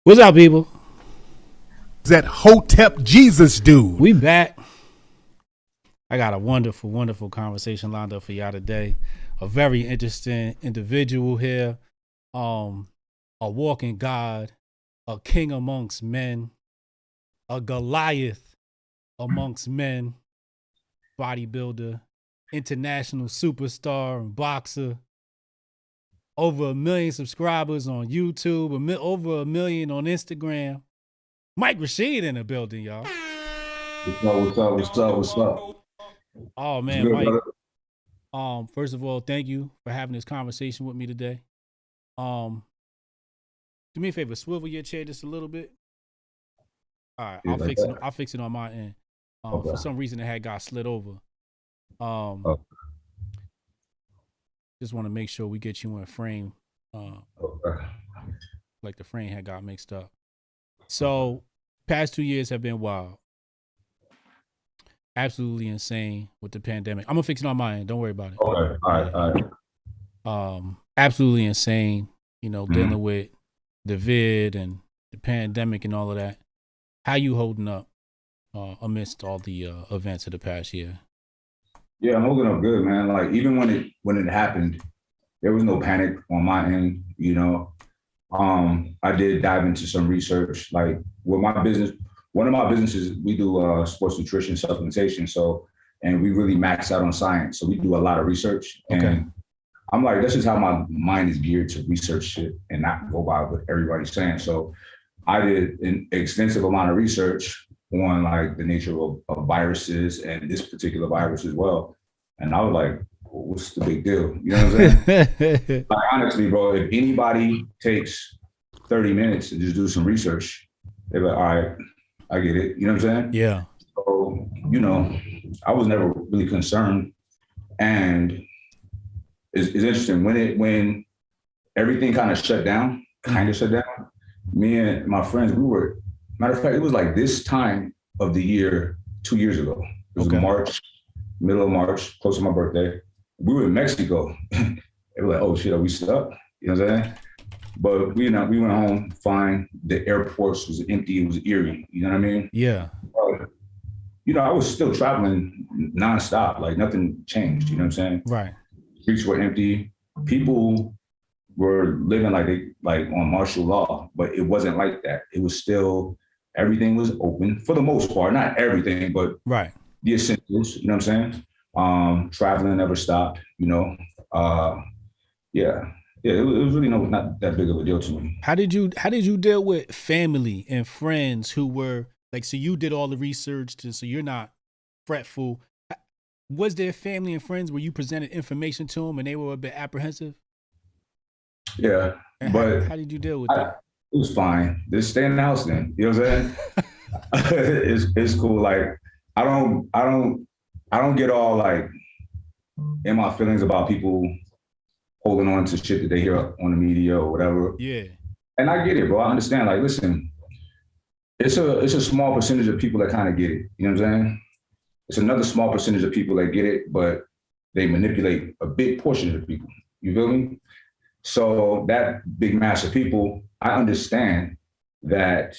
What's up, people? That Hotep Jesus dude. We back. I got a wonderful, wonderful conversation lined up for y'all today. A very interesting individual here. A walking God, a king amongst men, a Goliath amongst men, bodybuilder, international superstar and boxer. Over 1 million subscribers on YouTube, over 1 million on Instagram. Mike Rashid in the building, y'all. What's up? Oh man, Good, Mike. brother. First of all, thank you for having this conversation with me today. Do me a favor, swivel your chair just a little bit. All right, I'll fix it on my end. Okay. For some reason it got slid over. Just want to make sure we get you in frame. Okay. Like the frame had got mixed up. So, past 2 years have been wild. Absolutely insane with the pandemic. I'm gonna fix it on my end. Don't worry about it. Okay. All right. Absolutely insane. You know, dealing with the vid and the pandemic and all of that. How you holding up amidst all the events of the past year? Yeah, I'm holding up good, man. Like even when it happened, there was no panic on my end. You know, I did dive into some research. Like with my business, one of my businesses, we do sports nutrition supplementation. So, and we really max out on science. So we do a lot of research. Okay. And I'm like, this is how my mind is geared to research shit and not go by what everybody's saying. So I did an extensive amount of research on like the nature of viruses and this particular virus as well. And I was like, what's the big deal? You know what I'm saying? Like, honestly, bro, if anybody takes 30 minutes to just do some research, they're like, all right, I get it. You know what I'm saying? Yeah. So, you know, I was never really concerned. And it's interesting when everything kind of shut down, me and my friends, matter of fact, it was like this time of the year 2 years ago. It was March, middle of March, close to my birthday. We were in Mexico. They were like, oh shit, are we stuck? You know what I'm saying? But we went home fine. The airports was empty. It was eerie. You know what I mean? Yeah. You know, I was still traveling nonstop. Like nothing changed. You know what I'm saying? Right. Streets were empty. People were living like on martial law, but it wasn't like that. It was still, everything was open for the most part. Not everything, but right. The essentials. You know what I'm saying? Traveling never stopped. You know. Yeah, it was really not that big of a deal to me. How did you deal with family and friends who were like, so you did all the research so you're not fretful. Was there family and friends where you presented information to them and they were a bit apprehensive? Yeah, and but how did you deal with that? It was fine. Just stay in the house then. You know what I'm saying? It's cool. Like I don't get all like in my feelings about people holding on to shit that they hear on the media or whatever. Yeah. And I get it, bro. I understand. Like, listen, it's a small percentage of people that kind of get it. You know what I'm saying? It's another small percentage of people that get it, but they manipulate a big portion of the people. You feel me? So that big mass of people, I understand that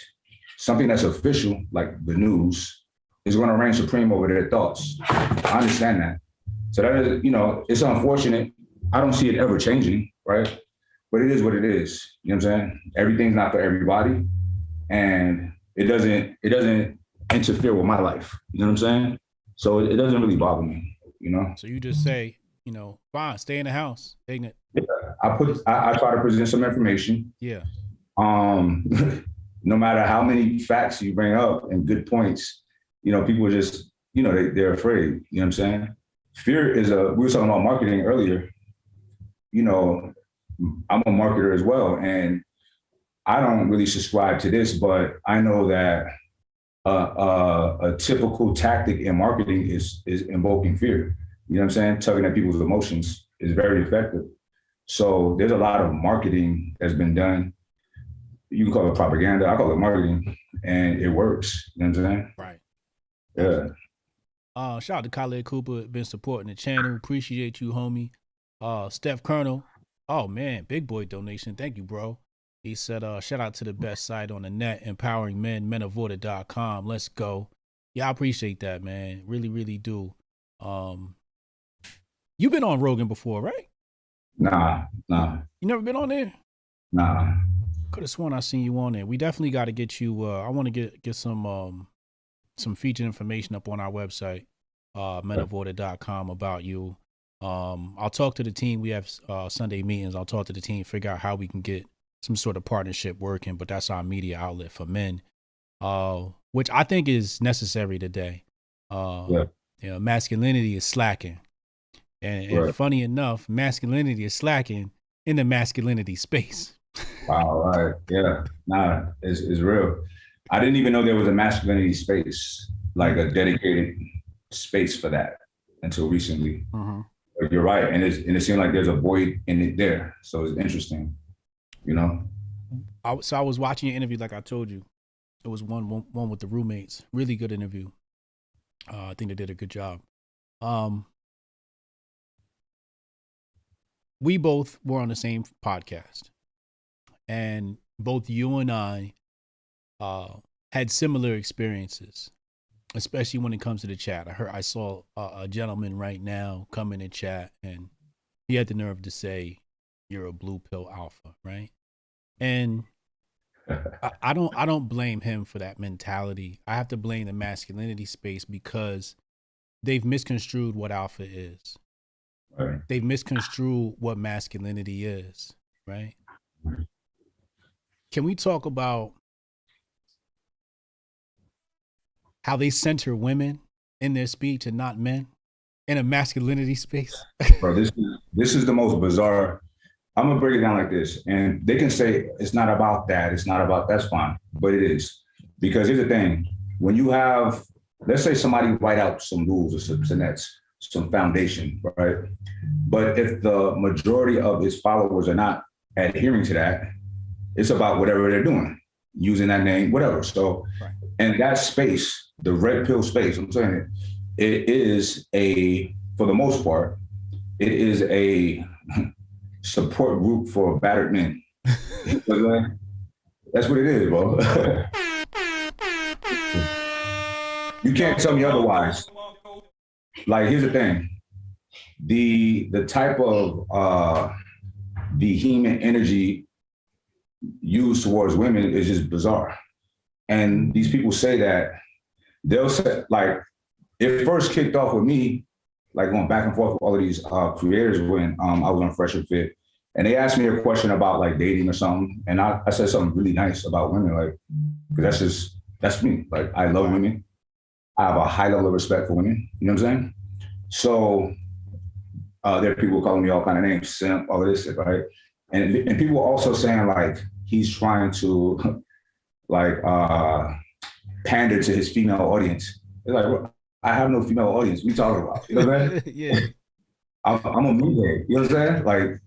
something that's official, like the news, is going to reign supreme over their thoughts. I understand that. So that is, you know, it's unfortunate. I don't see it ever changing, right? But it is what it is. You know what I'm saying? Everything's not for everybody. And it doesn't interfere with my life. You know what I'm saying? So it doesn't really bother me, you know? So you just say, you know, fine, stay in the house. Ignorant. Yeah, I try to present some information. Yeah. No matter how many facts you bring up and good points, you know, people just, you know, they're afraid. You know what I'm saying? Fear is we were talking about marketing earlier. You know, I'm a marketer as well, and I don't really subscribe to this, but I know that a typical tactic in marketing is invoking fear. You know what I'm saying? Tugging at people's emotions is very effective. So there's a lot of marketing that's been done. You can call it propaganda. I call it marketing, and it works. You know what I'm saying? Right. Yeah. Shout out to Khaled Cooper, been supporting the channel. Appreciate you, homie. Steph Colonel. Oh man, big boy donation. Thank you, bro. He said, shout out to the best site on the net, empowering men, menoforder.com. Let's go. Yeah, I appreciate that, man. Really, really do. You've been on Rogan before, right? Nah. You never been on there? Nah. Could have sworn I seen you on there. We definitely got to get you. I want to get some featured information up on our website, menoforder.com, about you. I'll talk to the team. We have Sunday meetings. I'll talk to the team, figure out how we can get some sort of partnership working. But that's our media outlet for men, which I think is necessary today. Masculinity is slacking. And funny enough, masculinity is slacking in the masculinity space. Wow, right. Yeah. Nah, it's real. I didn't even know there was a masculinity space, like a dedicated space for that until recently. Mm-hmm. You're right. And it seemed like there's a void in it there. So it's interesting, you know? So I was watching your interview, like I told you. It was one with the roommates. Really good interview. I think they did a good job. We both were on the same podcast, and both you and I had similar experiences, especially when it comes to the chat. I saw a gentleman right now come in and chat, and he had the nerve to say, "You're a blue pill alpha," right? And I don't blame him for that mentality. I have to blame the masculinity space because they've misconstrued what alpha is. Right. They've misconstrued what masculinity is, right? Can we talk about how they center women in their speech and not men in a masculinity space? Bro, this is the most bizarre. I'm gonna break it down like this, and they can say it's not about that. It's not about that's fine, but it is, because here's the thing: when you have, let's say somebody write out some rules or some foundation, right? But if the majority of his followers are not adhering to that, it's about whatever they're doing, using that name, whatever. So, in that space, the red pill space, I'm saying it is for the most part, it is a support group for battered men. That's what it is, bro. You can't tell me otherwise. Like, here's the thing. The type of vehement energy used towards women is just bizarre. And these people say that they'll say, like, it first kicked off with me, like going back and forth with all of these creators when I was on Fresh and Fit. And they asked me a question about like dating or something. And I said something really nice about women, like, because that's me. Like, I love women. I have a high level of respect for women. You know what I'm saying? So there are people calling me all kind of names, simp, all of this shit, right? And people are also saying like he's trying to like pander to his female audience. They're like, well, I have no female audience. What are you talking about? You know what I'm saying? Yeah. I'm a meathead. You know what I'm saying? Like,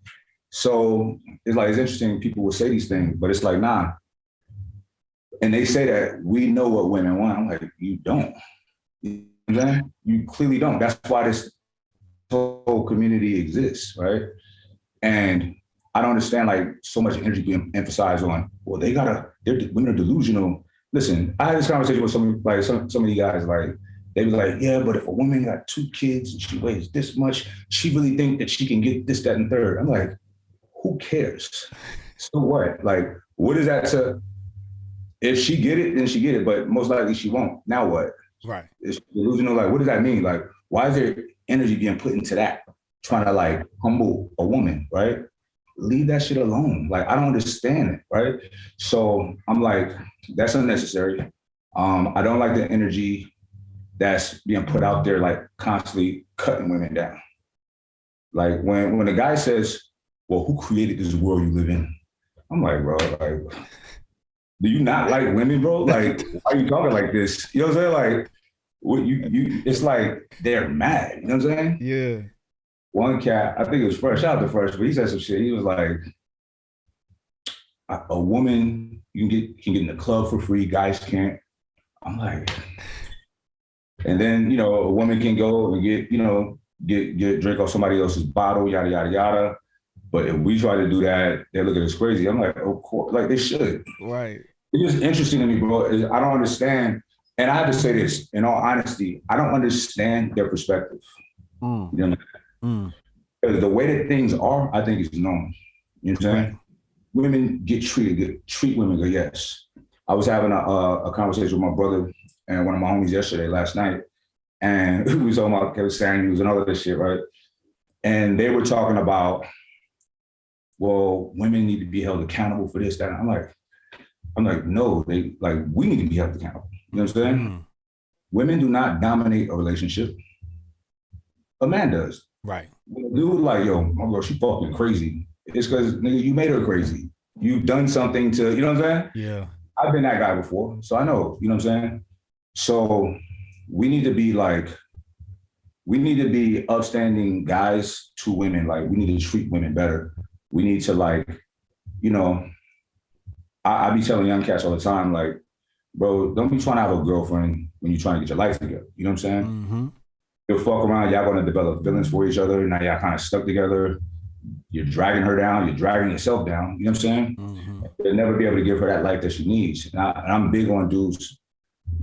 so it's like, it's interesting. People will say these things, but it's like, nah. And they say that we know what women want. I'm like, you don't. You know what I'm saying? You clearly don't. That's why this whole community exists, right? And I don't understand like so much energy being emphasized on, well, women are delusional. Listen, I had this conversation with some of you guys, like, they was like, yeah, but if a woman got 2 kids and she weighs this much, she really think that she can get this, that, and third. I'm like, who cares? So what? Like, what is that to, if she get it, then she get it, but most likely she won't. Now what? Right. It's delusional. Like, what does that mean? Like, why is there energy being put into that? Trying to like humble a woman, right? Leave that shit alone. Like, I don't understand it, right? So I'm like, that's unnecessary. I don't like the energy that's being put out there, like constantly cutting women down. Like when the guy says, well, who created this world you live in? I'm like, bro, like, do you not like women, bro? Like, why are you talking like this? You know what I'm saying? Like, what you it's like they're mad. You know what I'm saying? Yeah. One cat, I think it was Fresh, shout out to Fresh, but he said some shit. He was like, a woman can get in the club for free, guys can't. I'm like, and then, you know, a woman can go and get, you know, get drink off somebody else's bottle, yada, yada, yada. But if we try to do that, they look at us crazy. I'm like, of course, like they should. Right. It's just interesting to me, bro. I don't understand. And I have to say this, in all honesty, I don't understand their perspective. You know, because the way that things are, I think is normal. You know what I'm saying? Right. Women get treated good. Treat women good, yes. I was having a conversation with my brother and one of my homies last night, and we was talking about Kevin Samuels and all of this shit, right? And they were talking about, well, women need to be held accountable for this, that. I'm like, no, we need to be held accountable. You know what I'm saying? Women do not dominate a relationship. A man does. Right. Dude, like, yo, my girl, she fucking crazy. It's because, nigga, you made her crazy. You've done something to, you know what I'm saying? Yeah. I've been that guy before, so I know, you know what I'm saying? So we need to be upstanding guys to women. Like, we need to treat women better. We need to, like, you know, I be telling young cats all the time, like, bro, don't be trying to have a girlfriend when you're trying to get your life together. You know what I'm saying? You'll fuck around, y'all gonna develop feelings for each other. Now y'all kind of stuck together. You're dragging her down, you're dragging yourself down. You know what I'm saying? You'll never be able to give her that life that she needs. And I'm big on dudes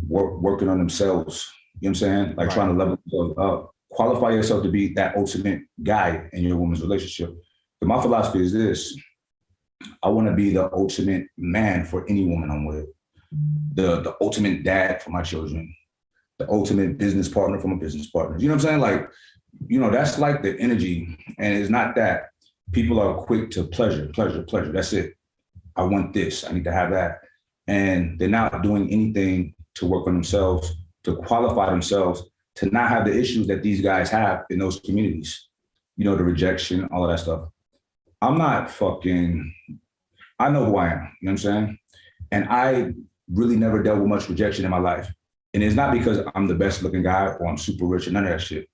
working on themselves. You know what I'm saying? Like trying to level themselves up. Qualify yourself to be that ultimate guy in your woman's relationship. But my philosophy is this. I want to be the ultimate man for any woman I'm with. The ultimate dad for my children. The ultimate business partner for my business partners. You know what I'm saying? Like, you know, that's like the energy. And it's not that people are quick to pleasure. That's it. I want this. I need to have that. And they're not doing anything to work on themselves, to qualify themselves, to not have the issues that these guys have in those communities. You know, the rejection, all of that stuff. I'm not fucking, I know who I am. You know what I'm saying? And I really never dealt with much rejection in my life. And it's not because I'm the best looking guy or I'm super rich or none of that shit.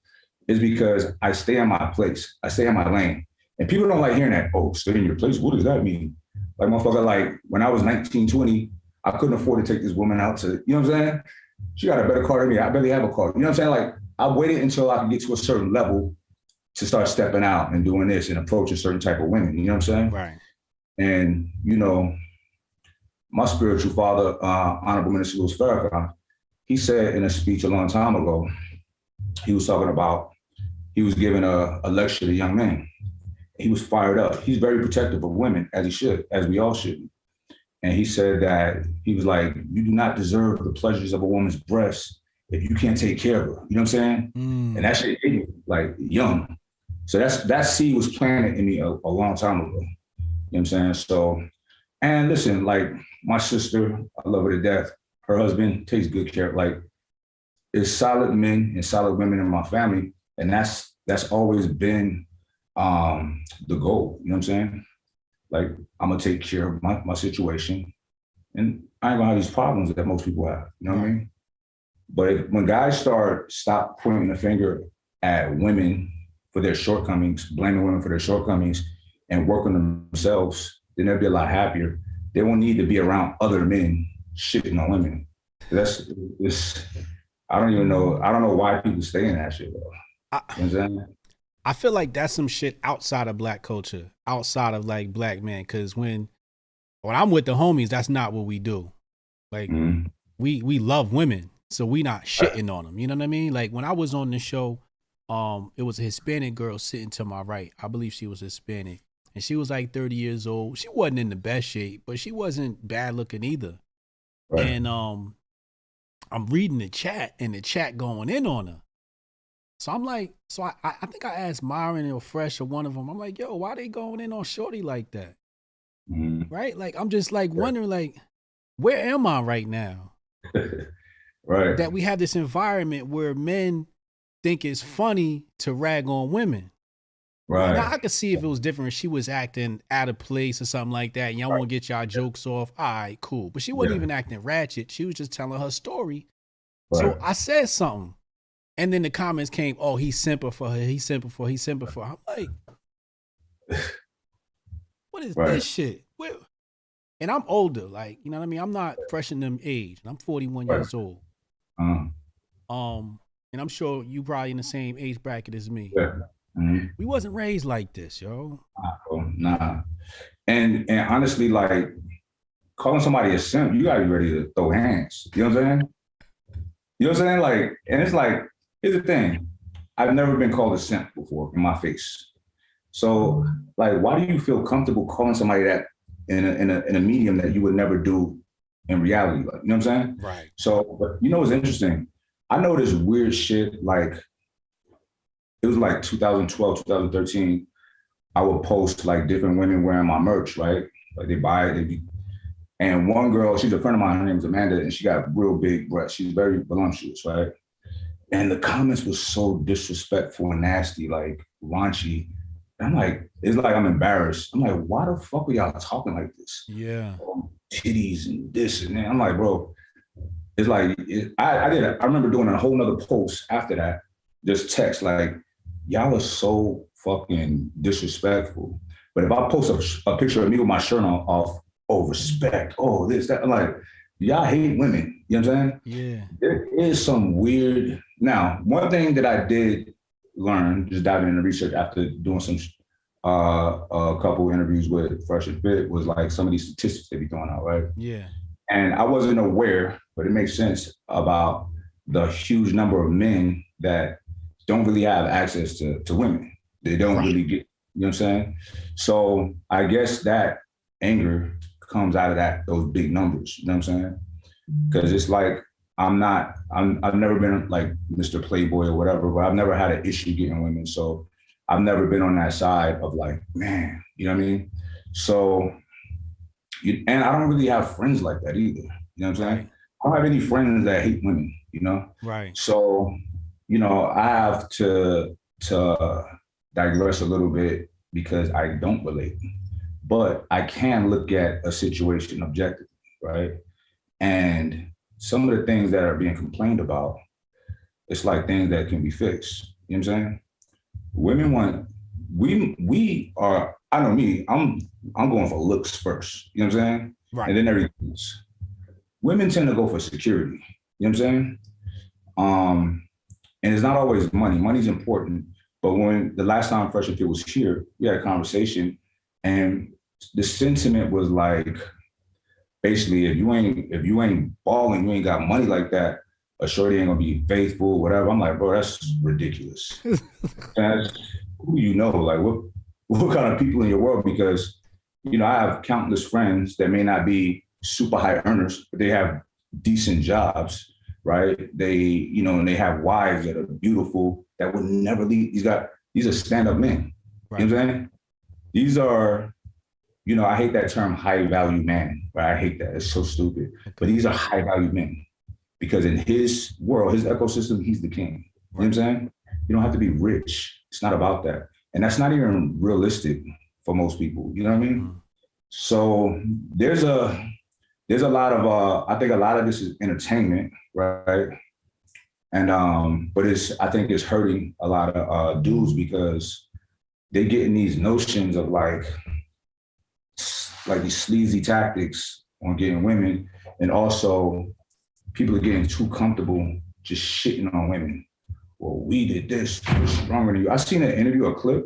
It's because I stay in my place. I stay in my lane. And people don't like hearing that, oh, stay in your place? What does that mean? Like, motherfucker, like, when I was 19, 20, I couldn't afford to take this woman out to, you know what I'm saying? She got a better car than me. I barely have a car. You know what I'm saying? Like, I waited until I could get to a certain level to start stepping out and doing this and approaching certain type of women. You know what I'm saying? Right. And, you know, my spiritual father, Honorable Minister Louis Farrakhan, he said in a speech a long time ago, he was talking about, he was giving a lecture to young men. He was fired up. He's very protective of women, as he should, as we all should. And he said that, he was like, you do not deserve the pleasures of a woman's breast if you can't take care of her. You know what I'm saying? And that shit hit me, like, young. So that seed was planted in me a long time ago. You know what I'm saying? So, and listen, like, my sister, I love her to death. Her husband takes good care. Like, there's solid men and solid women in my family. And that's always been the goal. You know what I'm saying? Like, I'm gonna take care of my situation. And I ain't gonna have these problems that most people have. You know what I mean? But when guys stop pointing the finger at women for their shortcomings, blaming women for their shortcomings, and working themselves, then they'll be a lot happier. They won't need to be around other men shitting on women. I don't know why people stay in that shit, though. You know what I'm saying? I feel like that's some shit outside of black culture, outside of like black men. Cause when I'm with the homies, that's not what we do. Like, we love women, so we not shitting on them. You know what I mean? Like, when I was on the show, it was a Hispanic girl sitting to my right. I believe she was Hispanic. And she was like 30 years old. She wasn't in the best shape, but she wasn't bad looking either. Right. And I'm reading the chat, and the chat going in on her. So I'm like, I think I asked Myron or Fresh or one of them, I'm like, yo, why they going in on Shorty like that? Right? Like, I'm just like wondering, like, where am I right now? Right. That we have this environment where men think it's funny to rag on women. Right. Now, I could see if it was different, if she was acting out of place or something like that, and y'all want to get y'all jokes off. All right, cool. But she wasn't even acting ratchet. She was just telling her story. Right. So I said something. And then the comments came, oh, he's simping for her. He's simping for her. I'm like, what is this shit? And I'm older. Like, you know what I mean? I'm not fresh in them age. I'm 41 years old. And I'm sure you probably in the same age bracket as me. Yeah. We wasn't raised like this, yo. Nah, bro, nah. And honestly, like calling somebody a simp, you gotta be ready to throw hands. You know what I'm saying? You know what I'm saying? Like, and it's like, here's the thing. I've never been called a simp before in my face. So, like, why do you feel comfortable calling somebody that in a medium that you would never do in reality? Like, you know what I'm saying? Right. So, but you know what's interesting? I know this weird shit. Like, it was like 2012, 2013. I would post like different women wearing my merch, right? Like they buy it, they be. And one girl, she's a friend of mine. Her name is Amanda, and she got real big breasts. She's very voluptuous, right? And the comments was so disrespectful and nasty, like raunchy. I'm like, it's like I'm embarrassed. I'm like, why the fuck are y'all talking like this? Yeah. Titties and this and that. I'm like, bro, it's like I remember doing a whole nother post after that, just text like, y'all are so fucking disrespectful. But if I post a picture of me with my shirt on off, oh, respect, oh, this, that, I'm like, y'all hate women. You know what I'm saying? Yeah. There is some weird. Now, one thing that I did learn, just diving into research after doing some a couple interviews with Fresh and Fit, was like some of these statistics they be throwing out, right? Yeah. And I wasn't aware, but it makes sense about the huge number of men that don't really have access to women. They don't really get, you know what I'm saying? So I guess that anger comes out of those big numbers, you know what I'm saying? Because it's like, I've never been like Mr. Playboy or whatever, but I've never had an issue getting women. So I've never been on that side of like, man, you know what I mean? So, and I don't really have friends like that either. You know what I'm saying? I don't have any friends that hate women, you know? Right. So, you know, I have to digress a little bit because I don't relate. But I can look at a situation objectively, right? And some of the things that are being complained about, it's like things that can be fixed. You know what I'm saying? Women want, we are, I know me, I'm going for looks first. You know what I'm saying? Right. And then everything else. Women tend to go for security. You know what I'm saying? And it's not always money. Money's important. But when the last time Fresh and Fit was here, we had a conversation, and the sentiment was like, basically, if you ain't balling, you ain't got money like that, a shorty ain't gonna be faithful, whatever. I'm like, bro, that's ridiculous. Who do you know? Like, what kind of people in your world? Because, you know, I have countless friends that may not be super high earners, but they have decent jobs, right? They, you know, and they have wives that are beautiful that would never leave. These are stand-up men. Right. You know what I'm saying? These are, you know, I hate that term high value man, right? I hate that. It's so stupid. Okay. But these are high value men because in his world, his ecosystem, he's the king. Right. You know what I'm saying? You don't have to be rich. It's not about that. And that's not even realistic for most people. You know what I mean? Mm-hmm. So there's a lot of, I think a lot of this is entertainment, right? And, but I think it's hurting a lot of dudes because they get in these notions of like these sleazy tactics on getting women. And also people are getting too comfortable just shitting on women. Well, we did this, we're stronger than you. I seen an interview, a clip.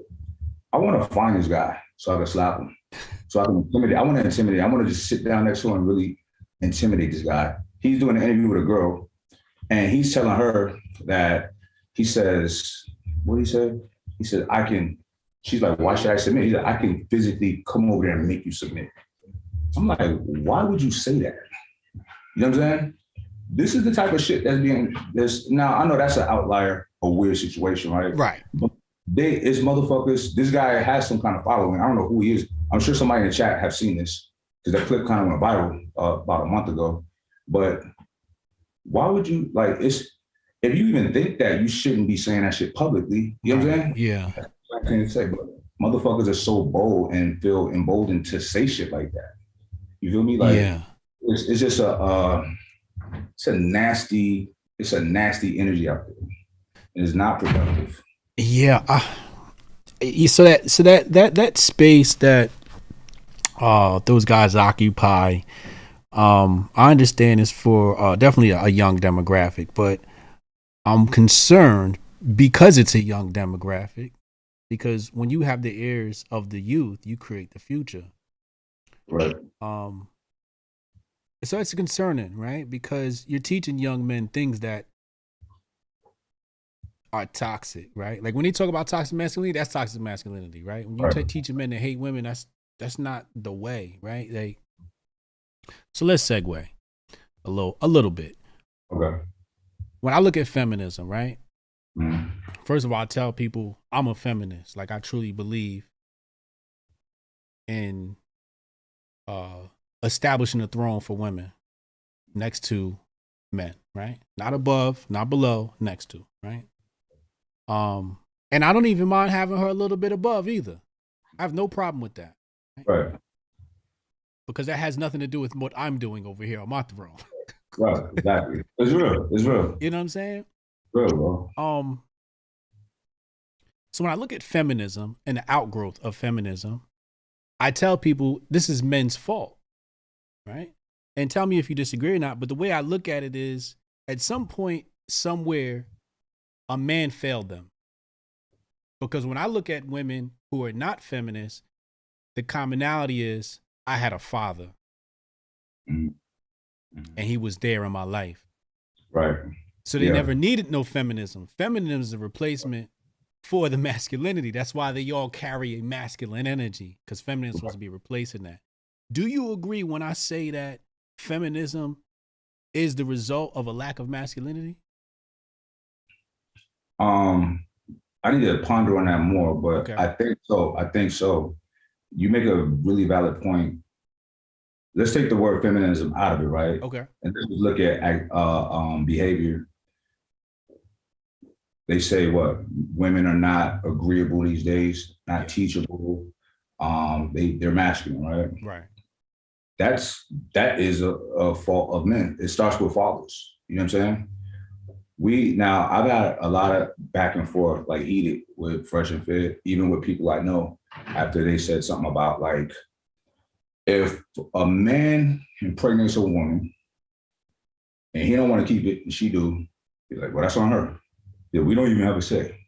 I want to find this guy so I can slap him. So I can intimidate. I want to intimidate. I want to just sit down next to him and really intimidate this guy. He's doing an interview with a girl and he's telling her that he says, what he said? He said, she's like, why should I submit? He said, I can physically come over there and make you submit. I'm like, why would you say that? You know what I'm saying? This is the type of shit that's now I know that's an outlier, a weird situation, right? Right. But it's motherfuckers. This guy has some kind of following. I don't know who he is. I'm sure somebody in the chat have seen this because that clip kind of went viral about a month ago. But why would you if you even think that, you shouldn't be saying that shit publicly. You know what I'm saying? Yeah. That's what I can't say, but motherfuckers are so bold and feel emboldened to say shit like that. You feel me? Like, yeah. It's just it's a nasty energy out there. And it's not productive. Yeah. So that space that those guys occupy, I understand is for definitely a young demographic, but I'm concerned because it's a young demographic because when you have the ears of the youth, you create the future. Right. So it's concerning, right? Because you're teaching young men things that are toxic, right? Like when they talk about toxic masculinity, that's toxic masculinity, right? When you Right. teaching men to hate women, that's not the way, right? So let's segue a little bit. Okay. When I look at feminism, right? Mm. First of all, I tell people I'm a feminist. Like I truly believe in establishing a throne for women next to men, right? Not above, not below, next to, right? And I don't even mind having her a little bit above either. I have no problem with that. Right. Because that has nothing to do with what I'm doing over here on my throne. Right. Exactly. It's real. It's real. You know what I'm saying? Real, bro. So when I look at feminism and the outgrowth of feminism, I tell people this is men's fault, right? And tell me if you disagree or not. But the way I look at it is at some point, somewhere, a man failed them. Because when I look at women who are not feminists, the commonality is I had a father and he was there in my life. Right. So they never needed no feminism. Feminism is a replacement for the masculinity. That's why they all carry a masculine energy, because feminism is supposed to be replacing that. Do you agree when I say that feminism is the result of a lack of masculinity? I need to ponder on that more, but Okay. I think so. You make a really valid point. Let's take the word feminism out of it, right? Okay. And let's look at behavior. They say what women are not agreeable these days, not teachable. They're masculine, right? Right. That is a fault of men. It starts with fathers. You know what I'm saying? I've had a lot of back and forth, like heated with Fresh and Fit, even with people I know, after they said something about like, if a man impregnates a woman and he don't want to keep it and she do, he's like, well, that's on her. Yeah, we don't even have a say,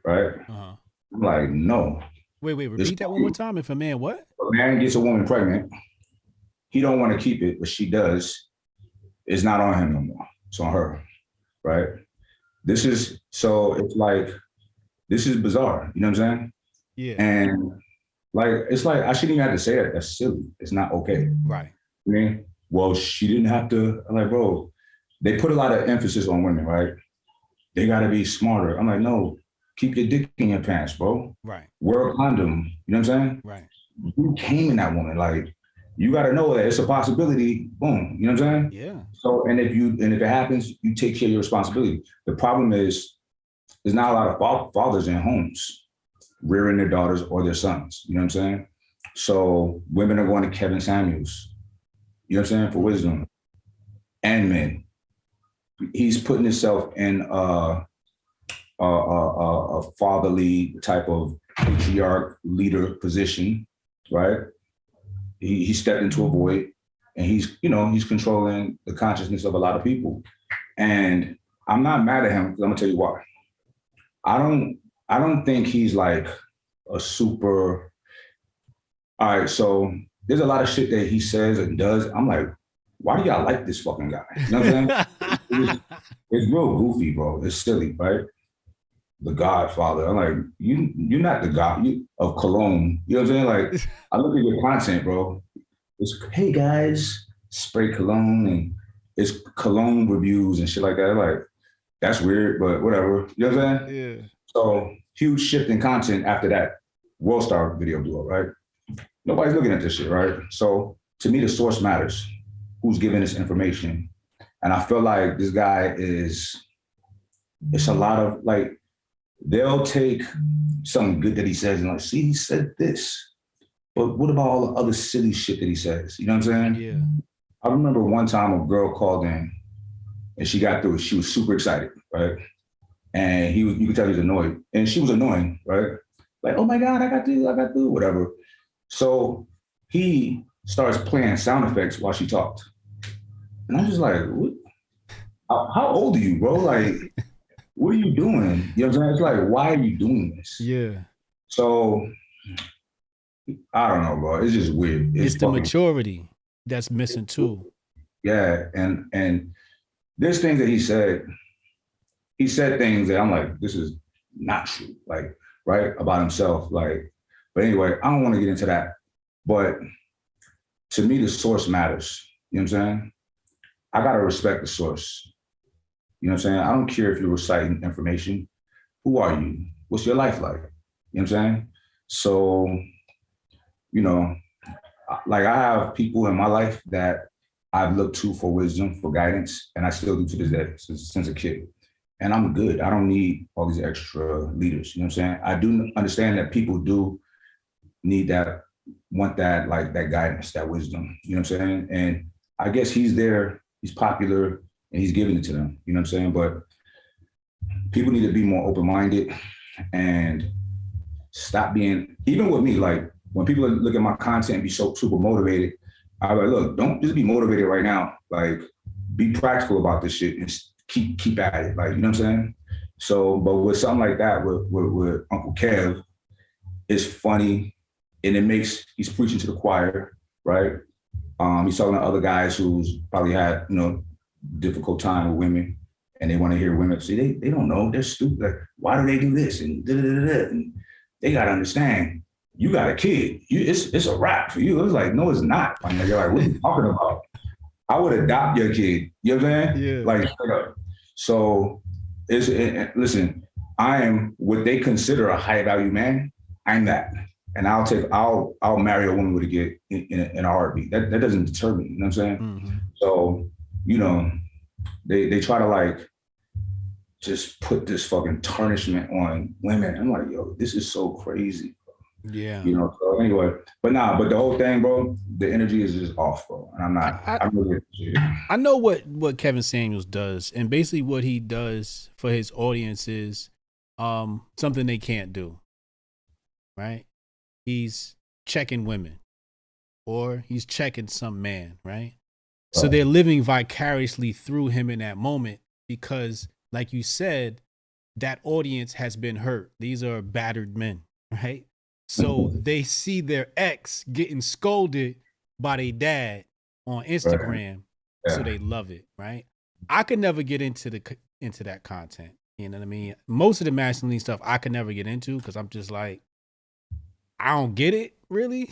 right? Uh-huh. I'm like, no. Wait, repeat that one more time. If a man what? A man gets a woman pregnant, he don't want to keep it, but she does. It's not on him no more. It's on her, right? It's like, this is bizarre. You know what I'm saying? Yeah. And like, it's like, I shouldn't even have to say that. That's silly. It's not okay. Right. I mean, well, she didn't have to. I'm like, bro, they put a lot of emphasis on women, right? They got to be smarter. I'm like, no, keep your dick in your pants, bro. Right. Wear a condom. You know what I'm saying? Right. You came in that woman. Like, you got to know that it's a possibility. Boom. You know what I'm saying? Yeah. So, and if it happens, you take care of your responsibility. The problem is, there's not a lot of fathers in homes rearing their daughters or their sons. You know what I'm saying? So women are going to Kevin Samuels. You know what I'm saying? For wisdom. And men. He's putting himself in a fatherly type of patriarch leader position, right? He stepped into a void, and he's controlling the consciousness of a lot of people. And I'm not mad at him, because I'm gonna tell you why. I don't think he's like a super. All right, so there's a lot of shit that he says and does. I'm like, why do y'all like this fucking guy? You know what I'm saying? It's real goofy, bro. It's silly, right? The Godfather. I'm like, you're not the God of Cologne. You know what I'm saying? Like, I look at your content, bro. It's, hey guys, spray cologne, and it's cologne reviews and shit like that. I'm like, that's weird, but whatever. You know what I'm saying? Yeah. So huge shift in content after that World Star video blew up, right? Nobody's looking at this shit, right? So to me, the source matters. Who's giving this information? And I feel like this guy it's a lot of like, they'll take something good that he says and like, see, he said this, but what about all the other silly shit that he says? You know what I'm saying? Yeah. I remember one time a girl called in and she got through it. She was super excited, right? And you could tell he was annoyed. And she was annoying, right? Like, oh my God, I got through, whatever. So he starts playing sound effects while she talked. And I'm just like, what? How old are you, bro? Like, what are you doing? You know what I'm saying? It's like, why are you doing this? Yeah. So I don't know, bro. It's just weird. It's the maturity that's missing too. Yeah, and there's things that he said. He said things that I'm like, this is not true, like, right, about himself. Like, but anyway, I don't want to get into that. But to me, the source matters. You know what I'm saying? I gotta respect the source. You know what I'm saying? I don't care if you're reciting information. Who are you? What's your life like? You know what I'm saying? So, you know, like I have people in my life that I've looked to for wisdom, for guidance, and I still do to this day since a kid. And I'm good. I don't need all these extra leaders. You know what I'm saying? I do understand that people do need that, want that, like that guidance, that wisdom. You know what I'm saying? And I guess he's there, he's popular, and he's giving it to them. You know what I'm saying? But people need to be more open-minded and stop being, even with me, like when people look at my content and be so super motivated, I'm like, look, don't just be motivated right now. Like, be practical about this shit and keep at it. Like, you know what I'm saying? So, but with something like that, with Uncle Kev, it's funny, and he's preaching to the choir, right? He's talking to other guys who's probably had, you know, difficult time with women, and they want to hear women say they don't know, they're stupid. Like, why do they do this? And and they gotta understand, you got a kid. It's a wrap for you. It was like, no, it's not. I mean, you're like, what are you talking about? I would adopt your kid. You know what I'm saying? Yeah. Like, so listen, I am what they consider a high value man. I'm that. And I'll marry a woman with a kid in a heartbeat. That doesn't deter me. You know what I'm saying? Mm-hmm. So, you know, they try to like just put this fucking tarnishment on women. I'm like, yo, this is so crazy. Yeah. You know, so anyway, but the whole thing, bro, the energy is just off, bro. And I'm not, I really appreciate it. I know what Kevin Samuels does, and basically what he does for his audience is something they can't do, right? He's checking women, or he's checking some man, right? So they're living vicariously through him in that moment because, like you said, that audience has been hurt. These are battered men, right? So they see their ex getting scolded by their dad on Instagram, Right. Yeah. so they love it, right? I could never get into that content. You know what I mean? Most of the masculinity stuff I could never get into because I'm just like, I don't get it, really.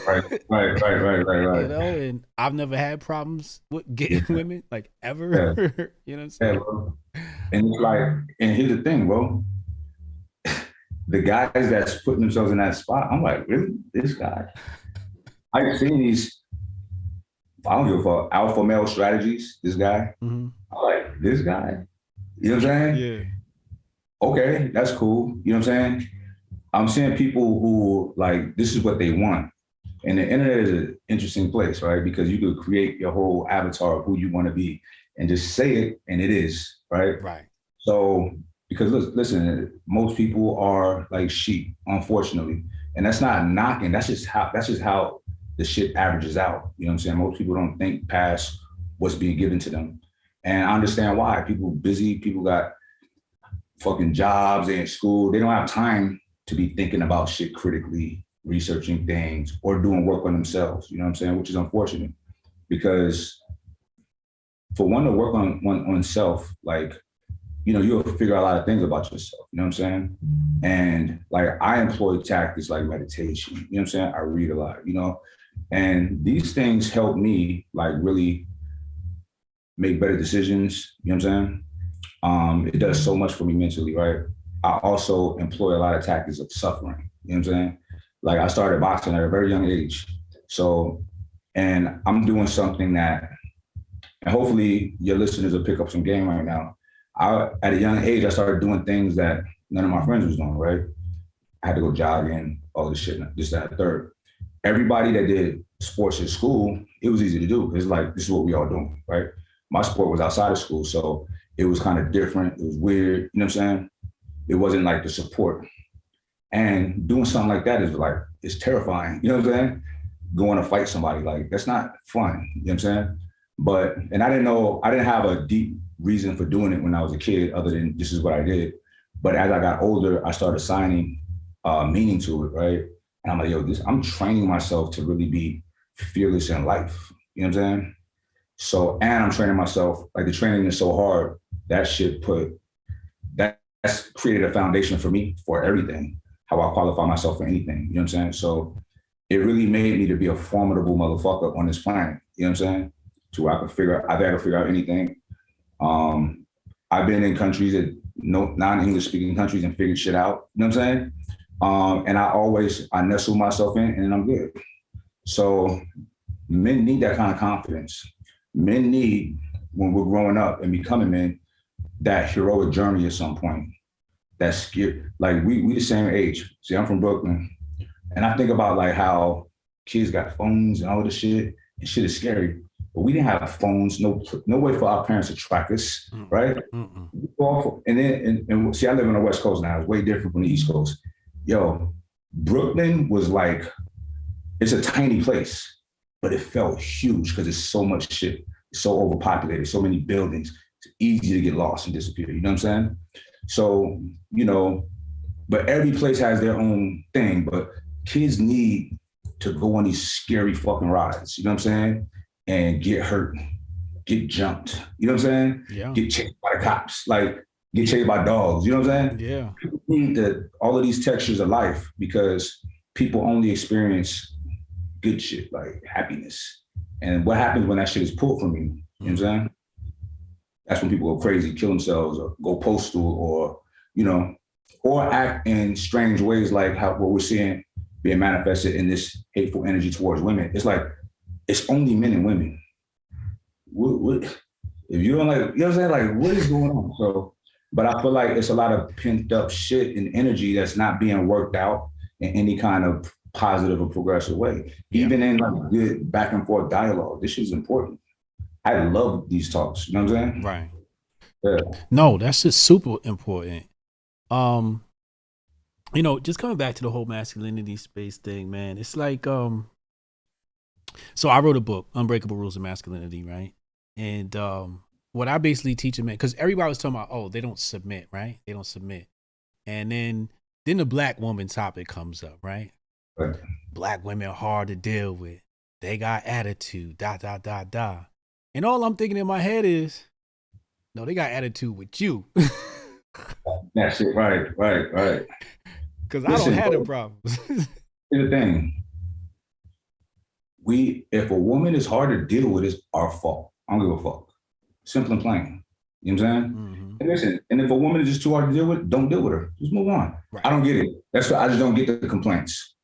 Right. You know, and I've never had problems with getting women, like, ever. Yeah. You know what I'm saying? Yeah, bro. And it's like, and here's the thing, bro. The guys that's putting themselves in that spot, I'm like, really? This guy? I've seen these, I don't give a fuck, alpha male strategies, this guy. Mm-hmm. I'm like, this guy? You know what I'm saying? Yeah. Okay, that's cool. You know what I'm saying? I'm seeing people who, like, this is what they want. And the internet is an interesting place, right? Because you could create your whole avatar of who you want to be and just say it, and it is, right? Right. So, because listen, most people are like sheep, unfortunately. And that's not knocking, that's just how the shit averages out. You know what I'm saying? Most people don't think past what's being given to them. And I understand why. People busy, people got fucking jobs, they're in school, they don't have time to be thinking about shit critically, researching things, or doing work on themselves, you know what I'm saying? Which is unfortunate, because for one to work on oneself, like, you know, you'll figure out a lot of things about yourself, you know what I'm saying? And like, I employ tactics like meditation, you know what I'm saying? I read a lot, you know? And these things help me like really make better decisions, you know what I'm saying? It does so much for me mentally, right? I also employ a lot of tactics of suffering, you know what I'm saying? Like, I started boxing at a very young age. So, and I'm doing something that, and hopefully your listeners will pick up some game right now. At a young age, I started doing things that none of my friends was doing, right? I had to go jogging, all this shit, this, that, third. Everybody that did sports at school, it was easy to do. It's like, this is what we all doing, right? My sport was outside of school, so it was kind of different. It was weird, you know what I'm saying? It wasn't like the support. And doing something like that is like, it's terrifying, you know what I'm saying? Going to fight somebody, like, that's not fun, you know what I'm saying? But, and I didn't have a deep reason for doing it when I was a kid, other than this is what I did. But as I got older, I started signing meaning to it, right? And I'm like, yo, I'm training myself to really be fearless in life. You know what I'm saying? So, and I'm training myself, like the training is so hard, that's created a foundation for me for everything, how I qualify myself for anything. You know what I'm saying? So it really made me to be a formidable motherfucker on this planet. You know what I'm saying? To where I've had to figure out anything. I've been in countries that non-English speaking countries and figured shit out. You know what I'm saying? And I nestle myself in and I'm good. So men need that kind of confidence. Men need, when we're growing up and becoming men, that heroic journey at some point. That's scary. Like we the same age. See, I'm from Brooklyn. And I think about like how kids got phones and all this shit, and shit is scary. But we didn't have phones, no way for our parents to track us, right? And then see, I live on the West Coast now. It's way different from the East Coast. Yo, Brooklyn was like, it's a tiny place, but it felt huge because it's so much shit. It's so overpopulated, so many buildings. It's easy to get lost and disappear. You know what I'm saying? So, you know, but every place has their own thing, but kids need to go on these scary fucking rides. You know what I'm saying? And get hurt, get jumped. You know what I'm saying? Yeah. Get chased by the cops, like get chased by dogs. You know what I'm saying? Yeah. People need all of these textures of life because people only experience good shit, like happiness. And what happens when that shit is pulled from you? You know what I'm saying? That's when people go crazy, kill themselves, or go postal, or, you know, or act in strange ways like what we're seeing being manifested in this hateful energy towards women. It's like, it's only men and women. What if you don't like, you know what I'm saying? Like, what is going on? So, but I feel like it's a lot of pent up shit and energy that's not being worked out in any kind of positive or progressive way. Yeah. Even in like good back and forth dialogue, this shit is important. I love these talks. You know what I'm saying? Right. Yeah. No, that's just super important. You know, just coming back to the whole masculinity space thing, man, it's like, so I wrote a book, Unbreakable Rules of Masculinity, right? And what I basically teach them, because everybody was talking about, oh, they don't submit, right? They don't submit. And then the black woman topic comes up, right? Right. Black women are hard to deal with. They got attitude, da, da, da, da. And all I'm thinking in my head is, no, they got attitude with you. That's it, right. Because I don't have the problems. Here's the thing. If a woman is hard to deal with, it's our fault. I don't give a fuck. Simple and plain. You know what I'm saying? Mm-hmm. And listen, and if a woman is just too hard to deal with, don't deal with her. Just move on. Right. I don't get it. That's why I just don't get the complaints.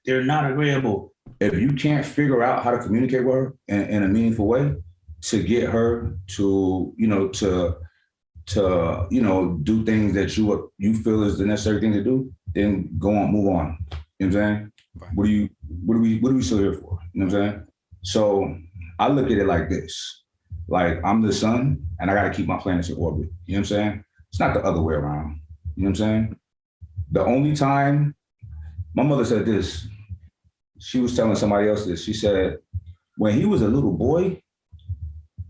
They're not agreeable. If you can't figure out how to communicate with her in a meaningful way to get her to, do things that you feel is the necessary thing to do, then go on, move on. You know what I'm saying? Right. What are we still here for? You know what I'm saying? So I look at it like this. Like, I'm the sun and I got to keep my planets in orbit. You know what I'm saying? It's not the other way around. You know what I'm saying? The only time, my mother said this, she was telling somebody else this. She said, when he was a little boy,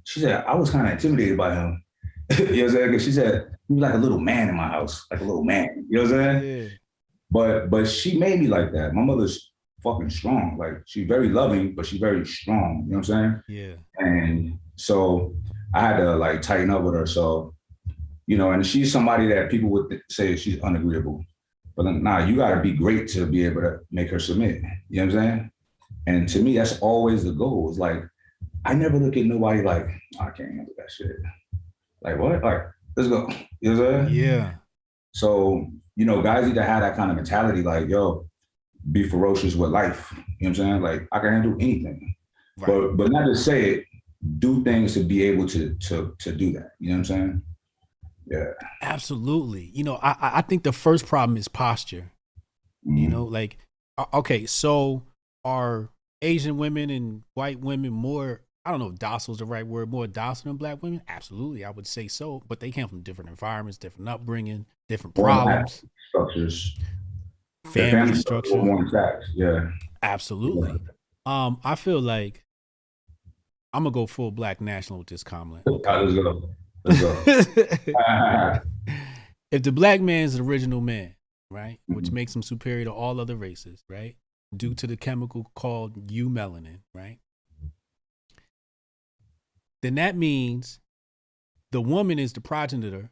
she said, I was kind of intimidated by him. You know what I'm saying? Because she said, he was like a little man in my house, like a little man. You know what I'm saying? Yeah. But she made me like that. My mother's fucking strong. Like, she's very loving, but she's very strong. You know what I'm saying? Yeah. And so I had to like tighten up with her. So, and she's somebody that people would say she's unagreeable. But nah, you gotta be great to be able to make her submit. You know what I'm saying? And to me, that's always the goal. It's like, I never look at nobody like, oh, I can't handle that shit. Like, what? Like, let's go. You know what I'm saying? Yeah. So, guys need to have that kind of mentality, like, yo, be ferocious with life. You know what I'm saying? Like, I can handle anything. Right. But not just say it, do things to be able to do that. You know what I'm saying? Yeah. Absolutely. I think the first problem is posture. Mm-hmm. Okay, so are Asian women and white women more, I don't know if docile is the right word, more docile than black women? Absolutely, I would say so. But they came from different environments, different upbringing, different problems. Structures. Family structure. Yeah. Absolutely. Yeah. I feel like I'm going to go full black national with this comment. Okay? Let's go. If the black man is the original man, right? Which makes them superior to all other races, right? Due to the chemical called eumelanin, right? Then that means the woman is the progenitor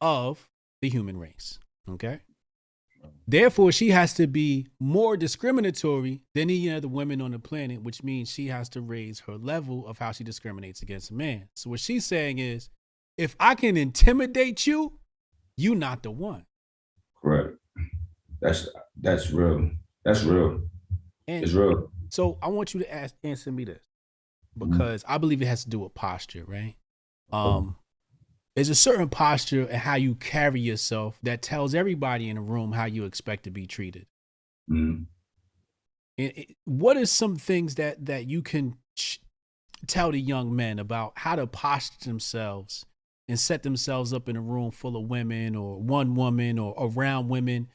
of the human race, okay? Therefore, she has to be more discriminatory than any other women on the planet, which means she has to raise her level of how she discriminates against a man. So what she's saying is, if I can intimidate you, you not the one. Correct. That's real. That's real. And it's real. So I want you to answer me this, because I believe it has to do with posture, right? There's a certain posture and how you carry yourself that tells everybody in the room how you expect to be treated. Mm-hmm. What are some things that you can tell the young men about how to posture themselves and set themselves up in a room full of women or one woman or around women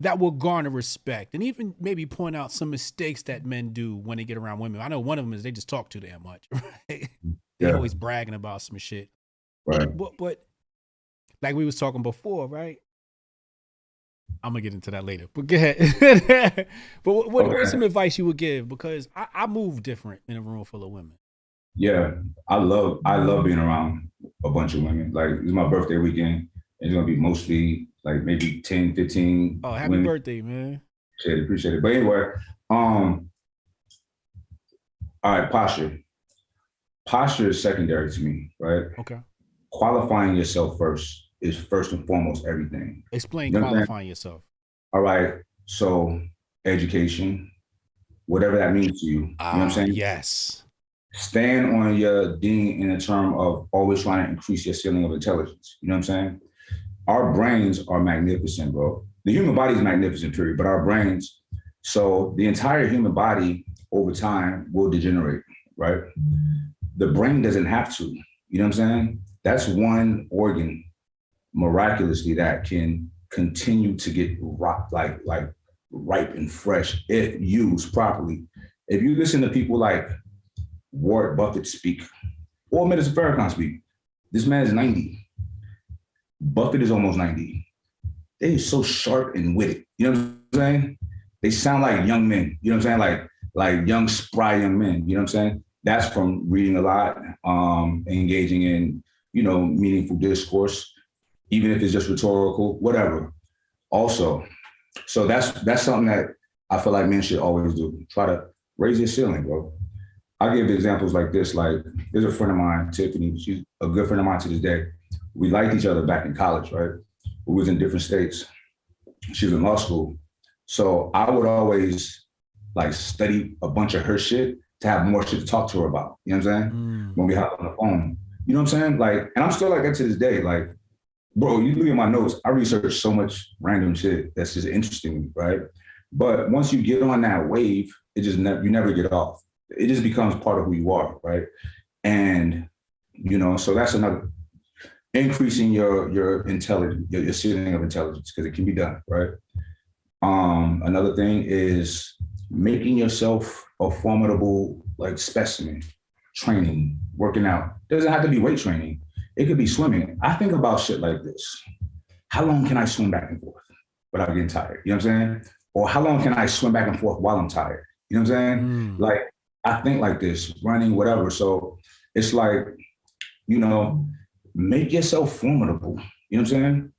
that will garner respect, and even maybe point out some mistakes that men do when they get around women? I know one of them is they just talk too damn much, right? They're always bragging about some shit. Right. But like we was talking before, right? I'm gonna get into that later, but go ahead. But what's some advice you would give? Because I move different in a room full of women. Yeah, I love being around a bunch of women. Like, it's my birthday weekend. It's gonna be mostly like maybe 10, 15. Oh, happy women. Birthday, man. Appreciate it. But anyway, all right, posture. Posture is secondary to me, right? Okay. Qualifying yourself first is first and foremost everything. Explain qualifying yourself. All right. So education, whatever that means to you. You know what I'm saying? Yes. Stand on your ding in a term of always trying to increase your ceiling of intelligence. You know what I'm saying? Our brains are magnificent, bro. The human body is magnificent, period, but our brains, so the entire human body over time will degenerate, right? The brain doesn't have to. You know what I'm saying? That's one organ, miraculously, that can continue to get like ripe and fresh if used properly. If you listen to people like Warren Buffett speak, or Minister Farrakhan speak, this man is 90. Buffett is almost 90. They are so sharp and witty. You know what I'm saying? They sound like young men. You know what I'm saying? Like young, spry young men. You know what I'm saying? That's from reading a lot, engaging in, meaningful discourse, even if it's just rhetorical, whatever. Also, so that's something that I feel like men should always do. Try to raise your ceiling, bro. I'll give examples like this. Like, there's a friend of mine, Tiffany. She's a good friend of mine to this day. We liked each other back in college, right? We was in different states. She was in law school. So I would always study a bunch of her shit to have more shit to talk to her about. You know what I'm saying? When we hop on the phone. You know what I'm saying? And I'm still like that to this day. Like, bro, you look at my notes, I research so much random shit that's just interesting to me, right? But once you get on that wave, it just you never get off. It just becomes part of who you are, right? And, so that's another, increasing your intelligence, your ceiling of intelligence, because it can be done, right? Another thing is making yourself a formidable specimen. Training, working out. Doesn't have to be weight training. It could be swimming. I think about shit like this. How long can I swim back and forth without getting tired? You know what I'm saying? Or how long can I swim back and forth while I'm tired? You know what I'm saying? I think like this, running, whatever. So it's make yourself formidable. You know what I'm saying?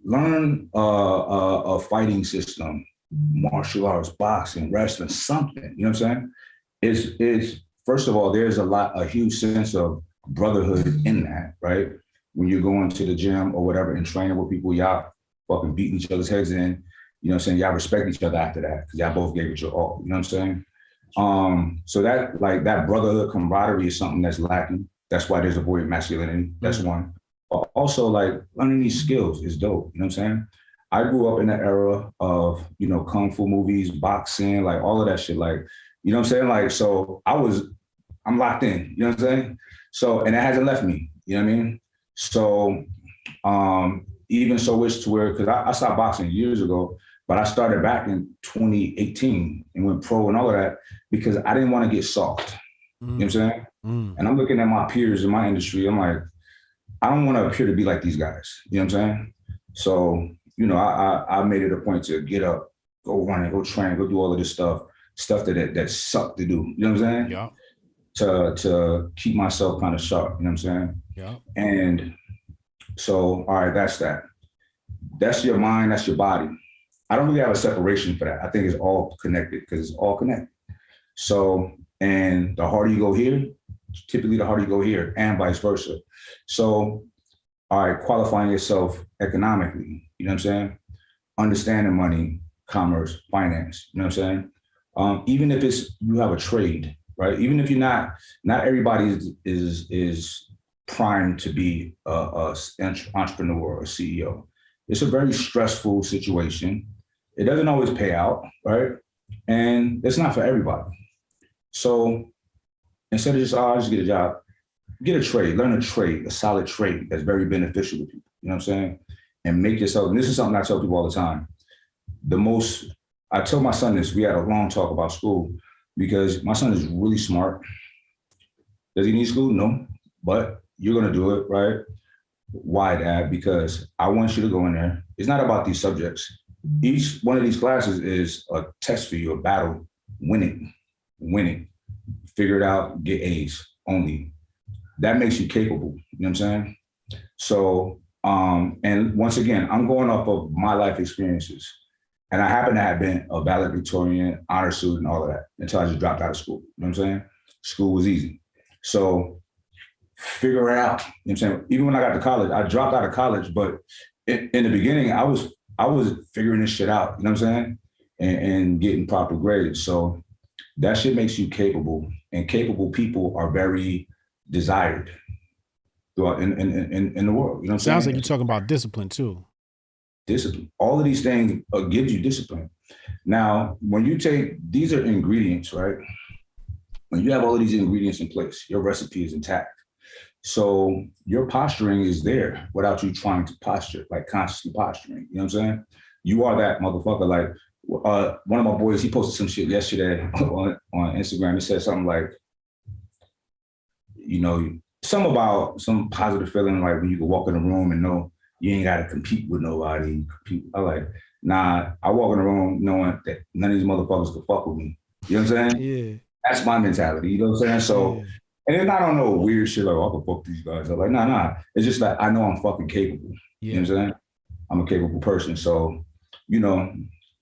Learn a fighting system, martial arts, boxing, wrestling, something. You know what I'm saying? It's first of all, there's a huge sense of brotherhood in that, right? When you're going to the gym or whatever and training with people, y'all fucking beating each other's heads in. You know what I'm saying? Y'all respect each other after that because y'all both gave it your all. You know what I'm saying? So that that brotherhood camaraderie is something that's lacking. That's why there's a void of masculinity. That's one. Also, learning these skills is dope. You know what I'm saying? I grew up in the era of, kung fu movies, boxing, all of that shit. You know what I'm saying? So I'm locked in, you know what I'm saying? So, and it hasn't left me, you know what I mean? So, even so it's to where, because I stopped boxing years ago, but I started back in 2018 and went pro and all of that because I didn't want to get soft. You know what I'm saying? And I'm looking at my peers in my industry. I'm like, I don't want to appear to be like these guys. You know what I'm saying? So I made it a point to get up, go running, go train, go do all of this stuff that sucked to do. You know what I'm saying? Yeah. To keep myself kind of sharp. You know what I'm saying? Yeah. And so, all right, that's that. That's your mind. That's your body. I don't really have a separation for that. I think it's all connected because it's all connected. So, and the harder you go here, typically the harder you go here, and vice versa. So, all right, qualifying yourself economically, you know what I'm saying? Understanding money, commerce, finance, you know what I'm saying? Even if you have a trade, right? Even if you're not everybody is primed to be a entrepreneur or a CEO. It's a very stressful situation. It doesn't always pay out, right? And it's not for everybody. So instead of just get a job, get a trade, learn a trade, a solid trade that's very beneficial to people. You know what I'm saying? And make yourself, and this is something I tell people all the time. I tell my son this, we had a long talk about school because my son is really smart. Does he need school? No, but you're going to do it, right? Why, Dad? Because I want you to go in there. It's not about these subjects. Each one of these classes is a test for you, a battle, winning, figure it out, get A's only. That makes you capable, you know what I'm saying? So, and once again, I'm going off of my life experiences. And I happen to have been a valedictorian, honor student, all of that, until I just dropped out of school, you know what I'm saying? School was easy. So figure it out, you know what I'm saying? Even when I got to college, I dropped out of college, but in the beginning, I was figuring this shit out, you know what I'm saying? And getting proper grades. So that shit makes you capable, and capable people are very desired throughout in the world. You know what I'm saying? Sounds like you're talking about discipline too. Discipline. All of these things gives you discipline. Now, when you take, these are ingredients, right? When you have all of these ingredients in place, your recipe is intact. So your posturing is there without you trying to posture, like consciously posturing. You know what I'm saying? You are that motherfucker. Like one of my boys, he posted some shit yesterday on Instagram. He said something like, some about some positive feeling, like when you can walk in a room and know you ain't got to compete with nobody. I'm like, nah, I walk in the room knowing that none of these motherfuckers can fuck with me. You know what I'm saying? Yeah. That's my mentality. You know what I'm saying? So, yeah. And then I don't know weird shit like, oh, I can fuck these guys. I'm like, nah. It's just that I know I'm fucking capable. Yeah. You know what I'm saying? I'm a capable person. So,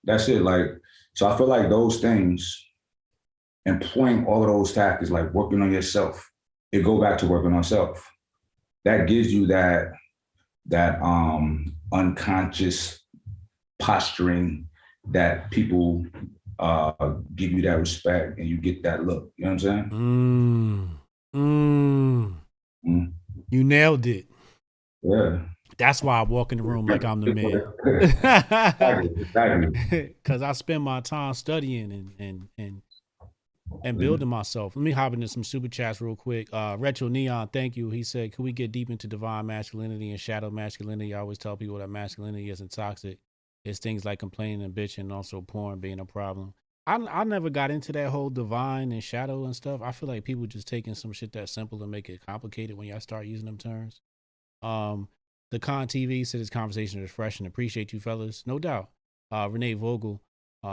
that's it. Like, so I feel like those things, employing all of those tactics, like working on yourself, it go back to working on self. That gives you that unconscious posturing that people give you that respect and you get that look. You know what I'm saying? You nailed it. Yeah. That's why I walk in the room like I'm the man. Exactly. Because I spend my time studying and building myself. Let me hop into some super chats real quick. Retro Neon, thank you. He said, "Can we get deep into divine masculinity and shadow masculinity? I always tell people that masculinity isn't toxic. It's things like complaining and bitching and also porn being a problem." I never got into that whole divine and shadow and stuff. I feel like people just taking some shit that's simple and make it complicated when y'all start using them terms. The Con TV said this conversation is fresh and appreciate you fellas. No doubt. Renee Vogel,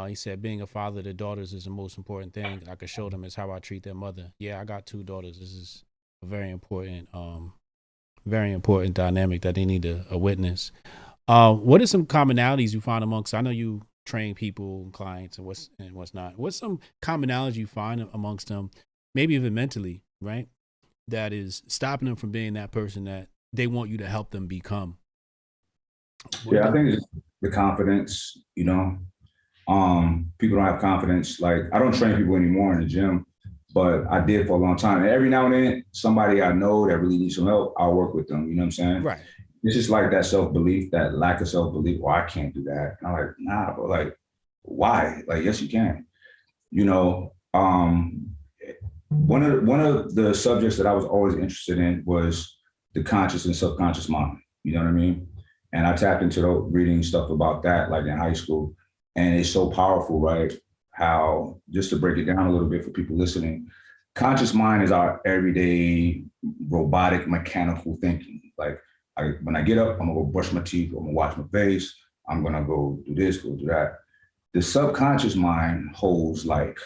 he said, being a father to daughters is the most important thing I could show them is how I treat their mother. Yeah, I got 2 daughters. This is a very important dynamic that they need to witness. What are some commonalities you find amongst, I know you train people and clients and what's not. What's some commonalities you find amongst them, maybe even mentally, right? That is stopping them from being that person that they want you to help them become. I think it's the confidence, people don't have confidence. Like, I don't train people anymore in the gym, but I did for a long time. And every now and then, somebody I know that really needs some help, I'll work with them. You know what I'm saying? Right. It's just like that self-belief, that lack of self-belief. Well, I can't do that. And I'm like, nah, but like, why? Like, yes, you can. One of the subjects that I was always interested in was the conscious and subconscious mind. You know what I mean? And I tapped into reading stuff about that, like in high school. And it's so powerful, right? How, just to break it down a little bit for people listening, conscious mind is our everyday robotic, mechanical thinking. Like, when I get up, I'm gonna go brush my teeth, I'm gonna wash my face, I'm gonna go do this, go do that. The subconscious mind holds like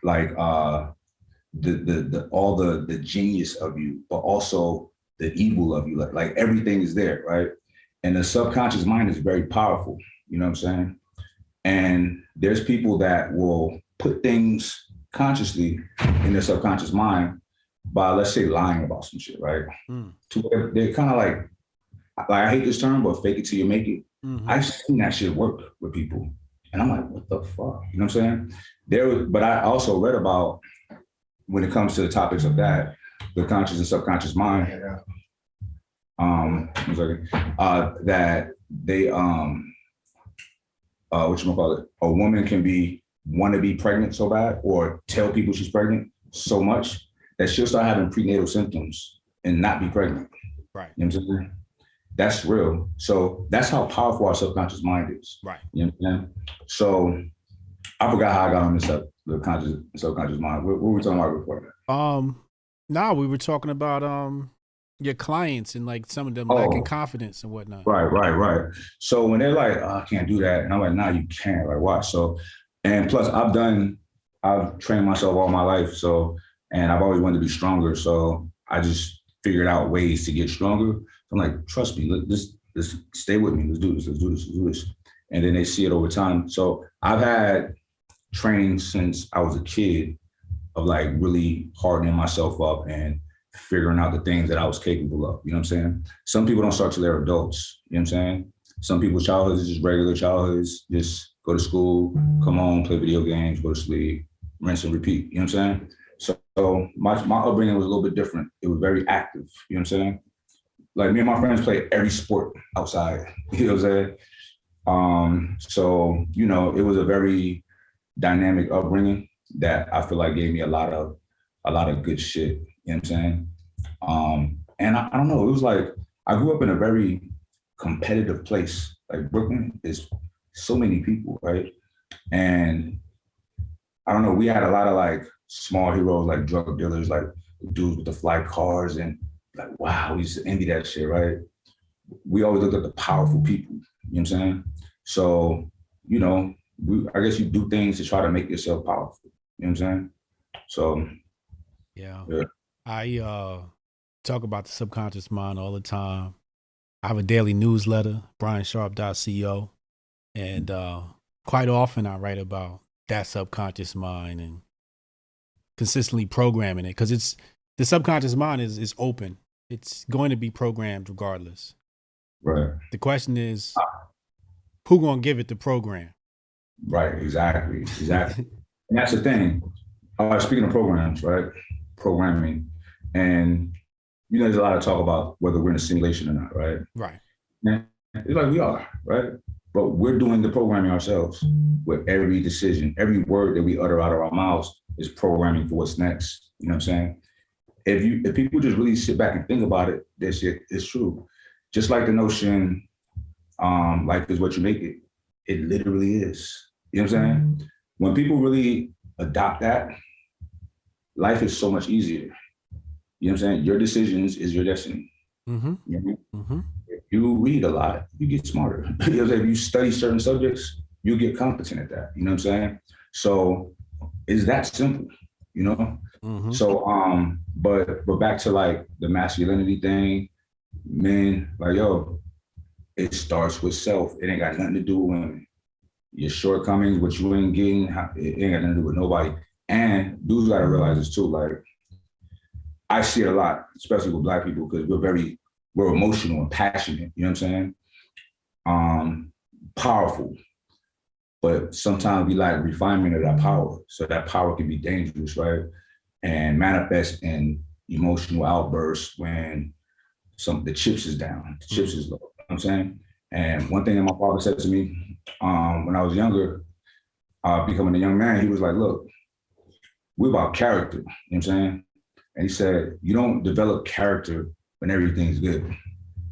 the all the genius of you, but also the evil of you. Like everything is there, right? And the subconscious mind is very powerful. You know what I'm saying? And there's people that will put things consciously in their subconscious mind by, let's say, lying about some shit, right? They're kind of like I hate this term, but fake it till you make it. I've seen that shit work with people. And I'm like, what the fuck? You know what I'm saying? But I also read about, when it comes to the topics of that, the conscious and subconscious mind, that they, whatchamacallit, a woman can want to be pregnant so bad, or tell people she's pregnant so much that she'll start having prenatal symptoms and not be pregnant. Right. You know what I'm saying? That's real. So that's how powerful our subconscious mind is. Right. You know what I'm saying? So I forgot how I got on this the conscious and subconscious mind. What were we talking about before that? No, we were talking about your clients and like some of them lacking confidence and whatnot. Right. So when they're like, I can't do that, and I'm like, nah, you can't. Like, why? So, and plus I've trained myself all my life. So, and I've always wanted to be stronger. So I just figured out ways to get stronger. So I'm like, trust me, let's stay with me. Let's do this. And then they see it over time. So I've had training since I was a kid of like really hardening myself up and figuring out the things that I was capable of. You know what I'm saying? Some people don't start till they're adults. You know what I'm saying? Some people's childhoods is just regular childhoods. Just go to school, come home, play video games, go to sleep, rinse and repeat. You know what I'm saying? So my upbringing was a little bit different. It was very active. You know what I'm saying? Like me and my friends played every sport outside. You know what I'm saying? So, you know, it was a very dynamic upbringing that I feel like gave me a lot of good shit. You know what I'm saying? And I don't know, it was like, I grew up in a very competitive place. Like Brooklyn is so many people, right? And I don't know, we had a lot of like small heroes, like drug dealers, like dudes with the fly cars, and like, wow, we used to envy that shit, right? We always looked at the powerful people, you know what I'm saying? So, you know, I guess you do things to try to make yourself powerful, you know what I'm saying? So, yeah. I talk about the subconscious mind all the time. I have a daily newsletter, briansharp.co, and quite often I write about that subconscious mind and consistently programming it, because the subconscious mind is open. It's going to be programmed regardless. Right. The question is, who gonna give it the program? Right, exactly. And that's the thing. Speaking of programs, right? Programming. And you know, there's a lot of talk about whether we're in a simulation or not, right? Right. And it's like we are, right? But we're doing the programming ourselves with every decision. Every word that we utter out of our mouths is programming for what's next. You know what I'm saying? If people just really sit back and think about it, this shit is true. Just like the notion, life is what you make it. It literally is. You know what I'm saying? When people really adopt that, life is so much easier. You know what I'm saying? Your decisions is your destiny. Mm-hmm. You know? Mm-hmm. If you read a lot, you get smarter. You know what I'm saying? If you study certain subjects, you get competent at that. You know what I'm saying? So it's that simple, you know? Mm-hmm. So, but back to like the masculinity thing, men, like, yo, it starts with self. It ain't got nothing to do with women. Your shortcomings, what you ain't getting, it ain't got nothing to do with nobody. And dudes gotta realize this too. Like, I see it a lot, especially with Black people, because we're emotional and passionate. You know what I'm saying? Powerful, but sometimes we lack refinement of that power. So that power can be dangerous, right? And manifest in emotional outbursts when the chips is down, the chips is low. You know what I'm saying? And one thing that my father said to me when I was younger, becoming a young man, he was like, look, we're about character. You know what I'm saying? And he said, you don't develop character when everything's good.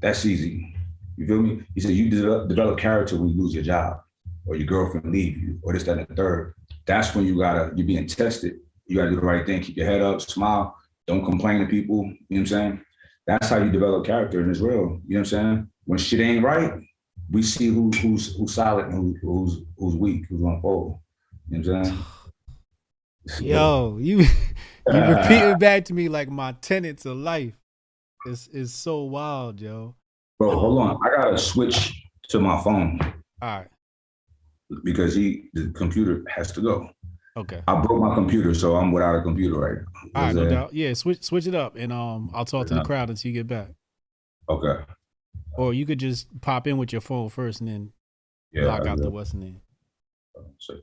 That's easy. You feel me? He said, you develop character when you lose your job or your girlfriend leave you or this, that, and the third. That's when you're being tested. You gotta do the right thing, keep your head up, smile, don't complain to people. You know what I'm saying? That's how you develop character, and it's real. You know what I'm saying? When shit ain't right, we see who's solid and who's weak, who's gonna fold. You know what I'm saying? Yo, you repeating back to me like my tenets of life. It's so wild, yo. Bro, hold on. I gotta switch to my phone. All right. Because the computer has to go. Okay. I broke my computer, so I'm without a computer right now. All right, no doubt. Yeah, switch it up, and I'll talk to the crowd until you get back. Okay. Or you could just pop in with your phone first, and then log out the what's name.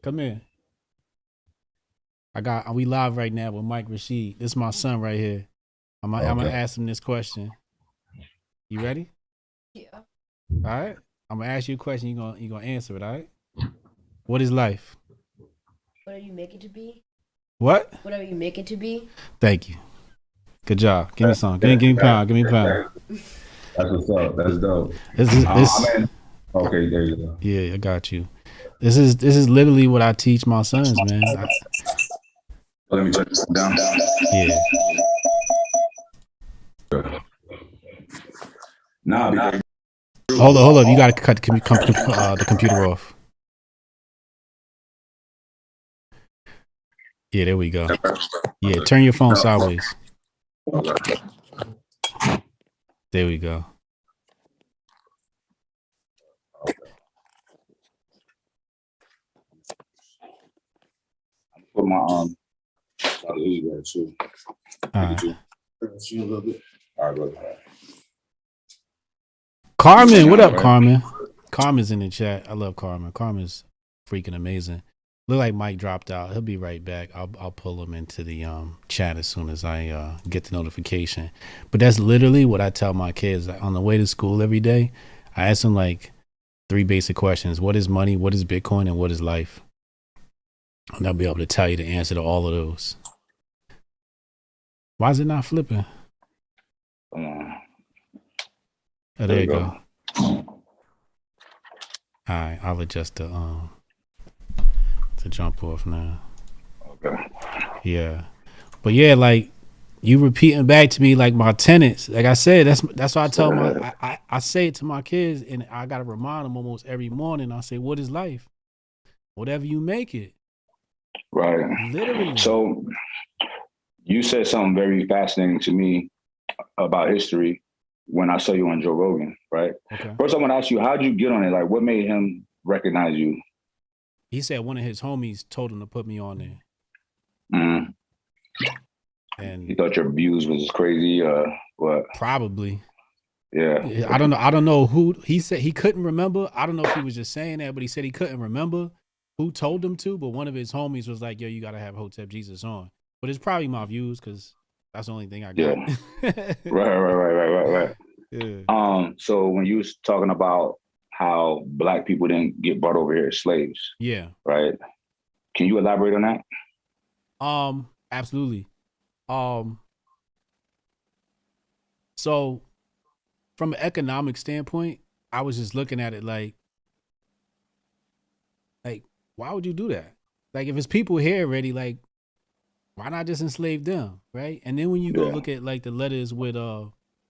Come in. We live right now with Mike Rashid. This is my son right here. I'm gonna ask him this question. You ready? Yeah. All right. I'm gonna ask you a question. You gonna answer it. All right. What is life? Whatever you make it to be. What? Whatever you make it to be. Thank you. Good job. Give me some. Give me pound. Give me pound. That's what's up. That's dope. Okay, there you go. Yeah, I got you. This is literally what I teach my sons, man. Let me turn this down. Yeah. Nah. Hold on. You gotta cut the computer off. Yeah, there we go. Yeah, turn your phone sideways. There we go. Put my too. All right. A little bit. All right, brother. Carmen, what up, Carmen? Carmen's in the chat. I love Carmen. Carmen's freaking amazing. Look like Mike dropped out. He'll be right back. I'll pull him into the chat as soon as I get the notification. But that's literally what I tell my kids. On the way to school every day, I ask them like 3 basic questions. What is money? What is Bitcoin? And what is life? And they'll be able to tell you the answer to all of those. Why is it not flipping? Oh, there you go. All right, I'll adjust the to jump off now. Okay. Yeah. But yeah, like you repeating back to me like my tenets. Like I said, that's why I tell I say it to my kids, and I gotta remind them almost every morning. I say, what is life? Whatever you make it. Right. Literally. So you said something very fascinating to me about history when I saw you on Joe Rogan, right? Okay. First, I want to ask you, how'd you get on it? Like, what made him recognize you? He said one of his homies told him to put me on there. Mm. And he thought your views was crazy, what? Probably. Yeah. I don't know who. He said he couldn't remember. I don't know if he was just saying that, but he said he couldn't remember who told him to, but one of his homies was like, yo, you got to have Hotep Jesus on. But it's probably my views because that's the only thing I got. Yeah. Right. Yeah. So when you was talking about how Black people didn't get brought over here as slaves. Yeah. Right. Can you elaborate on that? Absolutely. So from an economic standpoint, I was just looking at it like, why would you do that? Like, if it's people here already, like, why not just enslave them, right? And then when you go look at like the letters with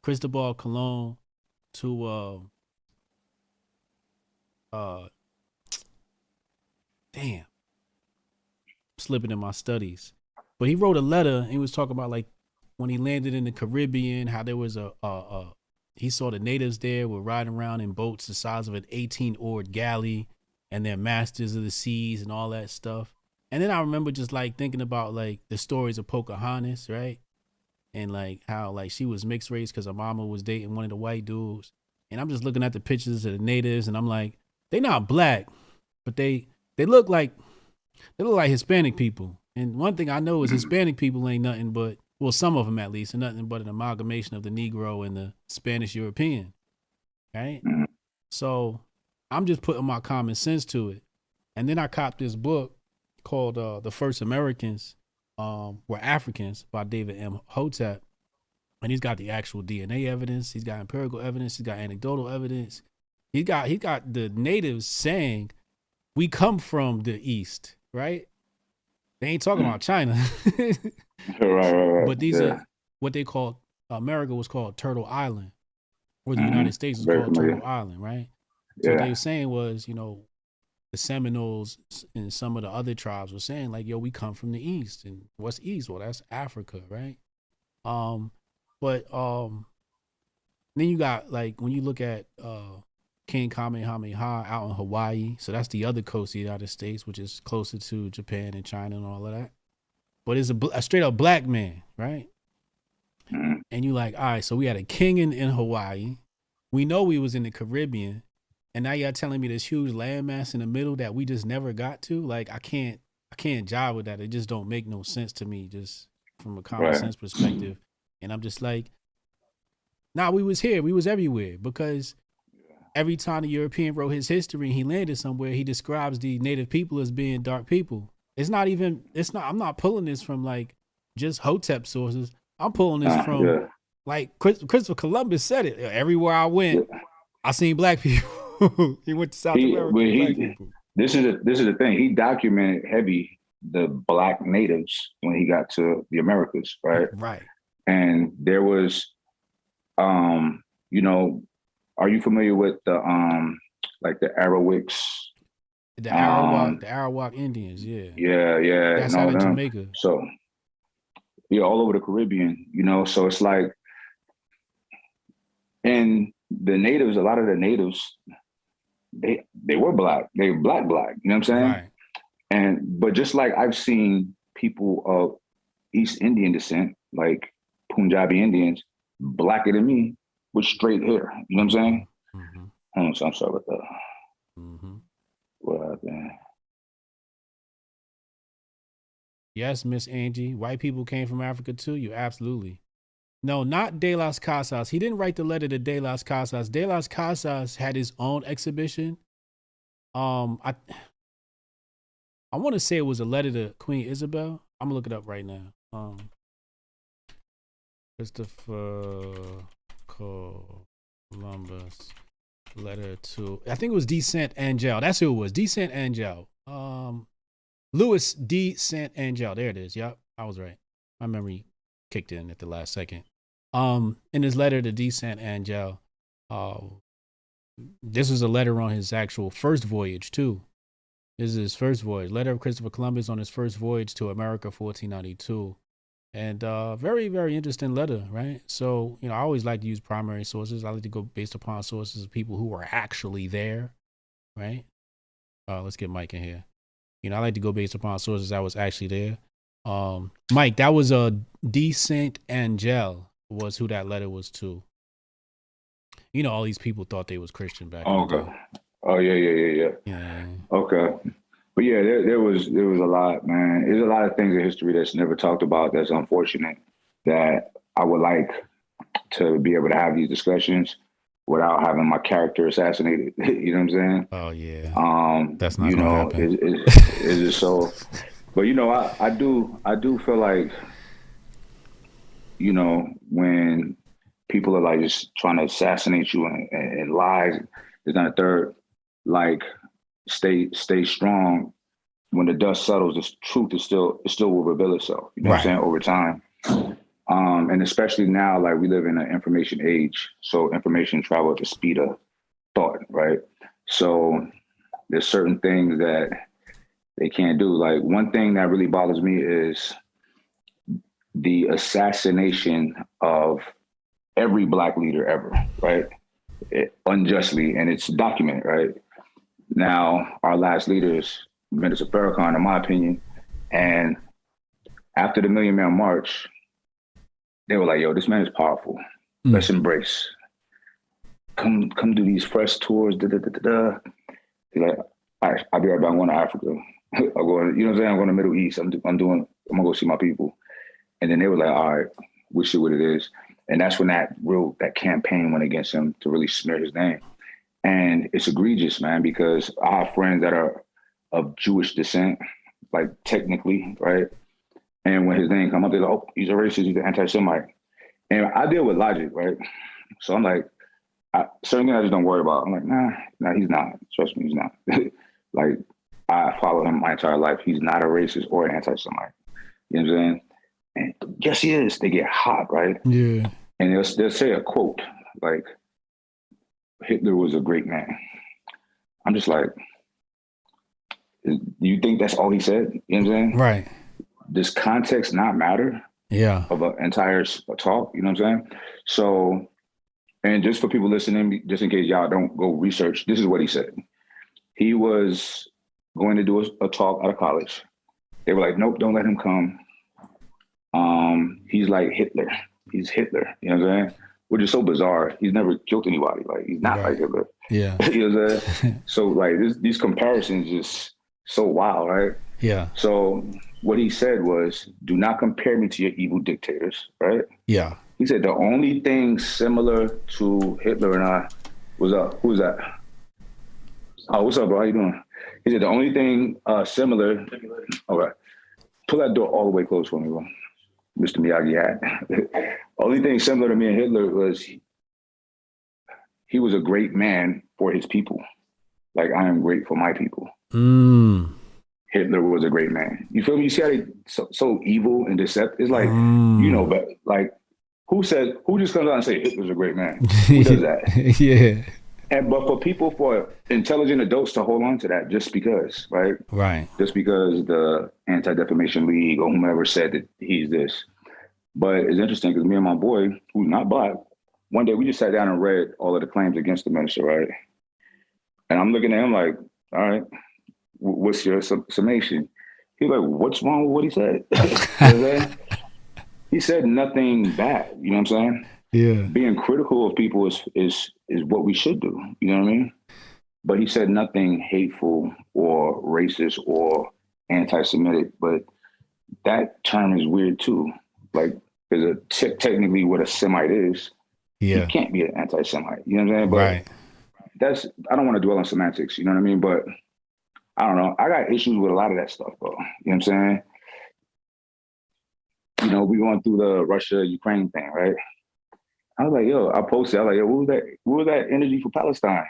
Cristobal Colon to damn, slipping in my studies, but he wrote a letter and he was talking about like when he landed in the Caribbean, how there was he saw the natives there were riding around in boats the size of an 18-oared galley, and they're masters of the seas and all that stuff. And then I remember just like thinking about like the stories of Pocahontas, right? And like how like she was mixed race because her mama was dating one of the white dudes. And I'm just looking at the pictures of the natives, and I'm like, they not Black, but they look like Hispanic people. And one thing I know is Hispanic people ain't nothing but, well, some of them at least, are nothing but an amalgamation of the Negro and the Spanish European, right? So I'm just putting my common sense to it. And then I copped this book called The First Americans Were Africans by David M. Hotep. And he's got the actual DNA evidence. He's got empirical evidence. He's got anecdotal evidence. He got the natives saying, we come from the East, right? They ain't talking about China. Right. But these are what they call, America was called Turtle Island, or the United States was called Turtle Island, right? So what they were saying was, you know, the Seminoles and some of the other tribes were saying like, yo, we come from the East. And what's East? Well, that's Africa, right? But then you got like when you look at King Kamehameha out in Hawaii, so that's the other coast of the United States, which is closer to Japan and China and all of that. But it's a straight up black man, right? And you like, all right, so we had a king in Hawaii. We know we was in the Caribbean, and now y'all telling me this huge landmass in the middle that we just never got to. Like, I can't jive with that. It just don't make no sense to me, just from a common sense perspective. And I'm just like, nah, we was here, we was everywhere, because every time the European wrote his history and he landed somewhere, he describes the native people as being dark people. I'm not pulling this from like just Hotep sources. I'm pulling this from like Christopher Columbus said it. Everywhere I went, I seen black people. He went to South America. Black people. This is the thing. He documented heavy the black natives when he got to the Americas, right? Right. And there was, you know, are you familiar with the like the Arawaks? The Arawak Indians, yeah. Yeah. That's out of Jamaica. So yeah, all over the Caribbean, you know. So it's like, and the natives, a lot of the natives, they were black. They were black, you know what I'm saying? Right. But just like I've seen people of East Indian descent, like Punjabi Indians, blacker than me with straight hair. You know what I'm saying? I'm sorry about that. What happened? Yes, Miss Angie. White people came from Africa too. You absolutely. No, not De Las Casas. He didn't write the letter to De Las Casas. De Las Casas had his own exhibition. I want to say it was a letter to Queen Isabel. I'm gonna look it up right now. Christopher Columbus letter to, I think it was D. Saint Angel. That's who it was. D. Saint Angel. Louis D. Saint Angel. There it is. Yep, I was right. My memory kicked in at the last second. In his letter to D. Saint Angel, this was a letter on his actual first voyage too. This is his first voyage. Letter of Christopher Columbus on his first voyage to America, 1492. And very, very interesting letter, right? So, you know, I always like to use primary sources. I like to go based upon sources of people who were actually there, right? Let's get Mike in here. You know, I like to go based upon sources that was actually there. Mike, that was a D. Saint Angel was who that letter was to. You know, all these people thought they was Christian back in the day. Oh, yeah. Okay. But yeah, there was a lot, man. There's a lot of things in history that's never talked about. That's unfortunate. That I would like to be able to have these discussions without having my character assassinated. You know what I'm saying? Oh yeah. That's not gonna happen. It's just so. But you know, I do feel like, you know, when people are like just trying to assassinate you and lies, there's not a third. Like, stay strong. When the dust settles, the truth is still will reveal itself. You know what I'm saying? Over time. And especially now, like we live in an information age, so information travels at the speed of thought, right? So there's certain things that they can't do. Like, one thing that really bothers me is the assassination of every Black leader ever, right? Unjustly, and it's documented, right? Now, our last leaders, Minister Farrakhan, in my opinion, and after the Million Man March, they were like, yo, this man is powerful. Let's embrace. Come do these fresh tours, They're like, all right, I'll be right back. I'm going to Africa. I'm going, you know what I'm saying? I'm going to Middle East. I'm going to go see my people. And then they were like, all right, we see what it is. And that's when that campaign went against him to really smear his name. And it's egregious, man, because I have friends that are of Jewish descent, like technically, right? And when his name come up, they're like, oh, he's a racist, he's an anti-Semite. And I deal with logic, right? So I'm like, certain things I just don't worry about. I'm like, nah, he's not. Trust me, he's not. Like, I follow him my entire life. He's not a racist or an anti-Semite. You know what I'm saying? And yes, he is. They get hot, right? Yeah. And they'll say a quote like, Hitler was a great man. I'm just like, you think that's all he said? You know what I'm saying? Right. Does context not matter? Yeah. Of an entire talk, you know what I'm saying? So, and just for people listening, just in case y'all don't go research, this is what he said. He was going to do a talk out of college. They were like, nope, don't let him come. He's like Hitler. He's Hitler, you know what I'm saying? Which is so bizarre. He's never killed anybody. Like, he's not like Hitler. Yeah. You know what I'm saying? So, like, these comparisons just so wild, right? Yeah. So what he said was, do not compare me to your evil dictators, right? Yeah. He said the only thing similar to Hitler and I was who's that? Oh, what's up, bro? How you doing? He said the only thing similar. Okay, pull that door all the way close for me, bro. Mr. Miyagi hat. Only thing similar to me and Hitler was he was a great man for his people. Like, I am great for my people. Hitler was a great man. You feel me? You see how they so evil and deceptive? It's like, you know, but like, who just comes out and say Hitler's a great man? Who does that? Yeah. But for people, for intelligent adults to hold on to that just because, right? Right. Just because the Anti-Defamation League or whomever said that he's this. But it's interesting because me and my boy, who's not black, one day we just sat down and read all of the claims against the minister, right? And I'm looking at him like, all right, what's your summation? He's like, what's wrong with what he said? You know what he said nothing bad, you know what I'm saying? Yeah. Being critical of people is what we should do, you know what I mean? But he said nothing hateful or racist or anti-Semitic, but that term is weird too. Like, because technically what a Semite is, you can't be an anti-Semite, you know what I'm saying? But I don't want to dwell on semantics, you know what I mean? But I don't know. I got issues with a lot of that stuff, bro. You know what I'm saying? You know, we going through the Russia-Ukraine thing, right? I was like, yo, I posted, I was like, yo, what was that energy for Palestine?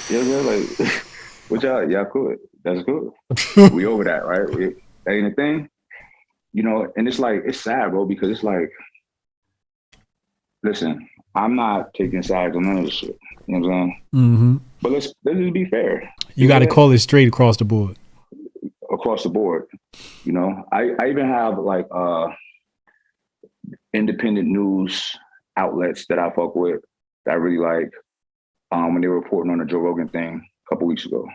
You know what I'm saying? Like, what y'all cool. That's good. We over that, right? That ain't a thing. You know, and it's like, it's sad, bro, because it's like, listen, I'm not taking sides on none of this shit. You know what I'm saying? Mm-hmm. But let's just be fair. You got to call it straight across the board. Across the board. You know, I even have like independent news outlets that I fuck with that I really like when they were reporting on the Joe Rogan thing a couple weeks ago.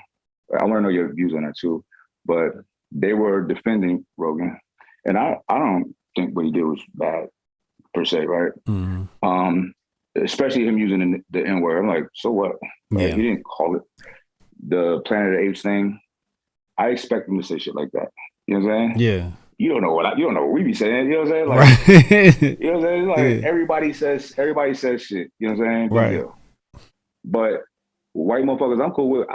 I want to know your views on that too. But they were defending Rogan. And I don't think what he did was bad per se, right? Mm-hmm. Especially him using the N-word. I'm like, so what? Like, he didn't call it the Planet of the Apes thing. I expect him to say shit like that. You know what I'm saying? Yeah. You don't know what we be saying. You know what I'm saying? Like, right. You know what I'm saying? Like, everybody says shit. You know what I'm saying? Right. Deal. But white motherfuckers, I'm cool with.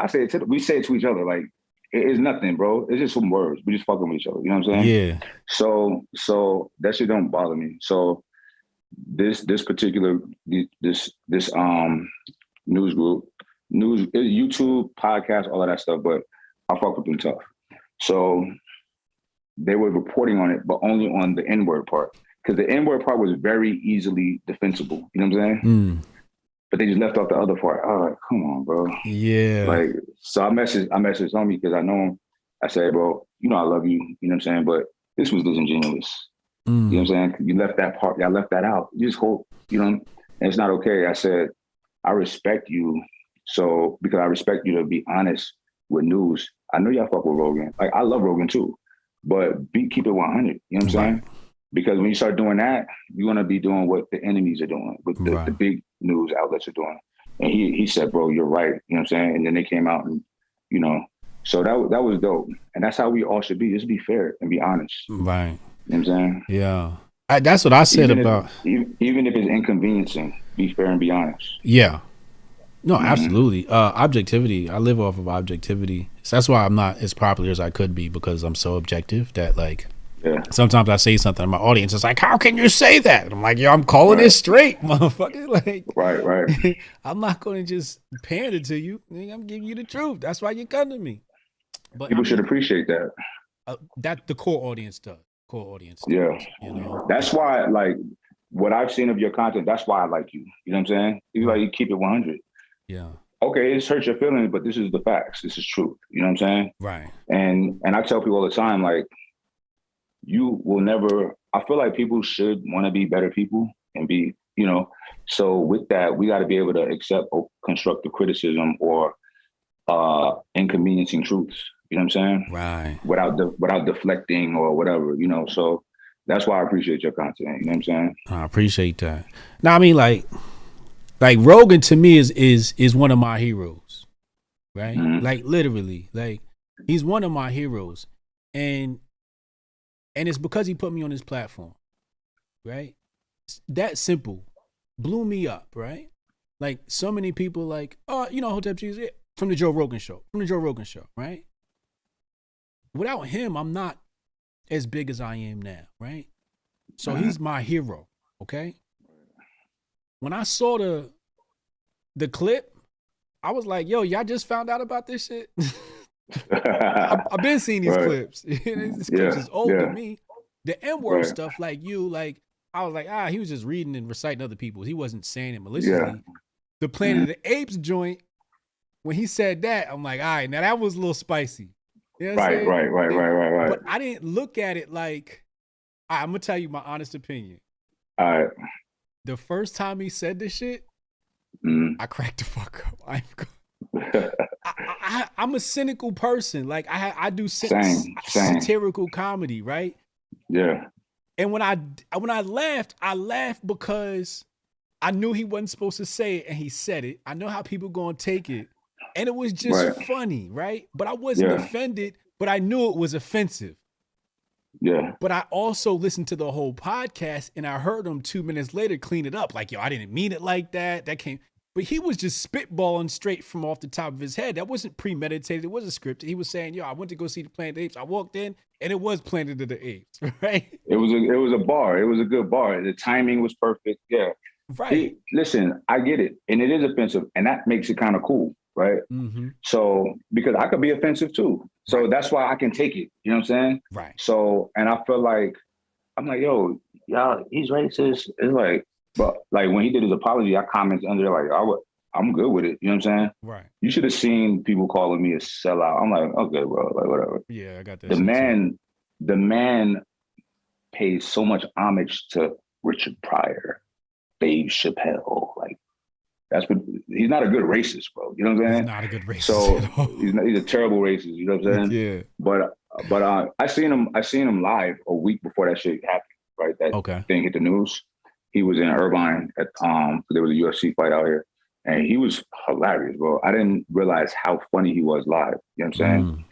We say it to each other. Like, it's nothing, bro. It's just some words. We just fucking with each other. You know what I'm saying? Yeah. So that shit don't bother me. So this particular this news group, YouTube, podcast, all of that stuff, but I fuck with them tough. So they were reporting on it, but only on the N-word part. Because the N-word part was very easily defensible. You know what I'm saying? But they just left off the other part. I was like, come on, bro. Yeah. Like, so I messaged homie because I know him. I said, bro, you know I love you. You know what I'm saying? But this was disingenuous. You know what I'm saying? You left that part. Y'all left that out. You just hope, you know, and it's not okay. I said, I respect you. So, because I respect you to be honest with news. I know y'all fuck with Rogan. Like, I love Rogan too. But keep it 100. You know what I'm saying? Because when you start doing that, you're going to be doing what the enemies are doing, what the big news outlets are doing. And he said, bro, you're right. You know what I'm saying? And then they came out and, you know, so that was dope. And that's how we all should be. Just be fair and be honest. Right. You know what I'm saying? Yeah. That's what I said about. Even if it's inconveniencing, be fair and be honest. Yeah. No, absolutely. Objectivity. I live off of objectivity. So that's why I'm not as popular as I could be, because I'm so objective that, like, sometimes I say something and my audience is like, how can you say that? And I'm like, yo, I'm calling it straight, motherfucker. Like, right. I'm not going to just pander to you. I'm giving you the truth. That's why you come to me. But people should appreciate that. That the core audience does. Yeah. You know? That's why, like, what I've seen of your content, that's why I like you. You know what I'm saying? You like, you keep it 100. Yeah. okay, it's hurt your feelings, but this is the facts. This is truth. You know what I'm saying? Right. And I tell people all the time, like, you will never, I feel like people should want to be better people and be, you know, so with that, we got to be able to accept constructive criticism or inconveniencing truths. You know what I'm saying? Right. Without deflecting or whatever, you know. So that's why I appreciate your content. You know what I'm saying? I appreciate that. Now, I mean, like Rogan to me is one of my heroes, right? Mm-hmm. Like literally, like he's one of my heroes, and it's because he put me on his platform, right? It's that simple, blew me up, right? Like so many people, like, oh, you know, Hotep Jesus from the Joe Rogan show, right? Without him, I'm not as big as I am now, right? So he's my hero, okay? When I saw the clip, I was like, yo, y'all just found out about this shit? I've been seeing these clips. These clips is old to me. The N-word stuff, like I was like, he was just reading and reciting other people's. He wasn't saying it maliciously. The Planet of the Apes joint, when he said that, I'm like, all right, now that was a little spicy. You know what I'm saying? Right. But I didn't look at it like, I'm going to tell you my honest opinion. All right. The first time he said this shit, I cracked the fuck up. I'm a cynical person. Like I do satirical comedy, right? Yeah. And when I laughed because I knew he wasn't supposed to say it, and he said it. I know how people gonna take it, and it was just funny, right? But I wasn't offended, but I knew it was offensive. Yeah. But I also listened to the whole podcast, and I heard him 2 minutes later clean it up. Like, yo, I didn't mean it like that. But he was just spitballing straight from off the top of his head. That wasn't premeditated. It wasn't scripted. He was saying, yo, I went to go see the Planet of the Apes. I walked in, and it was Planet of the Apes, right? It was a bar. It was a good bar. The timing was perfect. Yeah. Right. Listen, I get it. And it is offensive. And that makes it kind of cool, right? Mm-hmm. So, because I could be offensive too. So that's why I can take it. You know what I'm saying? Right. So, and I feel like, I'm like, yo, y'all, he's racist. It's like, but like when he did his apology, I commented under there like, I'm good with it. You know what I'm saying? Right. You should have seen people calling me a sellout. I'm like, okay, bro, like whatever. Yeah, I got that. The man pays so much homage to Richard Pryor, Dave Chappelle. Like, that's what, he's not a good racist, bro. You know what I'm saying? He's not a good racist. So he's a terrible racist. You know what I'm saying? Yeah. But I seen him live a week before that shit happened. Right, that thing hit the news. He was in Irvine at there was a UFC fight out here, and he was hilarious, bro. I didn't realize how funny he was live. You know what I'm saying?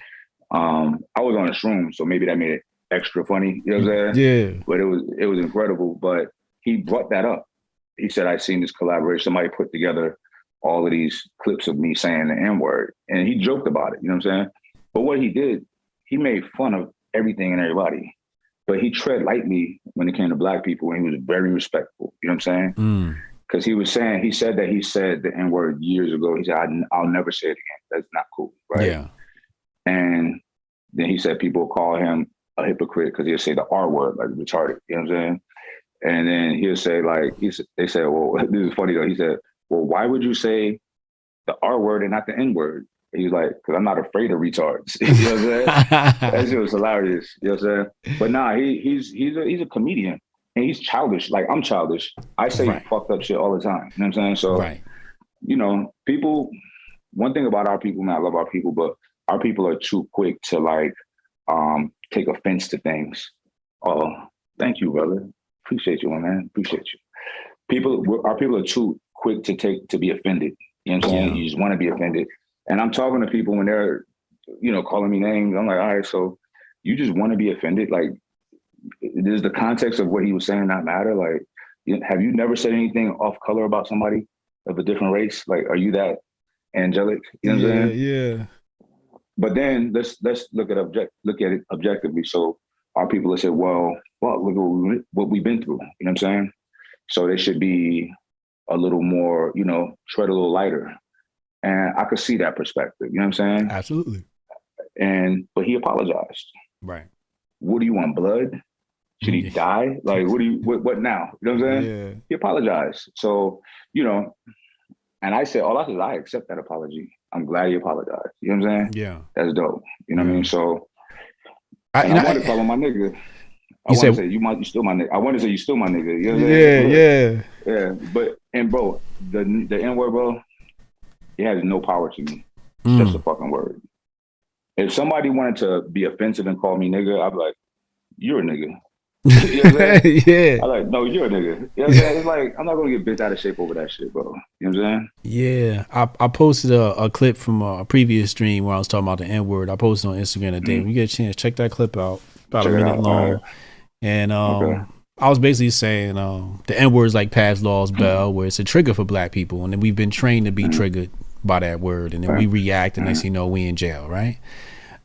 I was on a shroom, so maybe that made it extra funny. You know what I'm saying? Yeah. But it was incredible. But he brought that up. He said, "I seen this collaboration. Somebody put together all of these clips of me saying the N-word," and he joked about it. You know what I'm saying? But what he did, he made fun of everything and everybody. But he tread lightly when it came to Black people, and he was very respectful. You know what I'm saying? Because he said that he said the N-word years ago. He said, I'll never say it again. That's not cool, right? Yeah. And then he said people call him a hypocrite because he'll say the R word, like retarded. You know what I'm saying? And then he'll say, like, they said, well, this is funny though. He said, well, why would you say the R word and not the N word? He's like, because I'm not afraid of retards. You know what I'm saying? That shit was hilarious. You know what I'm saying? But nah, he's a comedian, and he's childish. Like, I'm childish. I say fucked up shit all the time. You know what I'm saying? So, you know, people, one thing about our people, man, I love our people, but our people are too quick to like take offense to things. Oh, thank you, brother. Appreciate you, my man. Appreciate you. Our people are too quick to be offended. You know what I'm saying? You just want to be offended. And I'm talking to people when they're, you know, calling me names. I'm like, all right, so you just want to be offended? Like, does the context of what he was saying not matter? Like, have you never said anything off color about somebody of a different race? Like, are you that angelic? You know what I'm saying? Yeah. But then let's look at it objectively. So our people have said, well, look at what we've been through. You know what I'm saying? So they should be a little more, you know, tread a little lighter. And I could see that perspective. You know what I'm saying? Absolutely. But he apologized. Right. What do you want? Blood? Should he die? Like, what now? You know what I'm saying? Yeah. He apologized. So, you know, And I said, all I said is, I accept that apology. I'm glad you apologized. You know what I'm saying? Yeah. That's dope. You know what I mean? So, I want to call him my nigga. I want to say you still my nigga. I want to say you still my nigga. You know what I'm saying? Yeah. But bro, the N-word, bro, it has no power to me. It's just a fucking word. If somebody wanted to be offensive and call me nigga, I'd be like, you're a nigga. You know what I'm saying? Yeah. I'm like, no, you're a nigga. You know what I'm saying? It's like, I'm not gonna get bent out of shape over that shit, bro. You know what I'm saying? Yeah. I posted a clip from a previous stream where I was talking about the N-word. I posted on Instagram today. When you get a chance, check that clip out. About a minute long. Right. And I was basically saying the N-word is like Pavlov's bell, where it's a trigger for black people, and then we've been trained to be triggered by that word, and then we react, and next thing you know, we in jail, right?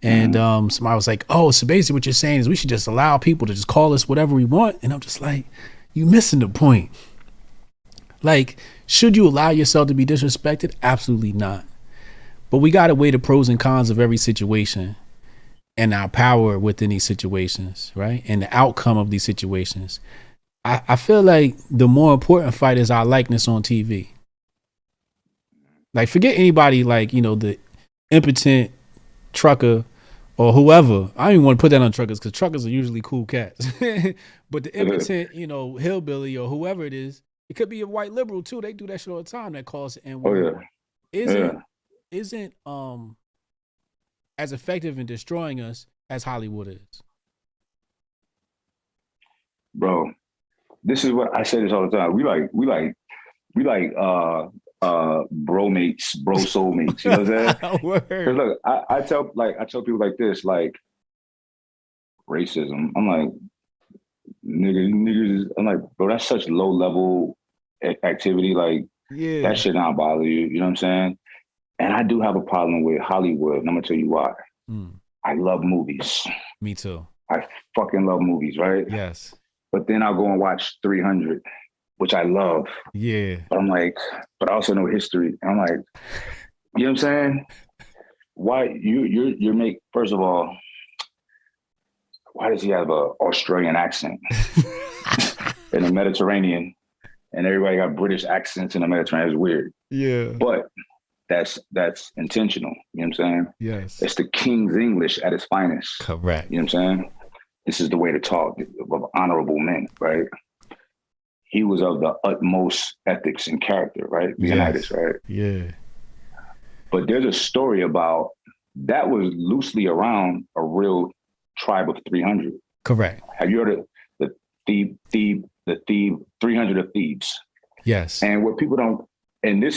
And somebody was like, oh, so basically what you're saying is we should just allow people to just call us whatever we want. And I'm just like, you missing the point. Like, should you allow yourself to be disrespected? Absolutely not. But we got to weigh the pros and cons of every situation and our power within these situations, right? And the outcome of these situations. I feel like the more important fight is our likeness on TV. Like, forget anybody like, you know, the impotent trucker or whoever. I don't even want to put that on truckers because truckers are usually cool cats. But the impotent, you know, hillbilly or whoever it is, it could be a white liberal too. They do that shit all the time. That calls it N-word. Isn't as effective in destroying us as Hollywood is. Bro, this is what I say this all the time. We like bromates, bro soulmates. You know what I'm saying? Because look, I tell people like this, like racism. I'm like, niggas. I'm like, bro, that's such low level activity. Like, that shit not bother you. You know what I'm saying? And I do have a problem with Hollywood, and I'm gonna tell you why. I love movies. Me too. I fucking love movies, right? Yes. But then I'll go and watch 300, which I love. Yeah. But I'm like, but I also know history. And I'm like, you know what I'm saying? Why you make, first of all, why does he have an Australian accent in the Mediterranean? And everybody got British accents in the Mediterranean. It's weird. Yeah. But that's intentional. You know what I'm saying? Yes. It's the King's English at its finest. Correct. You know what I'm saying? This is the way to talk of honorable men, right? He was of the utmost ethics and character, right? Leonidas, right? Yeah. But there's a story about that was loosely around a real tribe of 300. Correct. Have you heard of the 300 of Thebes? Yes. And what people don't, and it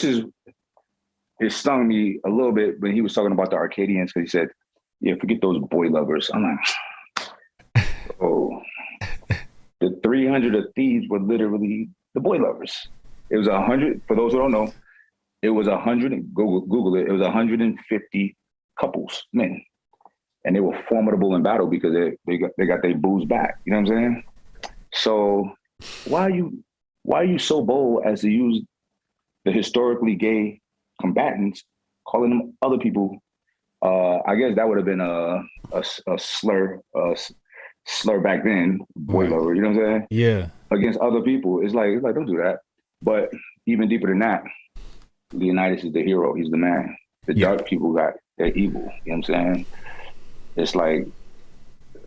stung me a little bit when he was talking about the Arcadians, because he said, yeah, forget those boy lovers. I'm like, oh, the 300 of Thebes were literally the boy lovers. It was 100, for those who don't know, it was 100, Google it, it was 150 couples, men. And they were formidable in battle because they got their booze back. You know what I'm saying? So why are you so bold as to use the historically gay combatants, calling them other people? I guess that would have been a slur back then, boy lover, you know what I'm saying? Yeah. Against other people. It's like, don't do that. But even deeper than that, Leonidas is the hero. He's the man. The dark people they're evil. You know what I'm saying? It's like,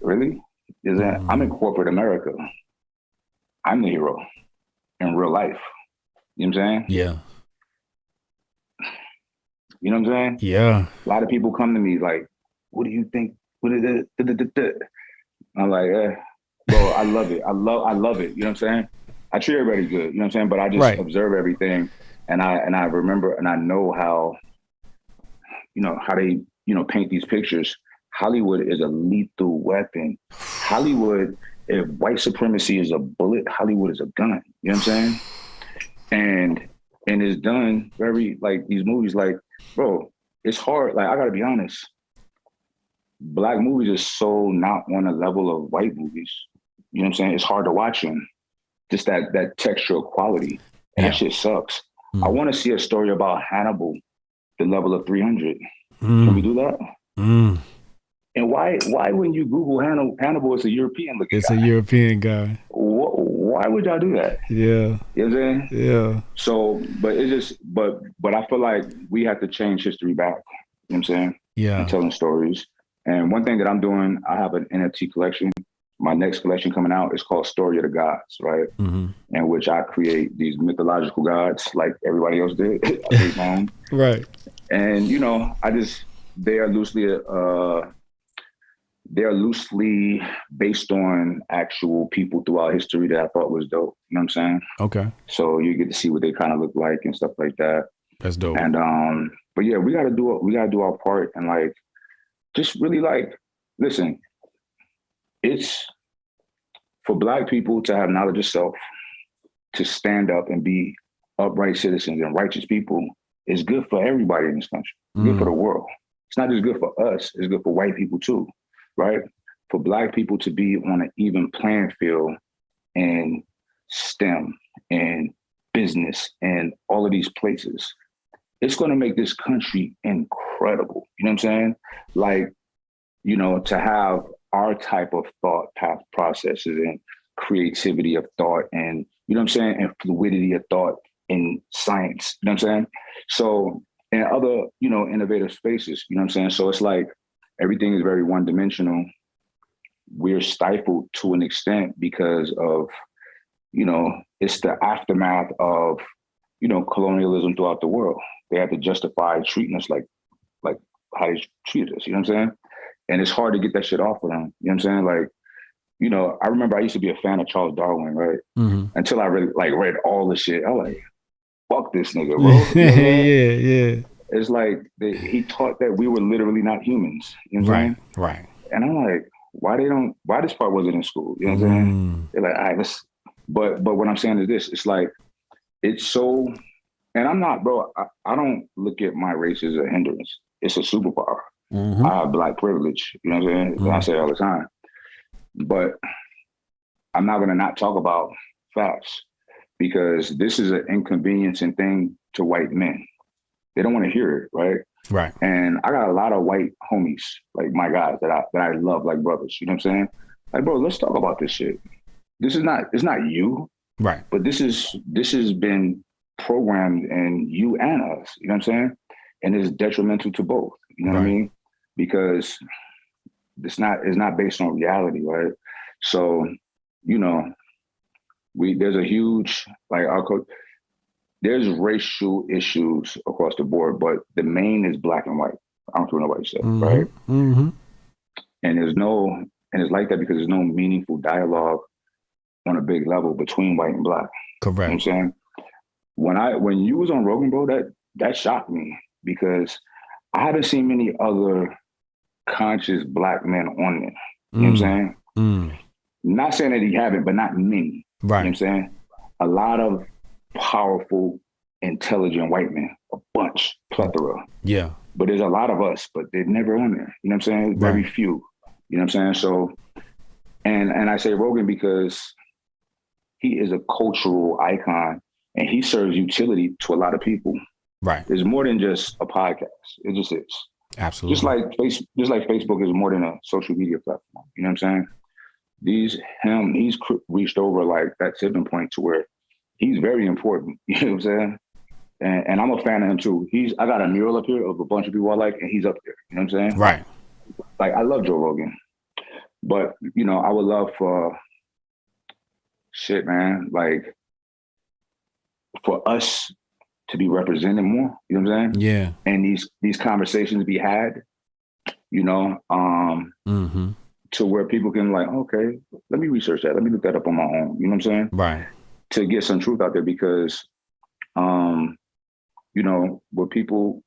really? I'm in corporate America. I'm the hero in real life. You know what I'm saying? Yeah. You know what I'm saying? Yeah. A lot of people come to me like, what do you think? What is it? I'm like, bro, I love it. I love it. You know what I'm saying? I treat everybody good. You know what I'm saying? But I just observe everything, and I remember, and I know how they, paint these pictures. Hollywood is a lethal weapon. Hollywood, if white supremacy is a bullet, Hollywood is a gun. You know what I'm saying? And it's done very, like, these movies, like, bro, it's hard. Like, I gotta be honest. Black movies are so not on a level of white movies. You know what I'm saying? It's hard to watch them. Just that textural quality. And that shit sucks. I want to see a story about Hannibal, the level of 300. Can we do that? And why when you Google Hannibal, it's a European looking guy? It's a European guy. Why why would y'all do that? Yeah. You know what I'm saying? Yeah. So, but it's just, but I feel like we have to change history back. You know what I'm saying? Yeah. And telling stories. And one thing that I'm doing, I have an NFT collection. My next collection coming out is called Story of the Gods, right? Mm-hmm. In which I create these mythological gods like everybody else did. I create my own. Right. And, you know, they are loosely based on actual people throughout history that I thought was dope. You know what I'm saying? Okay. So you get to see what they kind of look like and stuff like that. That's dope. And but yeah, we gotta do our part and like just really like listen, it's for Black people to have knowledge of self, to stand up and be upright citizens and righteous people is good for everybody in this country. Good for the world. It's not just good for us, it's good for white people too, right? For Black people to be on an even playing field in STEM and business and all of these places, it's going to make this country incredible. You know what I'm saying? Like, you know, to have our type of thought path processes and creativity of thought and, you know what I'm saying, and fluidity of thought in science, you know what I'm saying? So, and other, you know, innovative spaces, you know what I'm saying? So it's like everything is very one-dimensional. We're stifled to an extent because of, you know, it's the aftermath of, you know, colonialism throughout the world. They have to justify treating us like how they treated us, you know what I'm saying? And it's hard to get that shit off of them, you know what I'm saying? Like, you know, I remember I used to be a fan of Charles Darwin, right? Mm-hmm. Until I really like read all the shit. I was like, fuck this nigga, bro. You know yeah. It's like he taught that we were literally not humans, you know what I'm saying? Right. And I'm like, why this part wasn't in school? You know what I'm saying? They're like, all right, but what I'm saying is this, it's like, it's so, and I'm not, bro, I don't look at my race as a hindrance. It's a superpower. Mm-hmm. I have Black privilege, you know what I'm saying? Mm-hmm. I say it all the time. But I'm not gonna not talk about facts because this is an inconveniencing thing to white men. They don't want to hear it, right? Right. And I got a lot of white homies, like my guys that I love like brothers. You know what I'm saying? Like, bro, let's talk about this shit. It's not you. Right. But this has been programmed in you and us. You know what I'm saying? And it's detrimental to both. You know what I mean? Because it's not based on reality, right? So, you know, there's a huge there's racial issues across the board, but the main is Black and white. I don't care what nobody said, right? Mm-hmm. And it's like that because there's no meaningful dialogue on a big level between white and Black. Correct. You know what I'm saying? When you was on Rogan, bro, that shocked me because I haven't seen many other conscious Black men on there. You know what I'm saying? Not saying that he haven't, but not many. Right. You know what I'm saying? A lot of powerful, intelligent white men, a bunch, plethora. Yeah. But there's a lot of us, but they're never on there. You know what I'm saying? Very few. You know what I'm saying? So, and I say Rogan because he is a cultural icon and he serves utility to a lot of people. Right. There's more than just a podcast. It just is. Absolutely. Just like Facebook is more than a social media platform. You know what I'm saying? He's reached over like that tipping point to where he's very important. You know what I'm saying? And I'm a fan of him too. I got a mural up here of a bunch of people I like, and he's up there. You know what I'm saying? Right. Like I love Joe Rogan, but you know I would love for shit, man. Like for us to be represented more. You know what I'm saying? Yeah. And these conversations be had. You know. To where people can like, okay, let me research that. Let me look that up on my own. You know what I'm saying? Right. To get some truth out there because, you know, where people,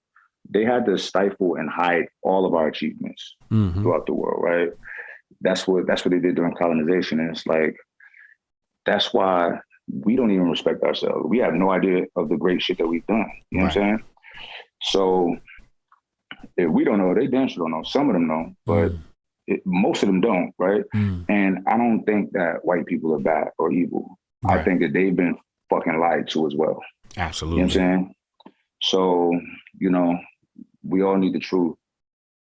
they had to stifle and hide all of our achievements throughout the world, right? That's what they did during colonization. And it's like, that's why we don't even respect ourselves. We have no idea of the great shit that we've done. You know what I'm saying? So if we don't know, they damn sure don't know. Some of them know, but most of them don't, right? And I don't think that white people are bad or evil. Right. I think that they've been fucking lied to as well. Absolutely. You know what I'm saying? So, you know, we all need the truth.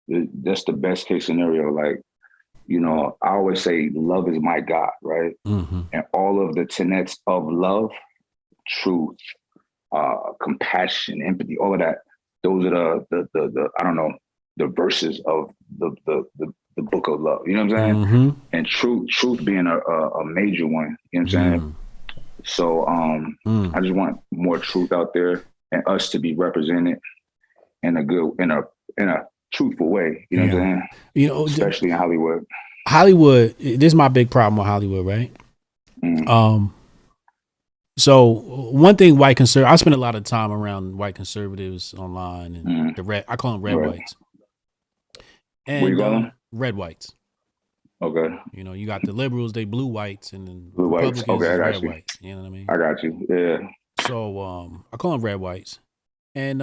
That's the best case scenario. Like, You know, I always say love is my God, right? Mm-hmm. And all of the tenets of love, truth, compassion, empathy, all of that. Those are the I don't know, the verses of the book of love. You know what I'm saying? Mm-hmm. And truth being a major one. You know what I'm saying? Mm. So I just want more truth out there and us to be represented in a good in a truthful way. You know what I'm saying? You know, Especially in Hollywood. Hollywood. This is my big problem with Hollywood, right? So one thing, white conservative. I spend a lot of time around white conservatives online, and the red. I call them red whites. And what you call them? Red whites. Okay. You know, you got the liberals, they blue whites, and then blue Republicans whites. Okay, is I got red you. whites. You know what I mean? I got you. Yeah. So I call them red whites, and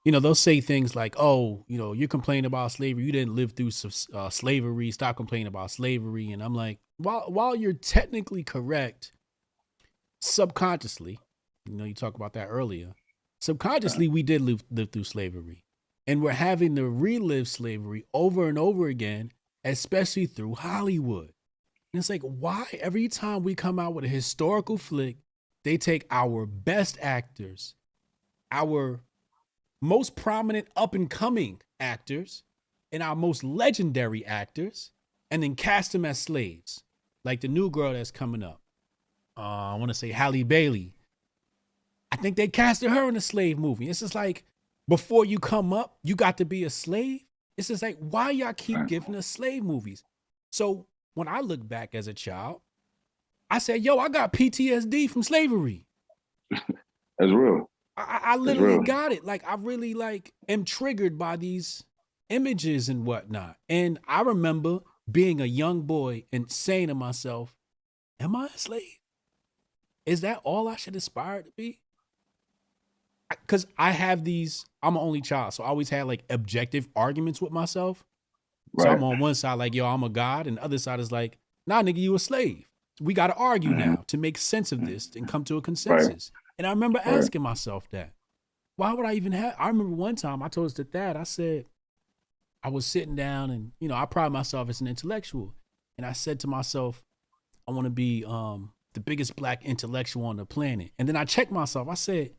you know, they'll say things like, "Oh, you know, you're complaining about slavery. You didn't live through slavery. Stop complaining about slavery." And I'm like, while you're technically correct, subconsciously, you know, you talked about that earlier. Subconsciously, we did live through slavery, and we're having to relive slavery over and over again, especially through Hollywood. And it's like, why every time we come out with a historical flick, they take our best actors, our most prominent up and coming actors, and our most legendary actors, and then cast them as slaves, like the new girl that's coming up. I want to say Halle Bailey. I think they casted her in a slave movie. It's just like, before you come up, you got to be a slave. It's just like, why y'all keep giving us slave movies? So when I look back as a child, I said, yo, I got PTSD from slavery. That's real. I literally got it. Like, I really am triggered by these images and whatnot. And I remember being a young boy and saying to myself, am I a slave? Is that all I should aspire to be? Because I have these, I'm an only child. So I always had like objective arguments with myself. Right. So I'm on one side like, yo, I'm a god. And the other side is like, nah, nigga, you a slave. We got to argue now to make sense of this and come to a consensus. Right. And I remember asking myself that. Why would I even have? I remember one time I told us that I said, I was sitting down and, you know, I pride myself as an intellectual. And I said to myself, I want to be the biggest black intellectual on the planet. And then I checked myself. I said,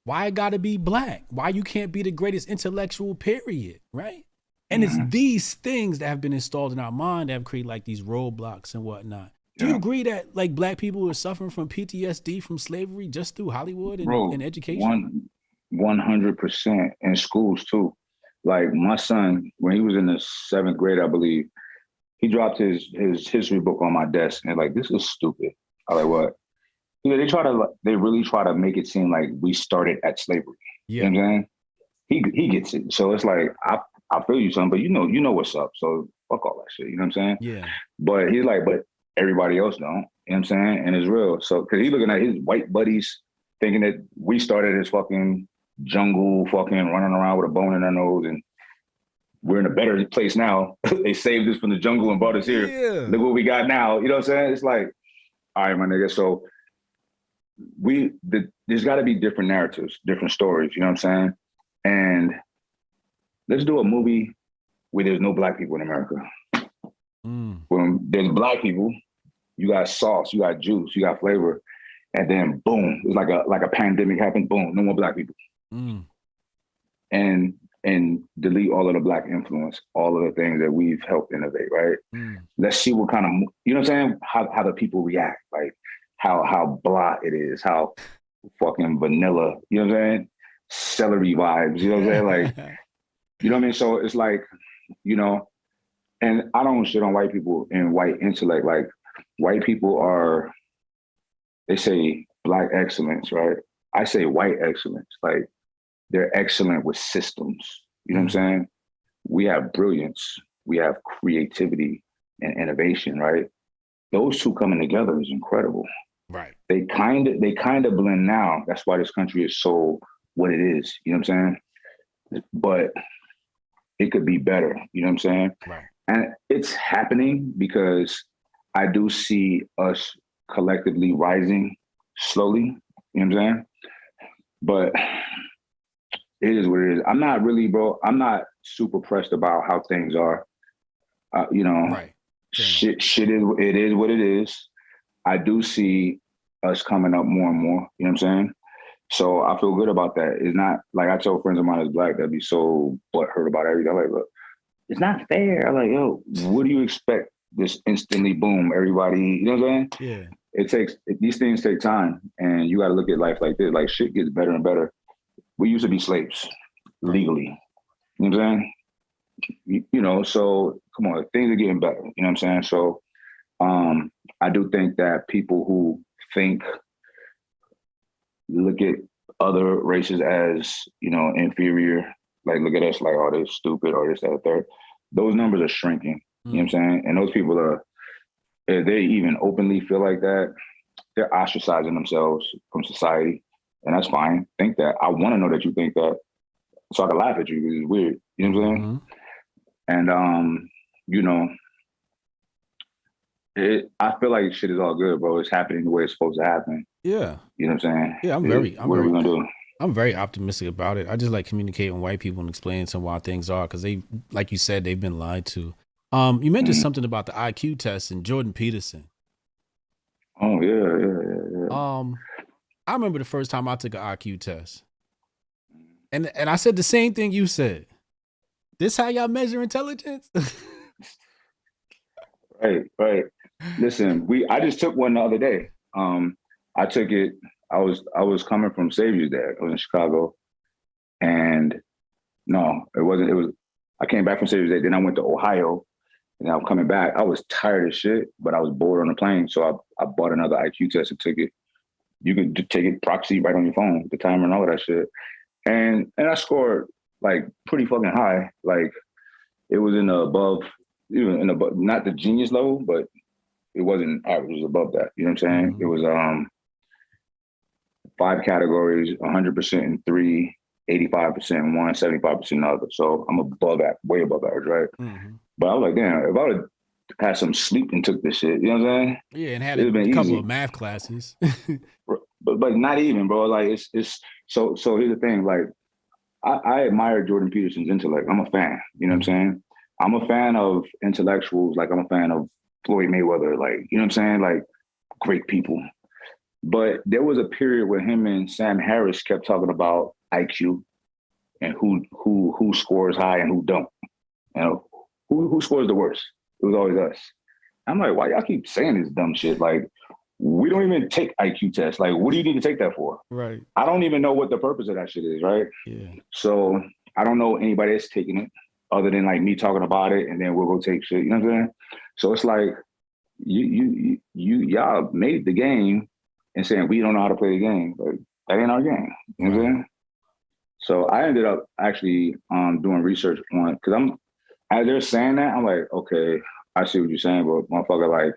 why I gotta be black? Why you can't be the greatest intellectual, period, right? And it's these things that have been installed in our mind that have created like these roadblocks and whatnot. Do you agree that like black people are suffering from PTSD from slavery just through Hollywood and education? 100% in schools too. Like my son, when he was in the 7th grade, I believe, he dropped his history book on my desk and like, this is stupid. I like, what? Yeah, they really try to make it seem like we started at slavery. Yeah. You know what I'm saying? He gets it. So it's like, I feel you, son, but you know what's up. So fuck all that shit. You know what I'm saying? Yeah. But he's like, but everybody else don't. You know what I'm saying? And it's real. So, cause he's looking at his white buddies thinking that we started as fucking jungle, fucking running around with a bone in our nose, and we're in a better place now. They saved us from the jungle and brought us here. Yeah. Look what we got now. You know what I'm saying? It's like, all right, my nigga. So there's got to be different narratives, different stories. You know what I'm saying? And let's do a movie where there's no black people in America. When there's black people, you got sauce, you got juice, you got flavor, and then boom, it's like a pandemic happened. Boom, no more black people. And delete all of the black influence, all of the things that we've helped innovate. Right? Let's see what kind of, you know what I'm saying? How the people react, like how blah it is, how fucking vanilla, you know what I'm saying? Celery vibes, you know what I'm saying? Like, you know what I mean? So it's like, you know, and I don't shit on white people and white intellect. Like, white people are, they say black excellence, right? I say white excellence. Like, they're excellent with systems. You know what I'm saying? We have brilliance, we have creativity and innovation, right? Those two coming together is incredible. Right. They kind of blend now. That's why this country is so what it is. You know what I'm saying? But it could be better. You know what I'm saying? Right. And it's happening because I do see us collectively rising slowly. You know what I'm saying? But it is what it is. I'm not really, bro. I'm not super pressed about how things are. You know, right. shit is it is what it is. I do see us coming up more and more. You know what I'm saying? So I feel good about that. It's not like I tell friends of mine that's black that be so butthurt about everything. I'm like, look, it's not fair. I'm like, yo, what do you expect? This instantly boom, everybody. You know what I'm saying? Yeah. These things take time, and you got to look at life like this. Like shit gets better and better. We used to be slaves legally. You know what I'm saying? You know, so come on, things are getting better. You know what I'm saying? So I do think that people who look at other races as, you know, inferior, like look at us like, oh, they're stupid or this, that, or third. Those numbers are shrinking. You know what I'm saying? And those people are, if they even openly feel like that, they're ostracizing themselves from society. And that's fine. Think that. I want to know that you think that so I can laugh at you. It's weird. You know what I'm saying? And, you know, I feel like shit is all good, bro. It's happening the way it's supposed to happen. Yeah. You know what I'm saying? Yeah, what are we going to do? I'm very optimistic about it. I just like communicating with white people and explaining to them why things are, because they, like you said, they've been lied to. You mentioned something about the IQ test and Jordan Peterson. Oh, yeah. I remember the first time I took an IQ test. And I said the same thing you said. This how y'all measure intelligence? Right. Listen, I just took one the other day. I took it. I was coming from Savior's Day. I was in Chicago, and no, it wasn't. It was. I came back from Savior's Day. Then I went to Ohio, and I'm coming back. I was tired as shit, but I was bored on the plane, so I bought another IQ test and took it. You could just take it proxy right on your phone, the timer and all of that shit. And I scored like pretty fucking high. Like it was not the genius level, but it wasn't average. It was above that. You know what I'm saying? It was 5 categories, 100% in 3, 85% in 1, 75% in the other. So I'm above that, way above average, right? But I was like, damn, if I would have had some sleep and took this shit, you know what I'm saying? Yeah, and had a couple of math classes. but not even, bro. Like it's so here's the thing. Like I admire Jordan Peterson's intellect. I'm a fan. You know what I'm saying? I'm a fan of intellectuals. Like I'm a fan of Floyd Mayweather. Like, you know what I'm saying? Like great people. But there was a period where him and Sam Harris kept talking about IQ and who scores high and who don't. You know, who scores the worst? It was always us. I'm like, why y'all keep saying this dumb shit? Like, we don't even take IQ tests. Like, what do you need to take that for? Right. I don't even know what the purpose of that shit is, right? Yeah. So I don't know anybody that's taking it other than like me talking about it, and then we'll go take shit. You know what I'm saying? So it's like y'all made the game and saying we don't know how to play the game, but that ain't our game. You know what I'm saying? So I ended up actually doing research on, because as they're saying that, I'm like, okay, I see what you're saying, but motherfucker like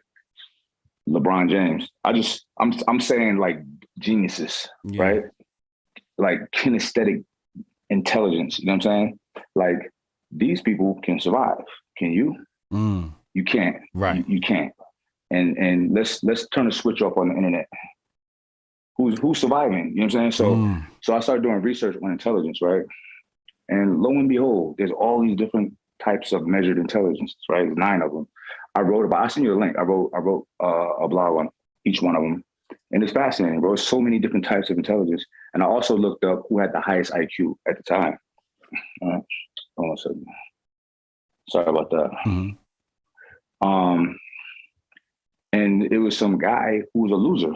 LeBron James. I'm saying like geniuses, right? Like kinesthetic intelligence. You know what I'm saying? Like these people can survive. Can you? You can't. Right. You can't. And let's turn the switch off on the internet. Who's surviving? You know what I'm saying? So I started doing research on intelligence, right? And lo and behold, there's all these different types of measured intelligence, right? There's 9 of them. I'll send you a link. I wrote a blog on each one of them. And it's fascinating, bro. There's so many different types of intelligence. And I also looked up who had the highest IQ at the time. All right. Hold on a second. Sorry about that. And it was some guy who was a loser.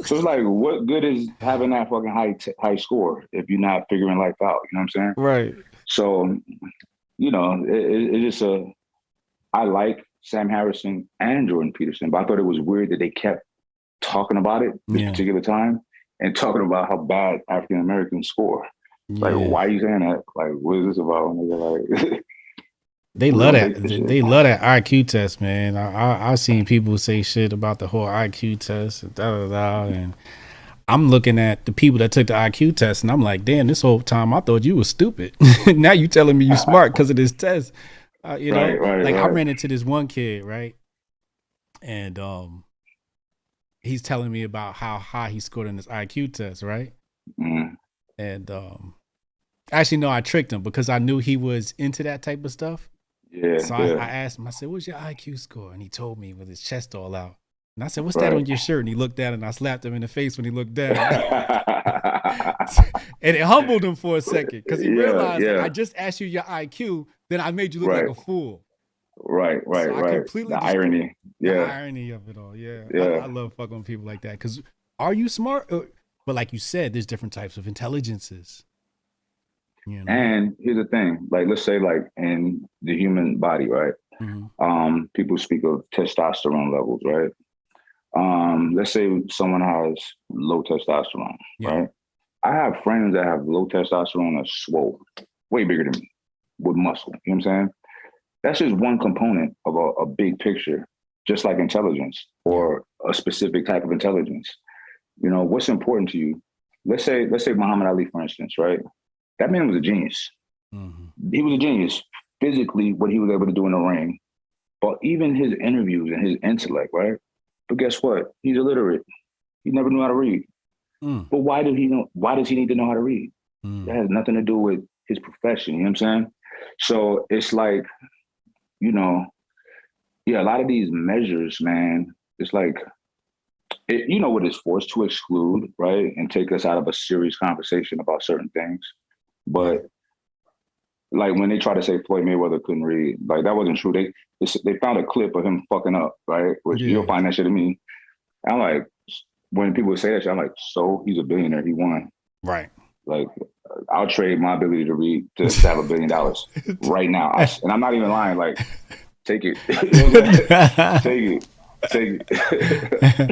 So it's like, what good is having that fucking high score if you're not figuring life out? You know what I'm saying? Right. So, you know, it's just I like Sam Harrison and Jordan Peterson, but I thought it was weird that they kept talking about it this particular time and talking about how bad African Americans score. Like, why are you saying that? Like, what is this about? And they're like, they love that. They love that IQ test, man. I've seen people say shit about the whole IQ test and and I'm looking at the people that took the IQ test and I'm like, damn, this whole time I thought you was stupid. Now you telling me you smart because of this test. You know, I ran into this one kid, right? And he's telling me about how high he scored on this IQ test, right? And actually, no, I tricked him because I knew he was into that type of stuff. Yeah, So I yeah, asked him, I said, "What's your IQ score?" And he told me with his chest all out. And I said, "What's that right. on your shirt?" And he looked down, and I slapped him in the face when he looked down. And it humbled him for a second because he Yeah, realized, like, yeah, I just asked you your IQ, then I made you look like right, a fool. right, So right, I right. completely The destroyed irony. the Yeah, irony of it all. Yeah, I yeah. love fucking with people like that because are you smart? But like you said, there's different types of intelligences. You know. And here's the thing, like let's say like in the human body, right? Mm-hmm. People speak of testosterone levels, right? Let's say someone has low testosterone, Yeah. right? I have friends that have low testosterone that's swole, way bigger than me, with muscle. You know what I'm saying? That's just one component of a big picture, just like intelligence Yeah. or a specific type of intelligence. You know, what's important to you? Let's say Muhammad Ali, for instance, right? That man was a genius. Mm-hmm. He was a genius physically, what he was able to do in the ring, but even his interviews and his intellect, right? But guess what? He's illiterate. He never knew how to read. Mm. But why did he know? Why does he need to know how to read? That Mm. has nothing to do with his profession. You know what I'm saying? So it's like, you know, yeah, a lot of these measures, man, it's like, you know what it's forced to exclude, right? And take us out of a serious conversation about certain things. Yeah. But like when they try to say Floyd Mayweather couldn't read, like that wasn't true. They found a clip of him fucking up, right? Which you'll Yeah. find that shit to me. I'm like, when people say that shit, I'm like, so he's a billionaire. He won. Right. Like, I'll trade my ability to read to have $1 billion right now. And I'm not even lying. Like, take it. Take it. Take it. You know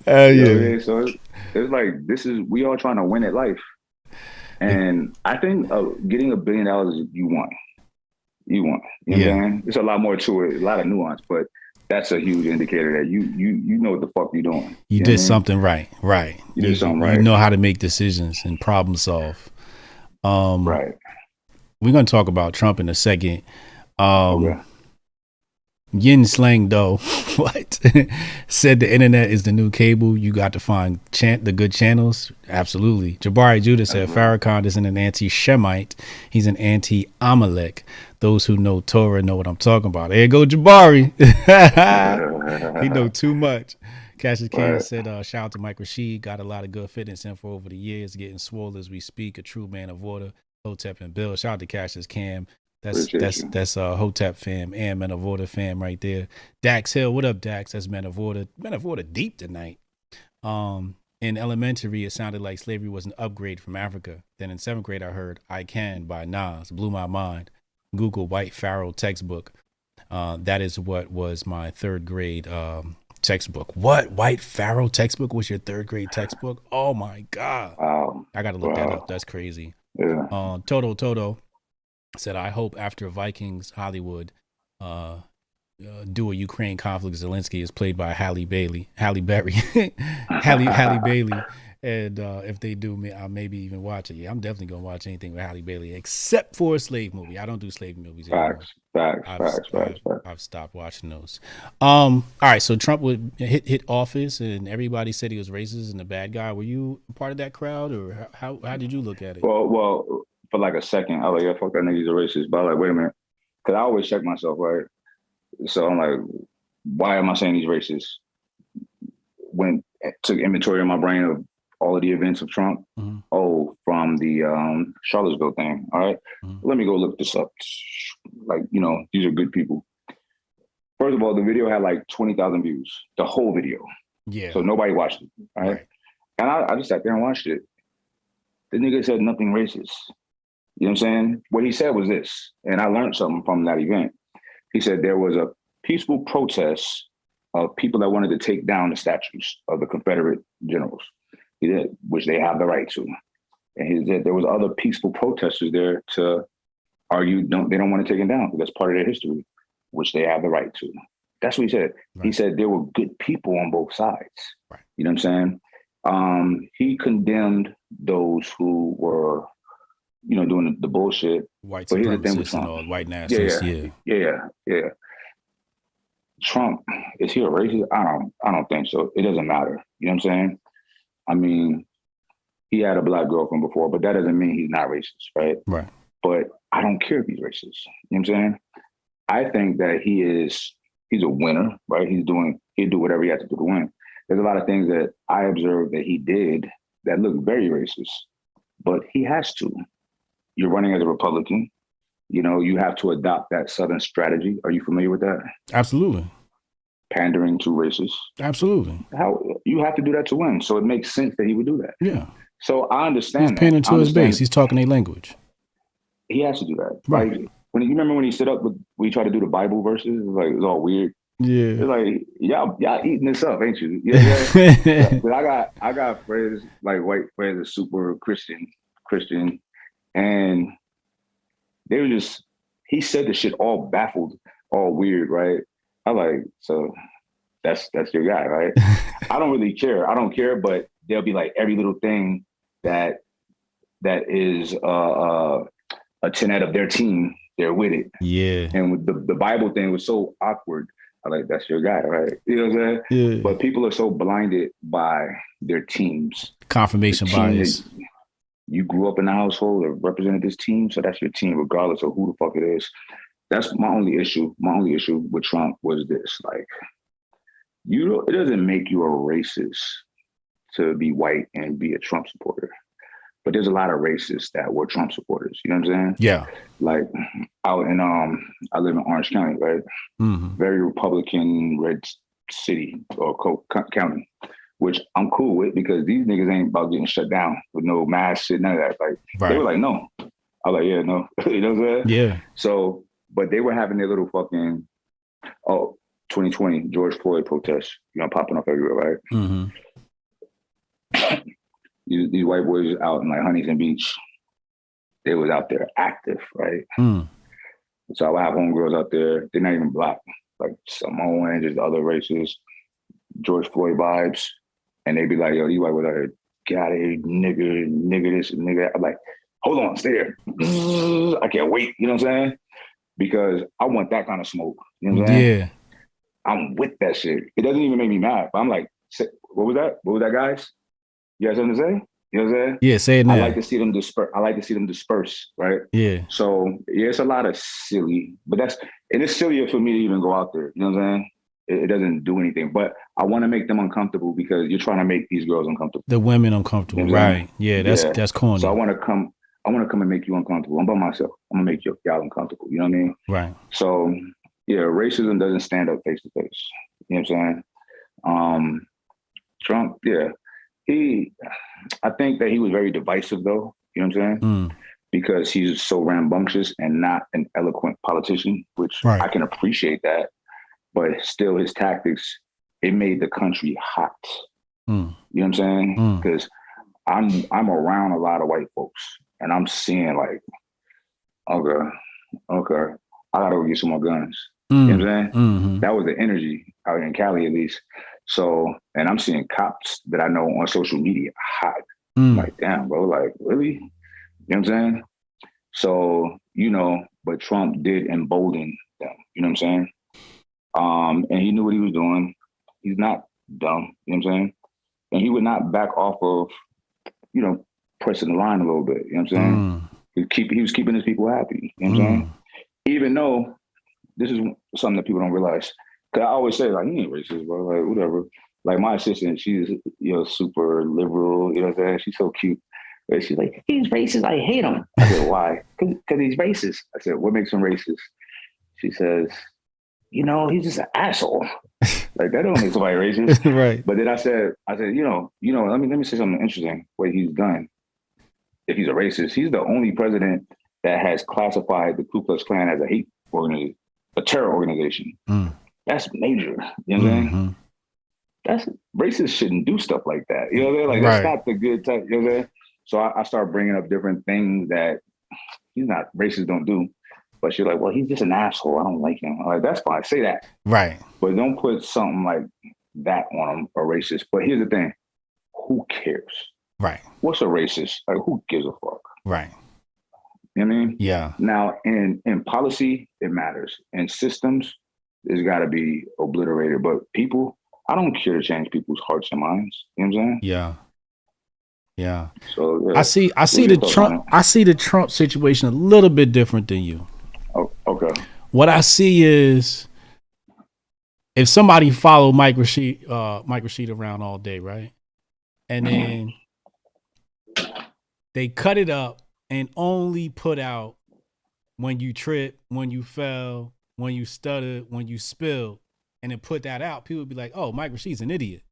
what I Yeah. mean? So it's like we all trying to win at life. And I think getting $1 billion, you won. You won. You know what I'm saying? There's a lot more to it, a lot of nuance, but that's a huge indicator that you know what the fuck you're doing. You know did what I mean? something right. Right. You did something right. You know how to make decisions and problem solve. Right. We're gonna talk about Trump in a second. Okay. Yin Slang though, what said the internet is the new cable. You got to find the good channels. Absolutely. Jabari Judah said Farrakhan isn't an anti-Shemite. He's an anti-Amalek. Those who know Torah know what I'm talking about. There you go, Jabari. He know too much. Cassius King said, shout out to Mike Rashid. Got a lot of good fitness info over the years. Getting swole as we speak. A true man of order. Hotep and Bill. Shout out to Cassius Cam. That's Hotep fam and Men of Order fam right there. Dax Hill, what up, Dax? That's Men of Order. Men of Order deep tonight. In elementary, it sounded like slavery was an upgrade from Africa. Then in 7th grade, I heard "I Can" by Nas. Blew my mind. Google White Pharaoh textbook. That is what was my 3rd grade textbook. What? White Pharaoh textbook was your 3rd grade textbook? Oh my God. I got to look that up. That's crazy. Yeah. Toto said, I hope after Vikings Hollywood do a Ukraine conflict, Zelensky is played by Halle Berry. Halle Bailey. And if they do, I'll maybe even watch it. Yeah, I'm definitely going to watch anything with Halle Bailey, except for a slave movie. I don't do slave movies anymore. Facts. I've stopped watching those. All right, so Trump would hit office and everybody said he was racist and a bad guy. Were you part of that crowd, or how did you look at it? Well, for like a second, I was like, yeah, fuck that nigga, he's a racist. But I was like, wait a minute. Because I always check myself, right? So I'm like, why am I saying he's racist? When I took inventory in my brain of all of the events of Trump, from the Charlottesville thing, all right? Let me go look this up. Like, these are good people. First of all, the video had like 20,000 views, the whole video. Yeah. So nobody watched it, right? And I just sat there and watched it. The nigga said nothing racist. You know what I'm saying? What he said was this, and I learned something from that event. He said there was a peaceful protest of people that wanted to take down the statues of the Confederate generals, which they have the right to. And he said there was other peaceful protesters there to argue they don't want to take it down because that's part of their history, which they have the right to. That's what he said. Right. He said there were good people on both sides. Right. You know what I'm saying? He condemned those who were, doing the bullshit. White supremacists and all, white nationalists. Yeah. Trump, is he a racist? I don't think so. It doesn't matter. You know what I'm saying? I mean, he had a black girlfriend before, but that doesn't mean he's not racist, right? Right. But I don't care if he's racist. You know what I'm saying? I think that he's a winner, right? He'll do whatever he has to do to win. There's a lot of things that I observed that he did that look very racist, but he has to. You're running as a Republican. You know, you have to adopt that Southern strategy. Are you familiar with that? Absolutely. Pandering to racists. Absolutely. How you have to do that to win. So it makes sense that he would do that. Yeah. So I understand. He's pandering to his base. He's talking their language. He has to do that. Right. Like when you remember when he stood up, we tried to do the Bible verses. It was all weird. Yeah. It's like y'all eating this up, ain't you? Yeah. But I got friends, like white friends, that super Christian, and they were just. He said the shit all baffled, all weird, right? I'm like, so that's your guy, right? I don't really care. I don't care, but there'll be like every little thing that is a tenet of their team, they're with it. Yeah. And with the Bible thing was so awkward. I'm like, that's your guy, right? You know what I'm saying? Yeah. But people are so blinded by their teams. Confirmation bias. You grew up in a household that represented this team, so that's your team, regardless of who the fuck it is. That's my only issue. My only issue with Trump was this: like, it doesn't make you a racist to be white and be a Trump supporter. But there's a lot of racists that were Trump supporters. You know what I'm saying? Yeah. Like out in I live in Orange County, right? Mm-hmm. Very Republican red city or county, which I'm cool with because these niggas ain't about getting shut down with no mask shit, none of that. Like They were like, no. I was like, yeah, no. You know what I'm saying? Yeah. So, but they were having their little fucking 2020 George Floyd protests, popping up everywhere, right? Mm-hmm. These white boys out in like Huntington Beach, they was out there active, right? Mm. So I would have homegirls out there. They're not even black, like Samoan, just other races, George Floyd vibes. And they'd be like, yo, you white boys out here, get out of here, nigga this, nigga that. I'm like, hold on, stay there. I can't wait, you know what I'm saying? Because I want that kind of smoke. You know what I'm saying? Yeah. I'm with that shit. It doesn't even make me mad. But I'm like, what was that? What was that, guys? You guys something to say? You know what I'm saying? Yeah, say it now. I like to see them disperse, right? Yeah. So yeah, it's a lot of silly, but it's sillier for me to even go out there. You know what I'm saying? It doesn't do anything, but I want to make them uncomfortable because you're trying to make these girls uncomfortable. The women uncomfortable, you know right? Yeah, that's corny. So I want to come and make you uncomfortable. I'm by myself. I'm gonna make y'all uncomfortable. You know what I mean? Right. So yeah, racism doesn't stand up face to face. You know what I'm saying? Trump, yeah. I think that he was very divisive though, you know what I'm saying? Mm. Because he's so rambunctious and not an eloquent politician, which I can appreciate that. But still his tactics, it made the country hot. Mm. You know what I'm saying? Because I'm around a lot of white folks and I'm seeing like, okay, I gotta go get some more guns. You know what I'm saying? Mm-hmm. That was the energy out in Cali at least. So, and I'm seeing cops that I know on social media hot. Like, damn, bro, like, really? You know what I'm saying? So, but Trump did embolden them. You know what I'm saying? And he knew what he was doing. He's not dumb. You know what I'm saying? And he would not back off of, pressing the line a little bit. You know what I'm saying? He was keeping his people happy. You know what I'm saying? Even though this is something that people don't realize. Cause I always say, like, he ain't racist, bro. Like, whatever. Like, my assistant, she's, super liberal. You know what I'm saying? She's so cute. And she's like, he's racist. I hate him. I said, why? Because he's racist. I said, what makes him racist? She says, he's just an asshole. Like, that don't make somebody racist. Right. But then I said, let me say something interesting. What he's done. If he's a racist, he's the only president that has classified the Ku Klux Klan as a hate organization, a terror organization. That's major. You know what I'm saying? That's racists shouldn't do stuff like that. You know what I mean? Like, that's not the good type. You know what I'm saying? So I start bringing up different things that he's not racists don't do. But she's like, well, he's just an asshole. I don't like him. I'm like, that's fine. Say that. Right. But don't put something like that on him, a racist. But here's the thing. Who cares? Right. What's a racist? Like, who gives a fuck? Right. You know what I mean? Yeah. Now, in policy, it matters. In systems, it's got to be obliterated. But people, I don't care to change people's hearts and minds. You know what I'm saying? Yeah. Yeah. So yeah. I see the Trump situation a little bit different than you. Oh, okay. what I see is if somebody followed Mike Rashid around all day, right? And then they cut it up and only put out when you trip, when you fell, when you stuttered, when you spilled, and then put that out, people would be like, oh, Mike Rashid's an idiot.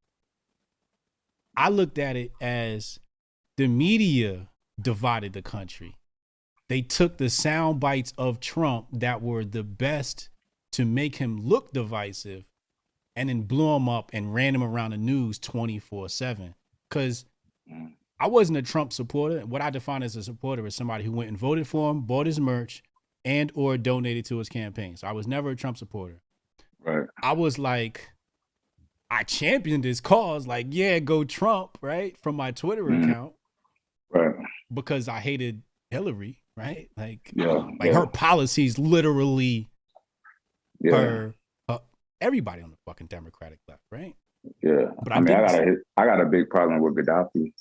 I looked at it as the media divided the country. They took the sound bites of Trump that were the best to make him look divisive and then blew him up and ran him around the news 24/7. Because I wasn't a Trump supporter. What I define as a supporter is somebody who went and voted for him, bought his merch, and or donated to his campaign. So I was never a Trump supporter. Right. I was like, I championed his cause, like, yeah, go Trump, right? From my Twitter account. Right. Because I hated Hillary, right? Like, Yeah. her policies literally her everybody on the fucking Democratic left, right? Yeah. But I got a big problem with Gaddafi.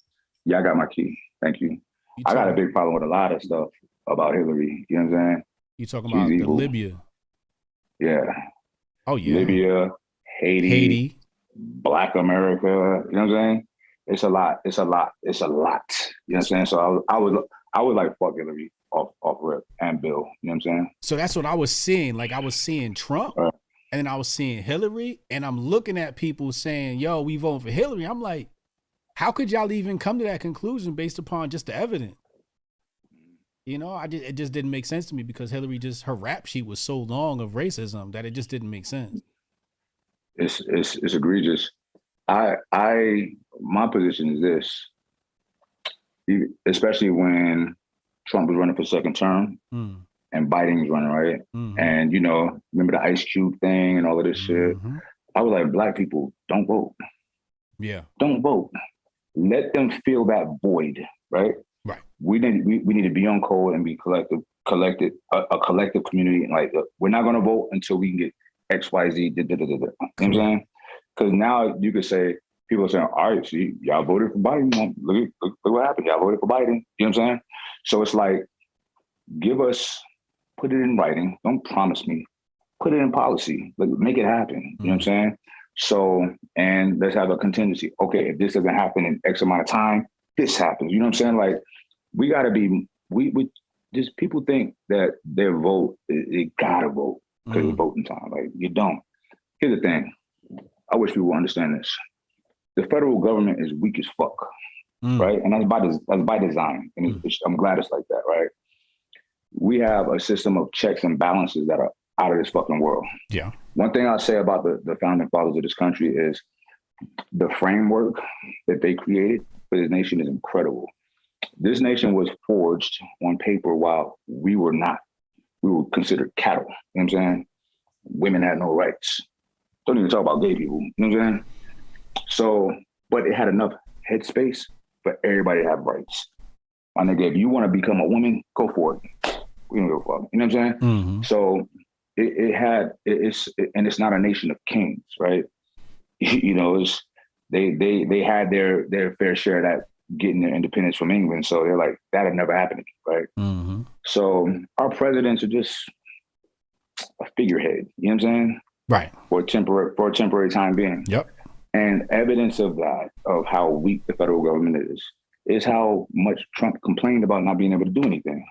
Yeah, I got my key. Thank you. I got a big problem with a lot of stuff about Hillary. You know what I'm saying? You talking about the Libya? Yeah. Oh yeah. Libya, Haiti, Black America. You know what I'm saying? It's a lot. You know what I'm saying? So I would like fuck Hillary off rip and Bill. You know what I'm saying? So that's what I was seeing. Like I was seeing Trump, and then I was seeing Hillary, and I'm looking at people saying, "Yo, we voting for Hillary." I'm like, how could y'all even come to that conclusion based upon just the evidence? You know, it just didn't make sense to me because Hillary her rap sheet was so long of racism that it just didn't make sense. It's egregious. My position is this, especially when Trump was running for second term and Biden was running, right? Mm-hmm. And, you know, remember the Ice Cube thing and all of this shit? I was like, Black people, don't vote. Yeah. Don't vote. Let them fill that void, right? Right. We need to be on code and be collected, a collective community. Like, we're not going to vote until we can get X, Y, Z, You know what I'm saying? Because now you could say, people are saying, all right, see, y'all voted for Biden. Look what happened. Y'all voted for Biden. You know what I'm saying? So it's like, put it in writing. Don't promise me. Put it in policy. Like, make it happen. You know what I'm saying? So, and let's have a contingency. Okay, if this doesn't happen in X amount of time, this happens. You know what I'm saying? Like, we got to be, we just, people think that their vote, it gotta vote because it's voting time. Like, you don't. Here's the thing. I wish people would understand this. The federal government is weak as fuck, right? And that's by design. And I'm glad it's like that, right? We have a system of checks and balances that are out of this fucking world. Yeah. One thing I'll say about the founding fathers of this country is the framework that they created for this nation is incredible. This nation was forged on paper while we were not. We were considered cattle. You know what I'm saying? Women had no rights. Don't even talk about gay people. You know what I'm saying? So, but it had enough headspace for everybody to have rights. My nigga, if you want to become a woman, go for it. We don't give a fuck. You know what I'm saying? Mm-hmm. So it's not a nation of kings, right? You know, they had their fair share of that, getting their independence from England. So they're like, that'll never happen again, right? Mm-hmm. So our presidents are just a figurehead. You know what I'm saying? Right. For a temporary time being. Yep. And evidence of that, of how weak the federal government is how much Trump complained about not being able to do anything.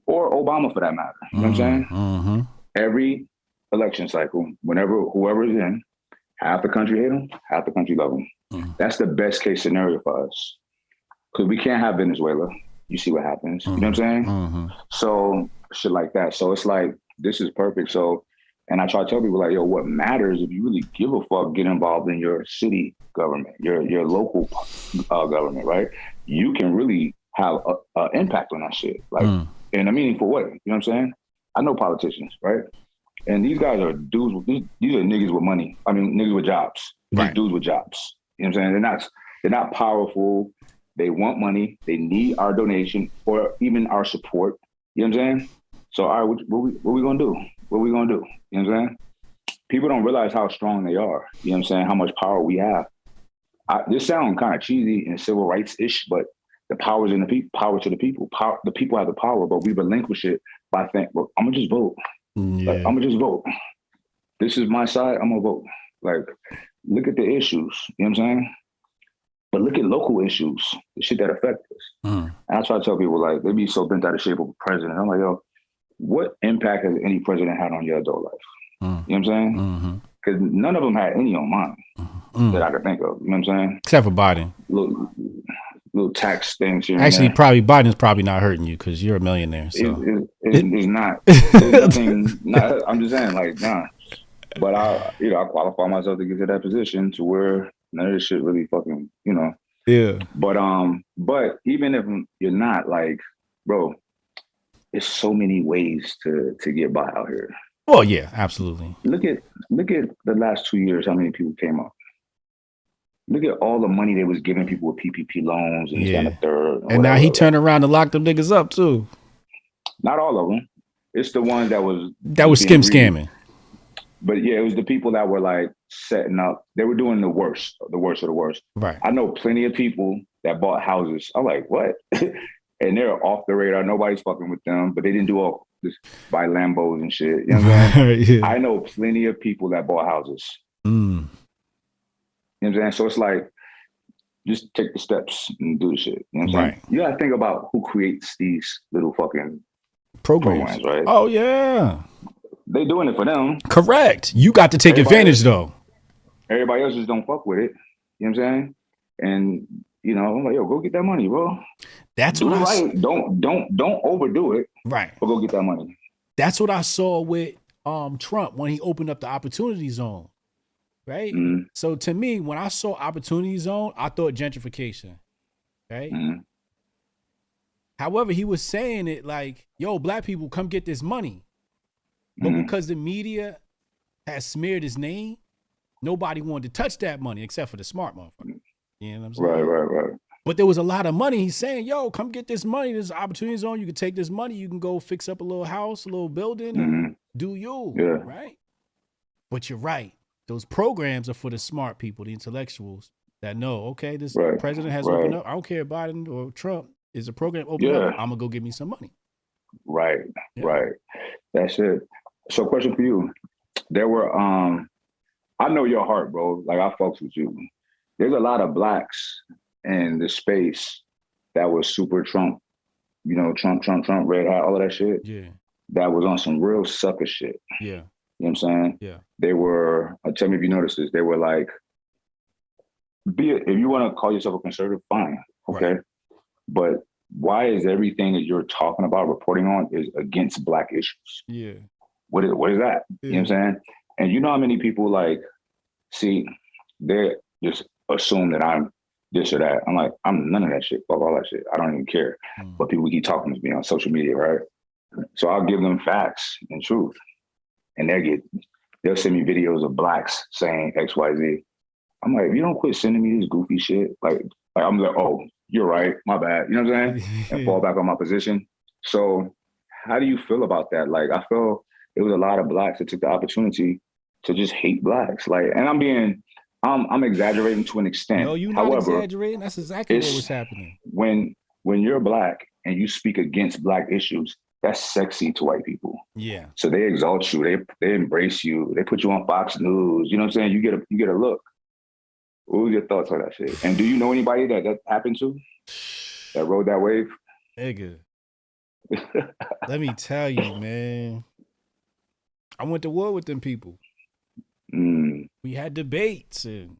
Or Obama, for that matter. You know what I'm saying? Mm-hmm. Every election cycle, whoever is in, half the country hate him, half the country love him. That's the best case scenario for us. Because we can't have Venezuela. You see what happens. You know what I'm saying? So shit like that. So it's like, this is perfect. So, and I try to tell people, like, yo, what matters, if you really give a fuck, get involved in your city government, your local government, right? You can really have an impact on that shit, like in a meaningful way. You know what I'm saying? I know politicians, right? And these guys are dudes. These are niggas with money. I mean, niggas with jobs. Right. These dudes with jobs. You know what I'm saying? They're not powerful. They want money. They need our donation or even our support. You know what I'm saying? So, all right, what we gonna do? What we gonna do? You know what I'm saying? People don't realize how strong they are. You know what I'm saying? How much power we have. This sounds kind of cheesy and civil rights-ish, but The power's in the people. Power to the people. The people have the power, but we relinquish it by thinking, well, I'm gonna just vote. Yeah. Like, I'm gonna just vote. This is my side. I'm gonna vote. Like, look at the issues. You know what I'm saying? But look at local issues, the shit that affect us. And I try to tell people, like, they be so bent out of shape of a president. I'm like, yo, what impact has any president had on your adult life? You know what I'm saying? Because none of them had any on mine that I could think of. You know what I'm saying? Except for Biden. Little tax things here. Actually, and there. probably Biden's probably not hurting you because you're a millionaire. So it's not. There's nothing. I'm just saying, like, nah. But I qualify myself to get to that position to where none of this shit really fucking, Yeah. But even if you're not, like, bro, there's so many ways to get by out here. Well, yeah, absolutely. Look at the last 2 years, how many people came up. Look at all the money they was giving people with PPP loans and this and the third. And now he turned around and locked them niggas up too. Not all of them. It's the ones that was scamming. But yeah, it was the people that were like setting up. They were doing the worst of the worst. Right. I know plenty of people that bought houses. I'm like, what? And they're off the radar. Nobody's fucking with them. But they didn't do all this, buy Lambos and shit. You know what I'm saying? Yeah. I know plenty of people that bought houses. You know what I'm saying? So it's like, just take the steps and do the shit. You know what I'm saying? You gotta think about who creates these little fucking programs, right? Oh yeah. They doing it for them. Correct. You got to take advantage though. Everybody else just don't fuck with it. You know what I'm saying? And I'm like, yo, go get that money, bro. That's what I saw. Don't overdo it. Right. But go get that money. That's what I saw with Trump when he opened up the opportunity zone. Right. So to me, when I saw opportunity zone, I thought gentrification. Right. However, he was saying it like, yo, black people, come get this money. But because the media has smeared his name, nobody wanted to touch that money except for the smart motherfucker. You know what I'm saying? Right. But there was a lot of money. He's saying, yo, come get this money. There's opportunity zone. You can take this money. You can go fix up a little house, a little building, and do you. Yeah. Right? But you're right. Those programs are for the smart people, the intellectuals that know, okay, this president has opened up. I don't care Biden or Trump. Is a program open up? I'm going to go get me some money. Right. That's it. So question for you. There were, I know your heart, bro. Like, I fucks with you. There's a lot of blacks in the space that was super Trump, Trump, red hat, all of that shit. Yeah. That was on some real sucker shit. Yeah. You know what I'm saying? Yeah. They were, tell me if you noticed this, they were like, if you want to call yourself a conservative, fine. Okay. Right. But why is everything that you're talking about, reporting on, is against black issues? Yeah. What is that? Yeah. You know what I'm saying? And you know how many people they just assume that I'm this or that. I'm like, I'm none of that shit. Fuck all that shit. I don't even care. But people keep talking to me on social media, right? So I'll give them facts and truth. And they'll send me videos of blacks saying X, Y, Z. I'm like, if you don't quit sending me this goofy shit, like I'm like, oh, you're right, my bad. You know what I'm saying? And fall back on my position. So how do you feel about that? Like, I feel it was a lot of blacks that took the opportunity to just hate blacks. Like, and I'm exaggerating to an extent. No, you're not exaggerating. That's exactly what was happening. When you're black and you speak against black issues, that's sexy to white people. Yeah. So they exalt you. They embrace you. They put you on Fox News. You know what I'm saying? You get a look. What was your thoughts on that shit? And do you know anybody that happened to? That rode that wave? Nigga. Let me tell you, man. I went to war with them people. We had debates and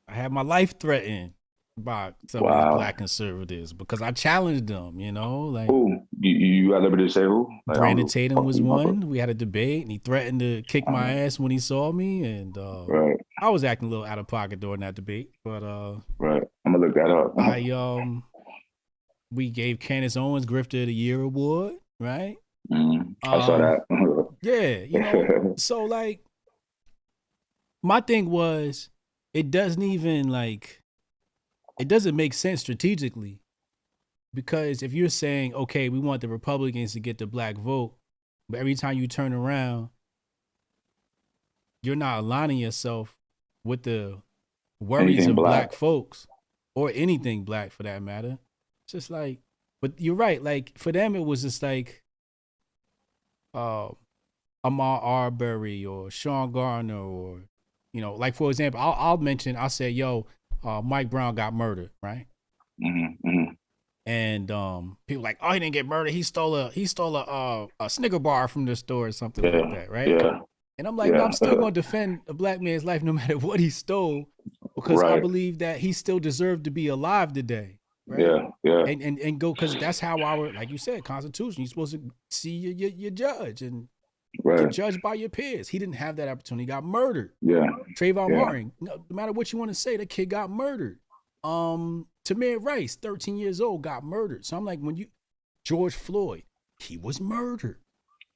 I had my life threatened by some of these black conservatives because I challenged them, like. Who? You got liberty to say who? Like, Brandon Tatum was one. We had a debate and he threatened to kick my ass when he saw me. And I was acting a little out of pocket during that debate. But right. I'm gonna look that up. We gave Candace Owens Grifter of the Year award, right? I saw that. Yeah, so like my thing was it doesn't make sense strategically, because if you're saying, okay, we want the Republicans to get the black vote, but every time you turn around, you're not aligning yourself with the worries of black folks or anything black for that matter. It's just like, but you're right. Like for them, it was just like, Ahmaud Arbery or Sean Garner or, like for example, I'll say, yo, Mike Brown got murdered, right? And people like, oh, he didn't get murdered. He stole a Snicker bar from the store or something like that, right? Yeah. And I'm like, no, I'm still going to defend a black man's life no matter what he stole, because I believe that he still deserved to be alive today. Right? Yeah. And go, because that's how our, like you said, Constitution, you're supposed to see your judge and get judged by your peers. He didn't have that opportunity. He got murdered. Yeah. Trayvon Martin, no matter what you want to say, the kid got murdered. Tamir Rice, 13 years old, got murdered. So I'm like, George Floyd, he was murdered.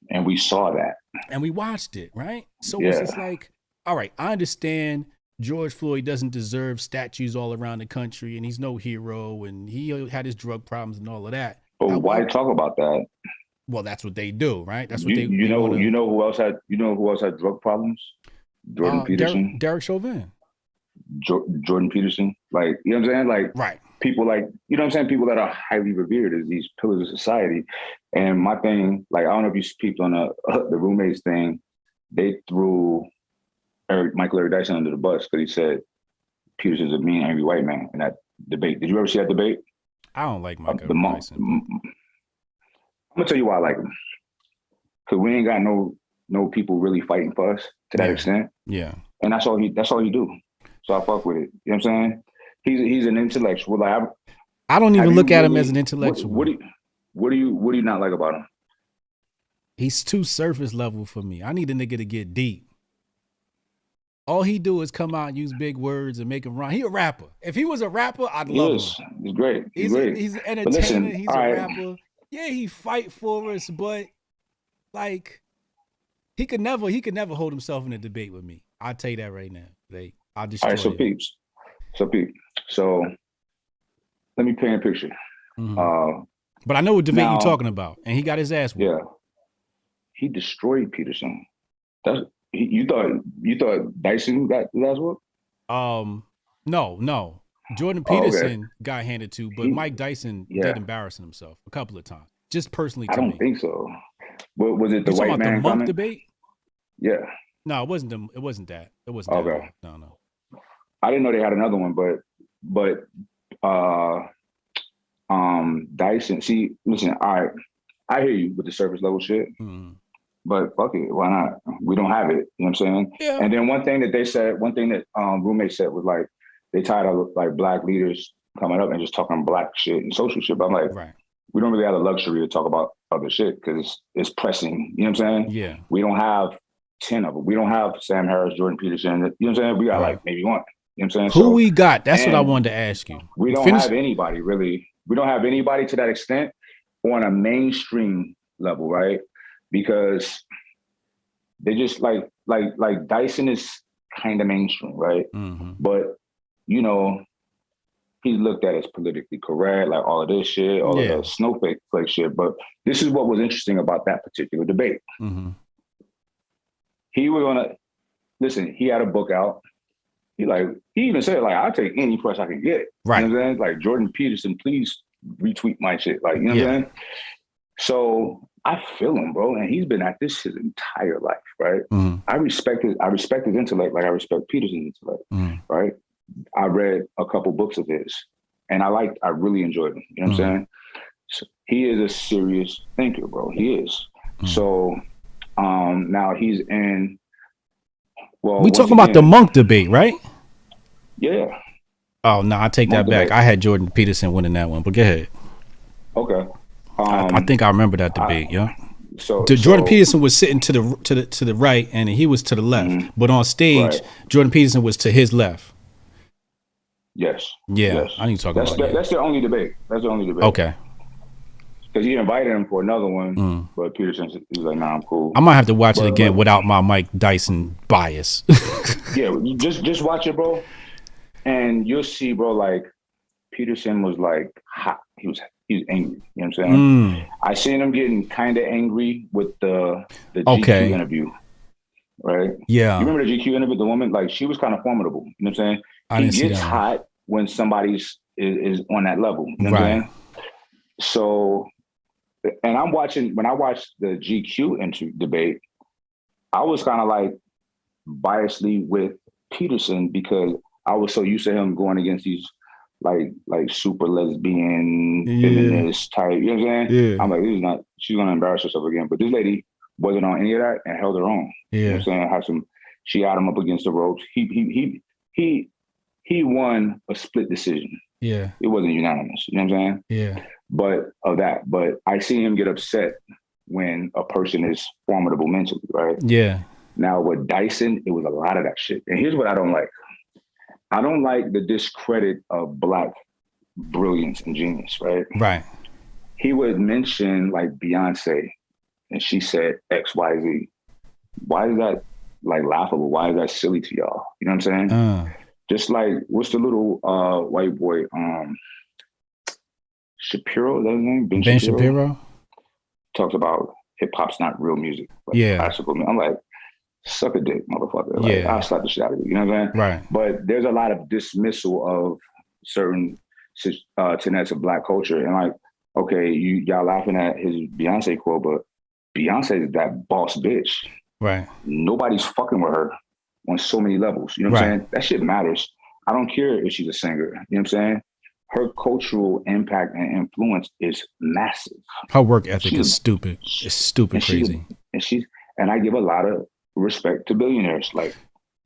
And we saw that. And we watched it, right? So it's just like, all right, I understand George Floyd doesn't deserve statues all around the country, and he's no hero, and he had his drug problems and all of that. But why talk about that? Well, that's what they do, right? That's what you know who else had drug problems? Jordan Peterson. Derek Chauvin. Jordan Peterson. Like, you know what I'm saying? Like, right. People like, you know what I'm saying? People that are highly revered as these pillars of society. And my thing, like, I don't know if you peeped on the roommates thing, they threw Michael Eric Dyson under the bus because he said Peterson's a mean, angry white man in that debate. Did you ever see that debate? I don't like Michael Eric Dyson. I'm gonna tell you why I like him. Because we ain't got no people really fighting for us to that extent. Yeah. And that's all he do. So I fuck with it. You know what I'm saying? He's an intellectual. Like I don't even look at him as an intellectual. What do you not like about him? He's too surface level for me. I need a nigga to get deep. All he do is come out and use big words and make him rhyme. He a rapper. If he was a rapper, I'd love him. He's great. He's an entertainer. Listen, he's a rapper. Yeah, he fight for us, but like he could never hold himself in a debate with me. I'll tell you that right now. I'll destroy all right, so peeps. So let me paint a picture. Mm-hmm. But I know what debate you're talking about, and he got his ass whooped. Yeah, he destroyed Peterson. You thought Dyson got his ass whooped? No. Jordan Peterson got handed to, but Mike Dyson did embarrassing himself a couple of times. Just personally to me. I don't think so. Was it the white man the monk debate? Yeah. No, it wasn't that. It wasn't okay. That. No. I didn't know they had another one, but Dyson. See, listen, I hear you with the surface level shit, but fuck it, why not? We don't have it. You know what I'm saying? Yeah. And then one thing that roommate said was like, they tired of like black leaders coming up and just talking black shit and social shit. But I'm like, we don't really have the luxury to talk about other shit because it's pressing. You know what I'm saying? Yeah. We don't have 10 of them. We don't have Sam Harris, Jordan Peterson. You know what I'm saying? We got like maybe one. You know what I'm saying? Who we got? That's what I wanted to ask you. We don't have anybody really. We don't have anybody to that extent on a mainstream level, right? Because they just like Dyson is kind of mainstream, right? Mm-hmm. But you know, he's looked at as politically correct, like all of this shit, all of the snowflake shit. But this is what was interesting about that particular debate. Mm-hmm. He was gonna listen. He had a book out. He even said like, I'll take any press I can get. Right. You know what I'm saying? Like, Jordan Peterson, please retweet my shit. Like, you know what I'm saying? So I feel him, bro, and he's been at this his entire life, right? Mm-hmm. I respect his intellect, like I respect Peterson's intellect, right? I read a couple books of his, and I really enjoyed him. You know what I'm saying? So he is a serious thinker, bro. He is. So now he's in. Well, we talking about the monk debate, right? Yeah. Oh no, I take that back. I had Jordan Peterson winning that one, but go ahead. Okay. I think I remember that debate. So Jordan Peterson was sitting to the right, and he was to the left. But on stage, Jordan Peterson was to his left. Yes. Yeah. Yes. I need to talk about that. That's their only debate. Okay. Because he invited him for another one, but Peterson was like, "Nah, I'm cool." I might have to watch it again without my Mike Dyson bias. Yeah, just watch it, bro, and you'll see, bro. Like Peterson was like hot. He was angry. You know what I'm saying? I seen him getting kind of angry with the GQ interview, right? Yeah. You remember the GQ interview? The woman, like, she was kind of formidable. You know what I'm saying? He gets hot when somebody's is on that level. You know what I'm saying? So, and when I watched the GQ debate, I was kind of like biasly with Peterson because I was so used to him going against these like super lesbian feminist type, you know what I'm saying? Yeah. I'm like, she's gonna embarrass herself again. But this lady wasn't on any of that and held her own. Yeah. You know what I'm saying? She had him up against the ropes. He won a split decision. Yeah. It wasn't unanimous. You know what I'm saying? Yeah. But I see him get upset when a person is formidable mentally, right? Yeah. Now with Dyson, it was a lot of that shit. And here's what I don't like. I don't like the discredit of Black brilliance and genius, right? Right. He would mention like Beyonce, and she said X, Y, Z. Why is that like laughable? Why is that silly to y'all? You know what I'm saying? Just like, what's the little white boy? Shapiro, is that his name? Ben Shapiro? Talks about hip hop's not real music. Like classical music. I'm like, suck a dick, motherfucker. Like, I'll slap the shit out of you. You know what I'm saying? Right. But there's a lot of dismissal of certain tenets of Black culture. And like, okay, y'all laughing at his Beyonce quote, but Beyonce is that boss bitch. Right. Nobody's fucking with her on so many levels. You know what I'm saying? That shit matters. I don't care if she's a singer. You know what I'm saying? Her cultural impact and influence is massive. Her work ethic is stupid. It's stupid crazy. And I give a lot of respect to billionaires, like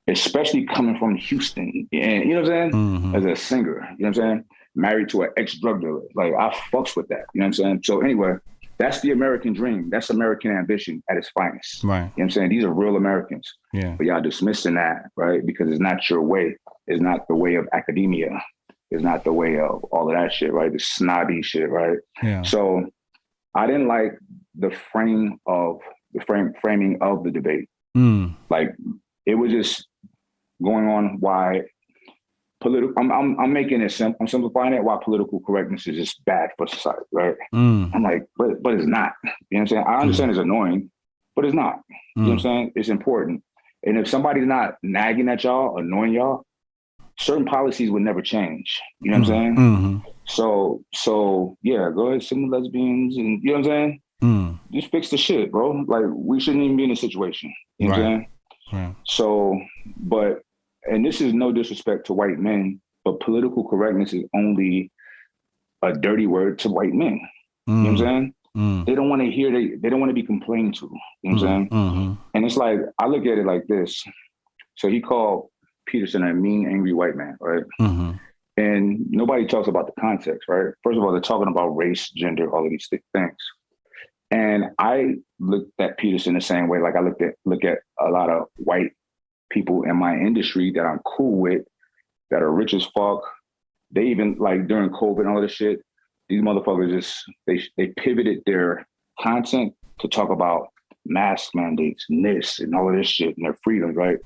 especially coming from Houston. And you know what I'm saying? Mm-hmm. As a singer, you know what I'm saying? Married to an ex-drug dealer. Like I fucks with that. You know what I'm saying? So anyway, that's the American dream. That's American ambition at its finest. Right. You know what I'm saying? These are real Americans. Yeah. But y'all dismissing that, right? Because it's not your way. It's not the way of academia. It's not the way of all of that shit, right? The snobby shit, right? Yeah. So I didn't like the framing of the debate. Like it was just going on why I'm making it simple. I'm simplifying it why political correctness is just bad for society, right? I'm like, but it's not. You know what I'm saying? I understand it's annoying, but it's not. You know what I'm saying? It's important. And if somebody's not nagging at y'all, annoying y'all, certain policies would never change. You know what I'm saying? So yeah, go ahead, sing the lesbians and you know what I'm saying? Just fix the shit, bro. Like we shouldn't even be in this situation. You know what I'm saying? Right. So, and this is no disrespect to white men, but political correctness is only a dirty word to white men. You know what I'm saying? They don't want to hear they don't want to be complained to. You know what I'm saying? And it's like, I look at it like this. So he called Peterson a mean, angry white man, right? And nobody talks about the context, right? First of all, they're talking about race, gender, all of these things. And I looked at Peterson the same way. Like I look at a lot of white people in my industry that I'm cool with, that are rich as fuck. They even like during COVID and all this shit, these motherfuckers just they pivoted their content to talk about mask mandates and this and all of this shit and their freedoms, right?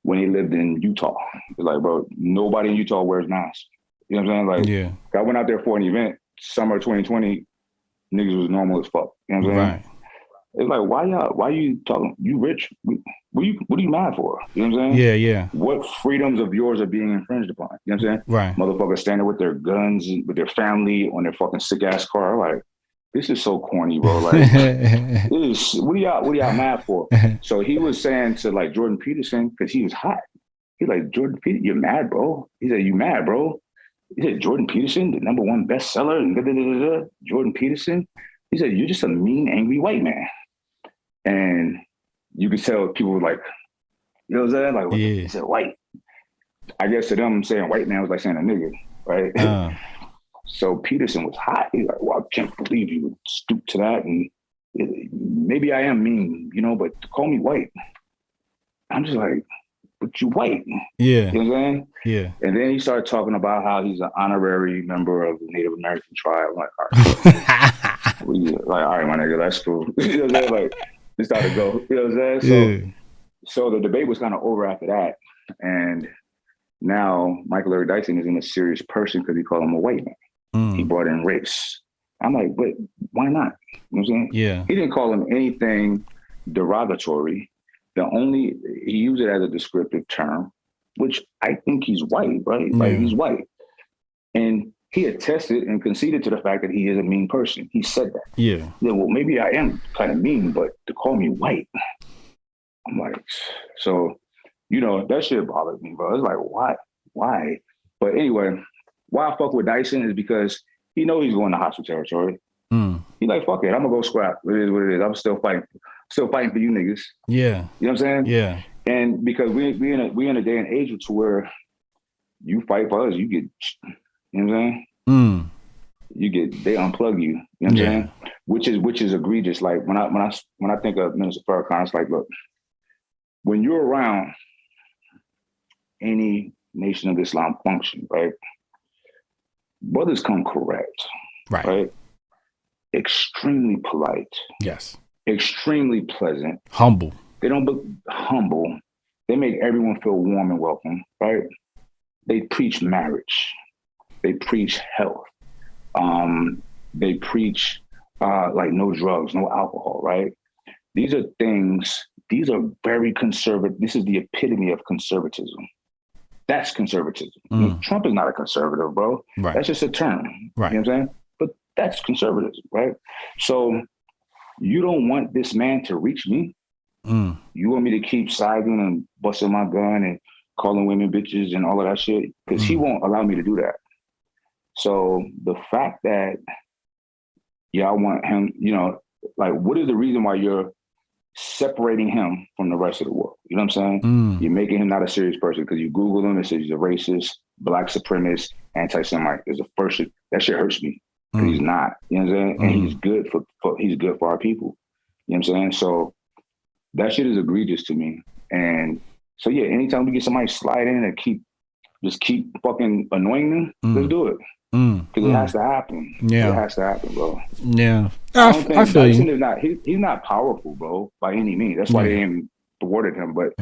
When they lived in Utah. It's like, bro, nobody in Utah wears masks. You know what I'm saying? Like, I went out there for an event, summer 2020, niggas was normal as fuck. You know what I'm saying? Right. It's like, why you talking? You rich? What are you mad for? You know what I'm saying? Yeah. What freedoms of yours are being infringed upon? You know what I'm saying? Right. Motherfuckers standing with their guns and with their family on their fucking sick ass car. Like, this is so corny, bro. Like, what are y'all mad for? So he was saying to like Jordan Peterson, because he was hot. He's like, Jordan Peterson, you're mad, bro. He said, you mad, bro? He said, Jordan Peterson, the #1 bestseller, and Jordan Peterson. He said, you're just a mean, angry white man. And you could tell people were like, you know what I'm saying? Like, he said white. I guess to them, saying white man was like saying a nigga, right? So Peterson was hot. He's like, well, I can't believe you would stoop to that. And maybe I am mean, you know, but call me white. I'm just like, but you white. Yeah. You know what I'm saying? Yeah. And then he started talking about how he's an honorary member of the Native American tribe. I'm like, all right. All right, my nigga, that's cool. You know what I'm saying? Like, it started to go. You know what I'm saying? So the debate was kind of over after that. And now Michael Eric Dyson isn't a serious person because he called him a white man. He brought in race. I'm like, but why not? You know what I'm saying? Yeah. He didn't call him anything derogatory. He used it as a descriptive term, which I think he's white, right? Like he's white. And he attested and conceded to the fact that he is a mean person. He said that. Yeah. Then, well, maybe I am kind of mean, but to call me white, I'm like, so, you know, that shit bothered me, bro. It's like, why? But anyway, why I fuck with Dyson is because he know he's going to hostile territory. He like, fuck it, I'm gonna go scrap. It is what it is. I'm still fighting for you niggas. Yeah. You know what I'm saying? Yeah. And because we in a day and age to where you fight for us, you get, you know what I'm saying? They unplug you. You know what I'm saying? Which is egregious. Like when I think of Minister Farrakhan, it's like, look, when you're around any Nation of Islam function, right? Brothers come correct, right? Extremely polite. Yes. Extremely pleasant. Humble. They don't look humble. They make everyone feel warm and welcome, right? They preach marriage. They preach health. They preach like no drugs, no alcohol, right? These are very conservative. This is the epitome of conservatism. That's conservatism. I mean, Trump is not a conservative, bro. Right. That's just a term. Right. You know what I'm saying? But that's conservatism, right? So you don't want this man to reach me. You want me to keep siding and busting my gun and calling women bitches and all of that shit? Because he won't allow me to do that. So the fact that y'all want him, you know, like, what is the reason why you're separating him from the rest of the world? You know what I'm saying? You're making him not a serious person because you Google him, it says he's a racist, black supremacist, anti-Semite. There's a first shit, that shit hurts me because he's not. You know what I'm saying? And he's good for our people. You know what I'm saying? So that shit is egregious to me. And so yeah, anytime we get somebody slide in and keep fucking annoying them, let's do it. Because it has to happen. Yeah. It has to happen, bro. Yeah. I don't think I feel Dyson you. is not, he's not powerful, bro, by any means. That's why they ain't thwarted him. But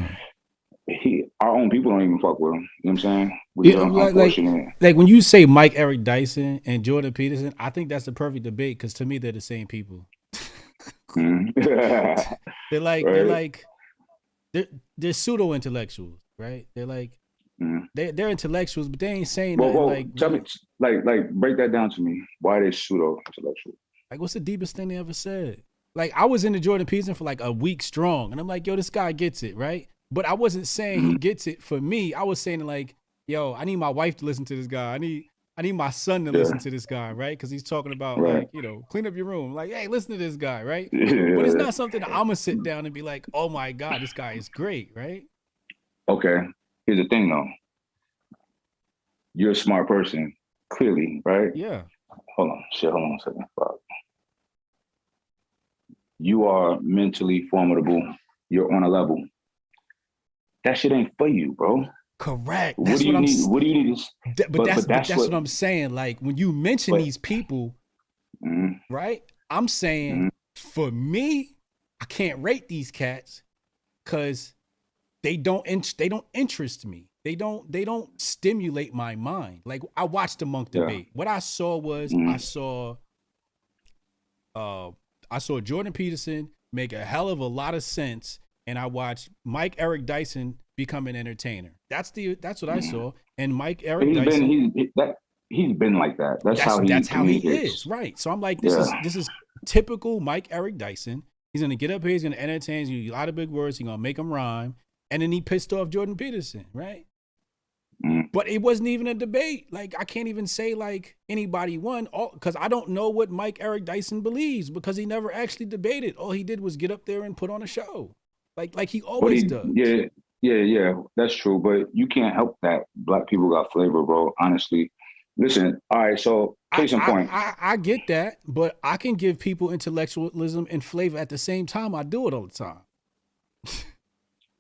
our own people don't even fuck with him. You know what I'm saying? Which is unfortunate. Like when you say Mike Eric Dyson and Jordan Peterson, I think that's the perfect debate because to me they're the same people. They're pseudo intellectuals, right? They're like they're intellectuals, but they ain't saying nothing. Like, tell me, like break that down to me. Why are they pseudo intellectual? Like, what's the deepest thing they ever said? Like, I was into Jordan Peterson for like a week strong, and I'm like, yo, this guy gets it, right? But I wasn't saying he gets it for me. I was saying like, yo, I need my wife to listen to this guy. I need my son to listen to this guy, right? Because he's talking about like, you know, clean up your room. Like, hey, listen to this guy, right? But it's not something that I'm gonna sit down and be like, oh my God, this guy is great, right? Okay. Here's the thing though. You're a smart person, clearly, right? Yeah. Hold on a second. Fuck. You are mentally formidable. You're on a level. That shit ain't for you, bro. Correct. What do you need? What do you need? But that's what I'm saying. Like when you mention these people, right? I'm saying for me, I can't rate these cats because they don't interest me. They don't stimulate my mind. Like I watched the Monk debate. What I saw was I saw Jordan Peterson make a hell of a lot of sense, and I watched Mike Eric Dyson become an entertainer. That's what I saw. And Mike Eric Dyson, he's been like that. That's how he is, right? So I'm like, this is typical Mike Eric Dyson. He's gonna get up here, he's gonna entertain, he's gonna use a lot of big words, he's gonna make them rhyme, and then he pissed off Jordan Peterson, right? But it wasn't even a debate. Like I can't even say like anybody won, because I don't know what Mike Eric Dyson believes because he never actually debated. All he did was get up there and put on a show, like he always does. Yeah, that's true. But you can't help that Black people got flavor, bro. Honestly, listen. All right, so case in point. I get that, but I can give people intellectualism and flavor at the same time. I do it all the time.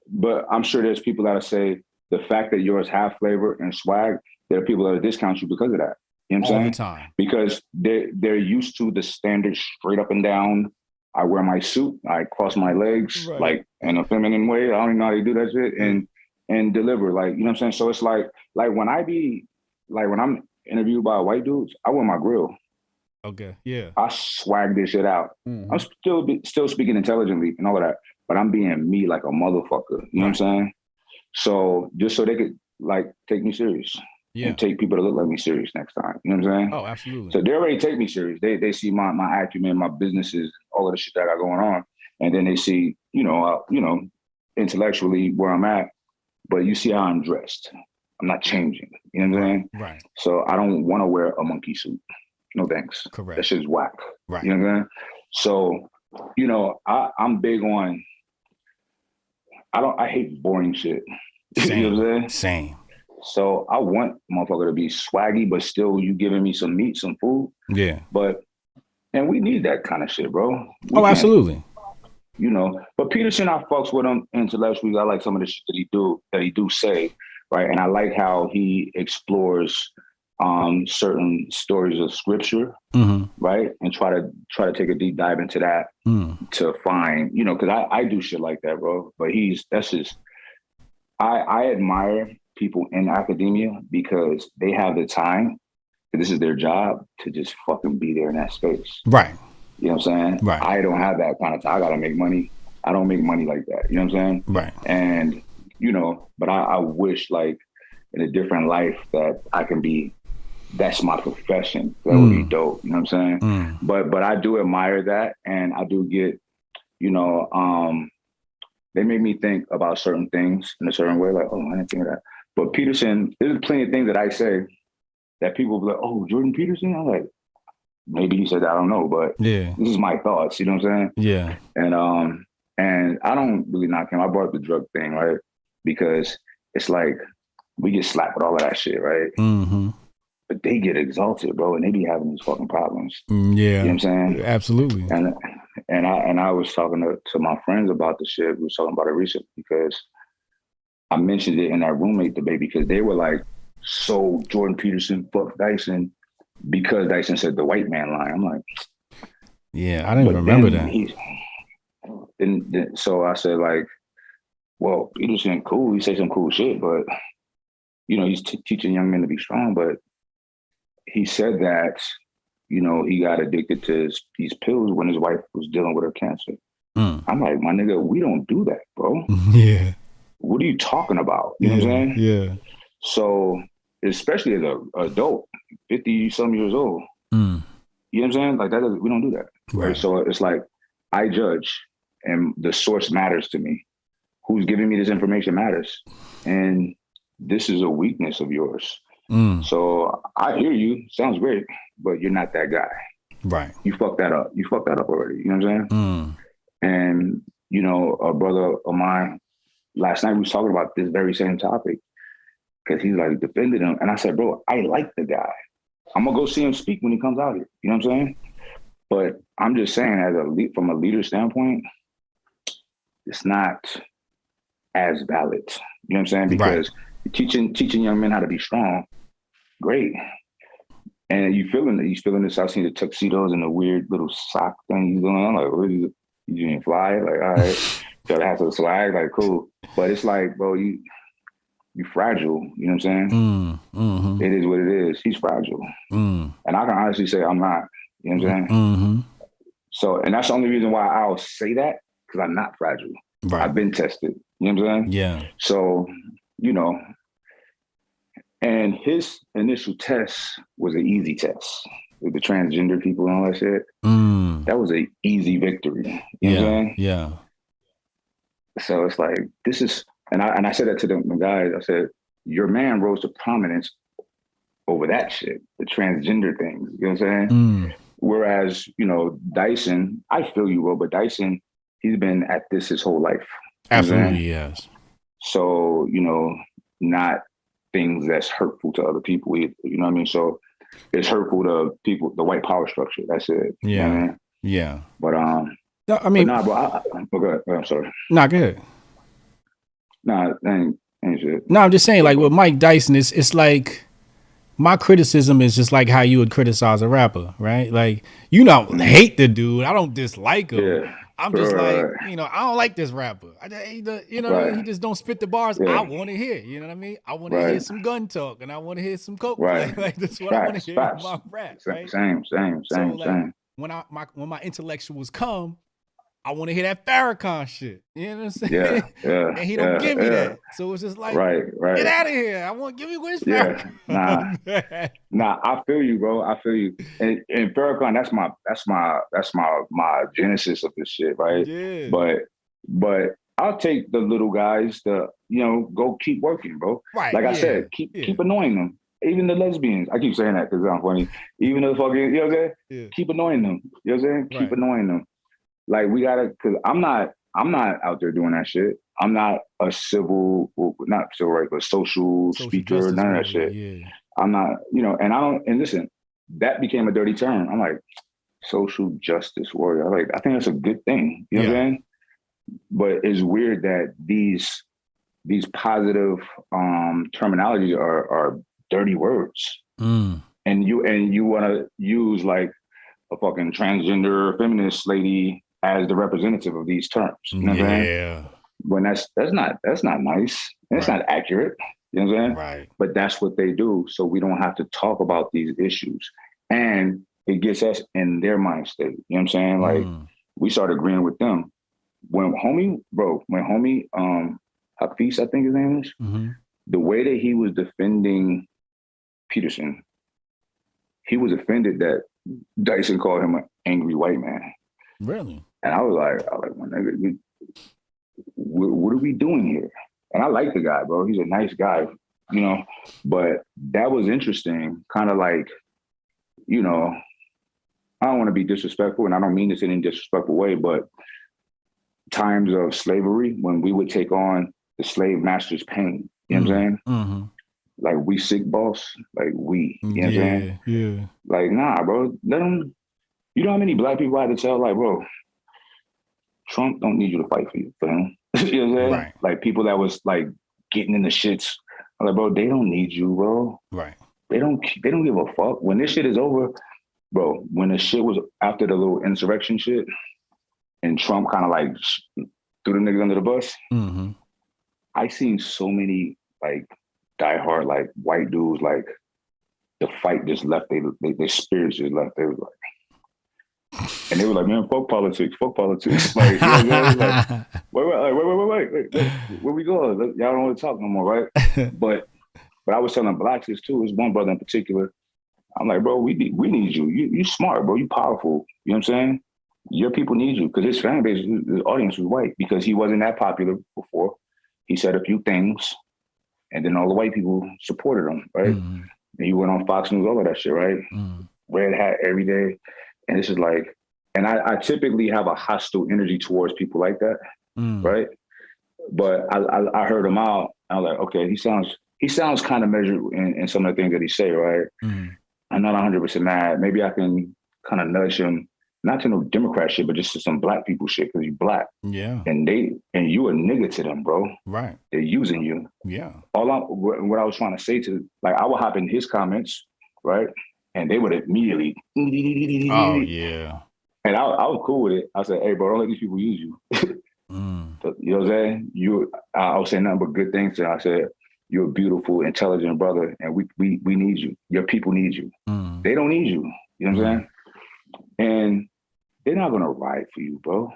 But I'm sure there's people that say the fact that yours have flavor and swag, there are people that discount you because of that. You know what I'm saying? All the time. Because they're used to the standard straight up and down. I wear my suit, I cross my legs like in a feminine way. I don't even know how to do that shit and deliver. Like, you know what I'm saying? So it's like when I'm interviewed by white dudes, I wear my grill. Okay. Yeah. I swag this shit out. I'm still speaking intelligently and all of that, but I'm being me like a motherfucker. You know what I'm saying? So just so they could like take me serious. and take people that look like me serious next time. You know what I'm saying? Oh, absolutely. So they already take me serious. They see my acumen, my businesses, all of the shit that I got going on, and then they see, intellectually where I'm at. But you see how I'm dressed. I'm not changing. You know what I'm saying? Right. So I don't want to wear a monkey suit. No thanks. Correct. That shit's whack. Right. You know what I'm saying? So, I'm big on. I hate boring shit. Same. You know what I'm saying? Same. So I want motherfucker to be swaggy, but still you giving me some meat, some food. Yeah. And we need that kind of shit, bro. Absolutely. But Peterson, I fucks with him intellectually. I like some of the shit that he do say, right? And I like how he explores certain stories of scripture, right? And try to take a deep dive into that to find, because I do shit like that, bro. But I admire people in academia because they have the time, this is their job, to just fucking be there in that space. Right. You know what I'm saying? Right. I don't have that kind of time. I gotta make money. I don't make money like that. You know what I'm saying? Right. And, but I wish like in a different life that I can be, that's my profession. That would be dope. You know what I'm saying? But I do admire that. And I do get, they make me think about certain things in a certain way. Like, oh, I didn't think of that. But Peterson, there's plenty of things that I say that people be like, oh, Jordan Peterson? I'm like, maybe he said that, I don't know, but this is my thoughts, you know what I'm saying? Yeah. And I don't really knock him. I brought up the drug thing, right? Because it's like, we get slapped with all of that shit, right? But they get exalted, bro, and they be having these fucking problems. Yeah. You know what I'm saying? Absolutely. And I was talking to my friends about the shit. We were talking about it recently because I mentioned it in our roommate debate because they were like, so Jordan Peterson fuck Dyson because Dyson said the white man line. I'm like, yeah, I didn't even remember that. So I said like, well, Peterson cool. He say some cool shit, but he's teaching young men to be strong. But he said that, he got addicted to these pills when his wife was dealing with her cancer. I'm like, my nigga, we don't do that, bro. Yeah. What are you talking about? You know what I'm saying? Yeah. So, especially as an adult, 50-some years old, you know what I'm saying? Like, we don't do that. Right. So it's like, I judge, and the source matters to me. Who's giving me this information matters. And this is a weakness of yours. So I hear you. Sounds great, but you're not that guy. Right. You fucked that up. You fucked that up already. You know what I'm saying? And, a brother of mine, last night we was talking about this very same topic because he's like defended him. And I said, bro, I like the guy. I'm going to go see him speak when he comes out here. You know what I'm saying? But I'm just saying from a leader standpoint, it's not as valid. You know what I'm saying? Because teaching young men how to be strong, great. And he's feeling this. I've seen the tuxedos and the weird little sock thing he's doing. I'm like, what is it? You didn't fly? Like, all right. Gotta have some swag, like cool. But it's like, bro, you fragile. You know what I'm saying? It is what it is. He's fragile. And I can honestly say I'm not. You know what I'm saying? So, and that's the only reason why I'll say that, because I'm not fragile. Right. I've been tested. You know what I'm saying? Yeah. So, and his initial test was an easy test with the transgender people and all that shit. That was an easy victory. You know what I'm saying? Yeah. So it's like, this is, and I said that to the guys. I said, your man rose to prominence over that shit, the transgender things. You know what I'm saying? Whereas, Dyson, I feel you, bro, but Dyson, he's been at this his whole life. Absolutely, yes. So, not things that's hurtful to other people either. You know what I mean? So it's hurtful to people, the white power structure. That's it. Yeah. You know what I mean? Yeah. But no, I mean, bro. Go ahead. I'm sorry. Nah, go ahead. Nah, ain't shit. No, I'm just saying, like with Mike Dyson, it's like my criticism is just like how you would criticize a rapper, right? Like, hate the dude. I don't dislike him. Yeah. I'm just like, I don't like this rapper. He just don't spit the bars I want to hear. You know what I mean? I want to hear some gun talk, and I want to hear some coke. Right. Like that's what I want to hear in my rap. Right? Same. When my intellectuals come, I want to hear that Farrakhan shit. You know what I'm saying? Yeah, yeah. And he don't give me that. So it's just like, right. get out of here. I want to give me where's Yeah, Farrakhan. nah. I feel you, bro. I feel you. And Farrakhan, that's my genesis of this shit, right? Yeah. But I'll take the little guys to, go keep working, bro. Right. Like I yeah, said, keep annoying them. Even the lesbians. I keep saying that because I'm funny. Even the fucking, you know what I'm saying? Yeah. Keep annoying them. You know what I'm saying? Keep Right. annoying them. Like we gotta, because I'm not out there doing that shit. I'm not a not civil rights, but social speaker, none of that shit. Yeah. I'm not, and I don't, and listen, that became a dirty term. I'm like, social justice warrior. I think that's a good thing. You know what I'm saying? But it's weird that these positive terminologies are dirty words. And you want to use like a fucking transgender feminist lady as the representative of these terms. You know what I'm saying? When that's not nice. And it's not accurate. You know what I'm saying? Right. But that's what they do. So we don't have to talk about these issues. And it gets us in their mind state. You know what I'm saying? Like we started agreeing with them. When homie, Hafiz, I think his name is, the way that he was defending Peterson, he was offended that Dyson called him an angry white man. Really? And I was like, my nigga, what are we doing here? And I like the guy, bro. He's a nice guy, but that was interesting. Kind of like, I don't want to be disrespectful, and I don't mean this in any disrespectful way, but times of slavery, when we would take on the slave master's pain, you know what I'm saying? Like we sick boss, like we, you know what I'm saying? Yeah. Like, nah, bro, let them, you know how many black people I had to tell, like, bro, Trump don't need you to fight for him. You know what I'm saying? Right. Like people that was like getting in the shits. I'm like, bro, they don't need you, bro. Right. They don't give a fuck. When this shit is over, bro, when the shit was after the little insurrection shit and Trump kind of like threw the niggas under the bus, I seen so many like diehard like white dudes, like the fight just left, their spirits just left. They was like, and they were like, man, fuck politics. Like, you know what I'm like, wait, where we going? Y'all don't want to talk no more, right? But I was telling blacks this too. There's one brother in particular. I'm like, bro, we need you. You smart, bro. You powerful. You know what I'm saying? Your people need you, because his fan base, his audience was white, because he wasn't that popular before. He said a few things, and then all the white people supported him, right? And he went on Fox News, all of that shit, right? Red hat every day. And it's just like, and I typically have a hostile energy towards people like that, right? But I heard him out. I was like, okay, he sounds kind of measured in some of the things that he say, right? I'm not 100% mad. Maybe I can kind of nudge him, not to no Democrat shit, but just to some black people shit, because he's black. Yeah. And you a nigga to them, bro. Right. They're using you. Yeah. What I was trying to say to, like, I would hop in his comments, right? And they would immediately. Oh, yeah. And I was cool with it. I said, hey, bro, don't let these people use you. You know what I'm saying? I was saying nothing but good things. And I said, you're a beautiful, intelligent brother, and we need you. Your people need you. They don't need you. You know what I'm saying? And they're not gonna ride for you, bro.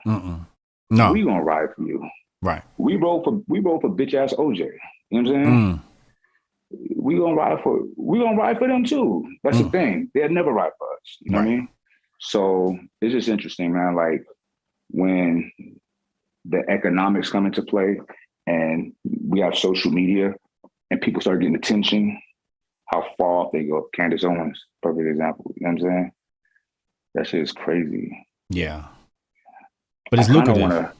No. We gonna ride for you. Right. We roll for bitch ass OJ. You know what I'm saying? We gonna ride for them too. That's the thing. They'll never ride for us. You know what I mean? So it's just interesting, man. Like when the economics come into play and we have social media and people start getting attention, how far off they go. Candace Owens, perfect example. You know what I'm saying? That shit is crazy. Yeah. But it's lucrative. But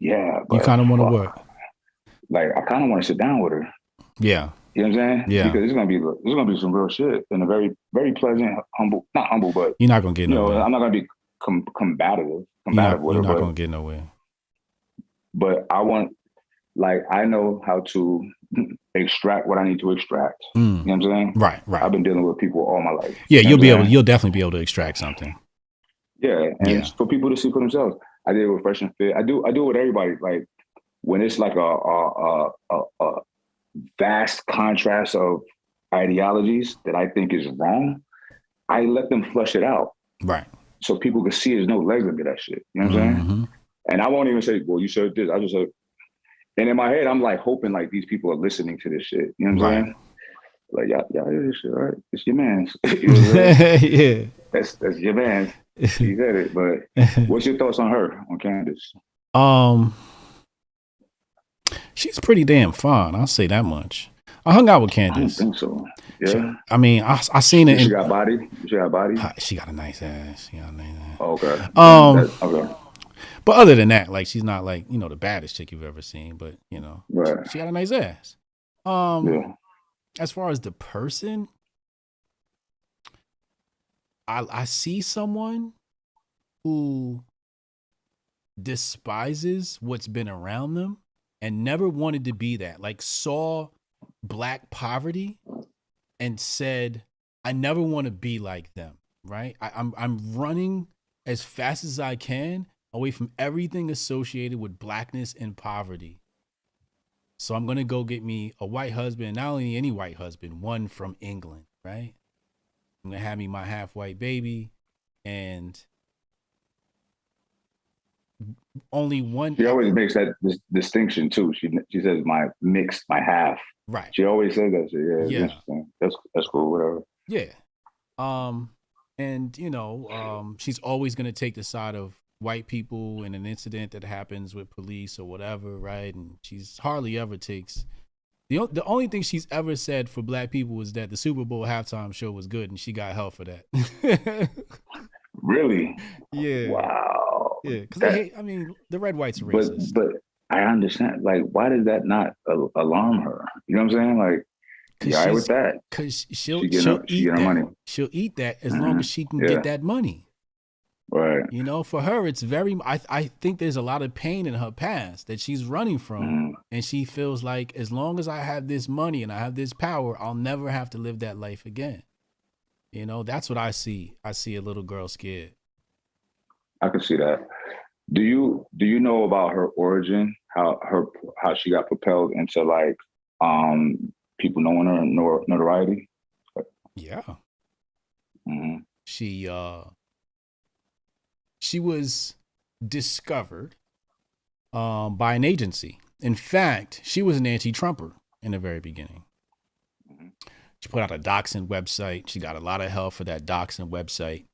you kind of want to work. Like, I kind of want to sit down with her. Yeah. You know what I'm saying? Yeah. Because it's gonna be some real shit in a very, very pleasant, humble, not humble, but you're not gonna get nowhere. I'm not gonna be combative with her. You're not gonna get nowhere. But I know how to extract what I need to extract. You know what I'm saying? Right. I've been dealing with people all my life. Yeah, you'll definitely be able to extract something. Yeah, and for people to see for themselves. I did it with Fresh and Fit. I do it with everybody. Like when it's like a vast contrast of ideologies that I think is wrong, I let them flush it out. Right. so people could see there's no legs under that shit. You know what I'm saying? And I won't even say, well, you said this. I just said, and in my head, I'm like hoping like these people are listening to this shit. You know what I'm saying? Like, y'all hear this shit, right? It's your man's. You know what I'm saying? Yeah. That's your man's. She said it, but what's your thoughts on her, on Candace? She's pretty damn fun. I'll say that much. I hung out with Candace. I don't think so. Yeah. I seen it. She got body. She got body. She got a nice ass. She got a nice ass. Okay. Okay. But other than that, like she's not like, you know, the baddest chick you've ever seen, but you know, she got a nice ass. As far as the person, I see someone who despises what's been around them and never wanted to be that. Like saw Black poverty and said, I never want to be like them. Right? I'm running as fast as I can away from everything associated with Blackness and poverty. So I'm going to go get me a white husband, not only any white husband, one from England, right? I'm going to have me my half white baby and only one. She always makes that distinction too. She says my half. Right. She always says that shit. Yeah. Interesting. That's cool. Whatever. Yeah. And you know, she's always going to take the side of white people in an incident that happens with police or whatever, right? And she's hardly ever takes the only thing she's ever said for Black people was that the Super Bowl halftime show was good, and she got hell for that. Really? Yeah. Wow. Yeah, because the red whites are racist. But I understand. Like, why does that not alarm her? You know what I'm saying? Like, you all right with that? Because she'll eat that. Money. She'll eat that as long as she can get that money. Right. You know, for her, it's very, I think there's a lot of pain in her past that she's running from. And she feels like as long as I have this money and I have this power, I'll never have to live that life again. You know, that's what I see. I see a little girl scared. I can see that. Do you know about her origin? How she got propelled into like people knowing her notoriety? Yeah. She was discovered by an agency. In fact, she was an anti-Trumper in the very beginning. She put out a doxing website. She got a lot of help for that doxing website.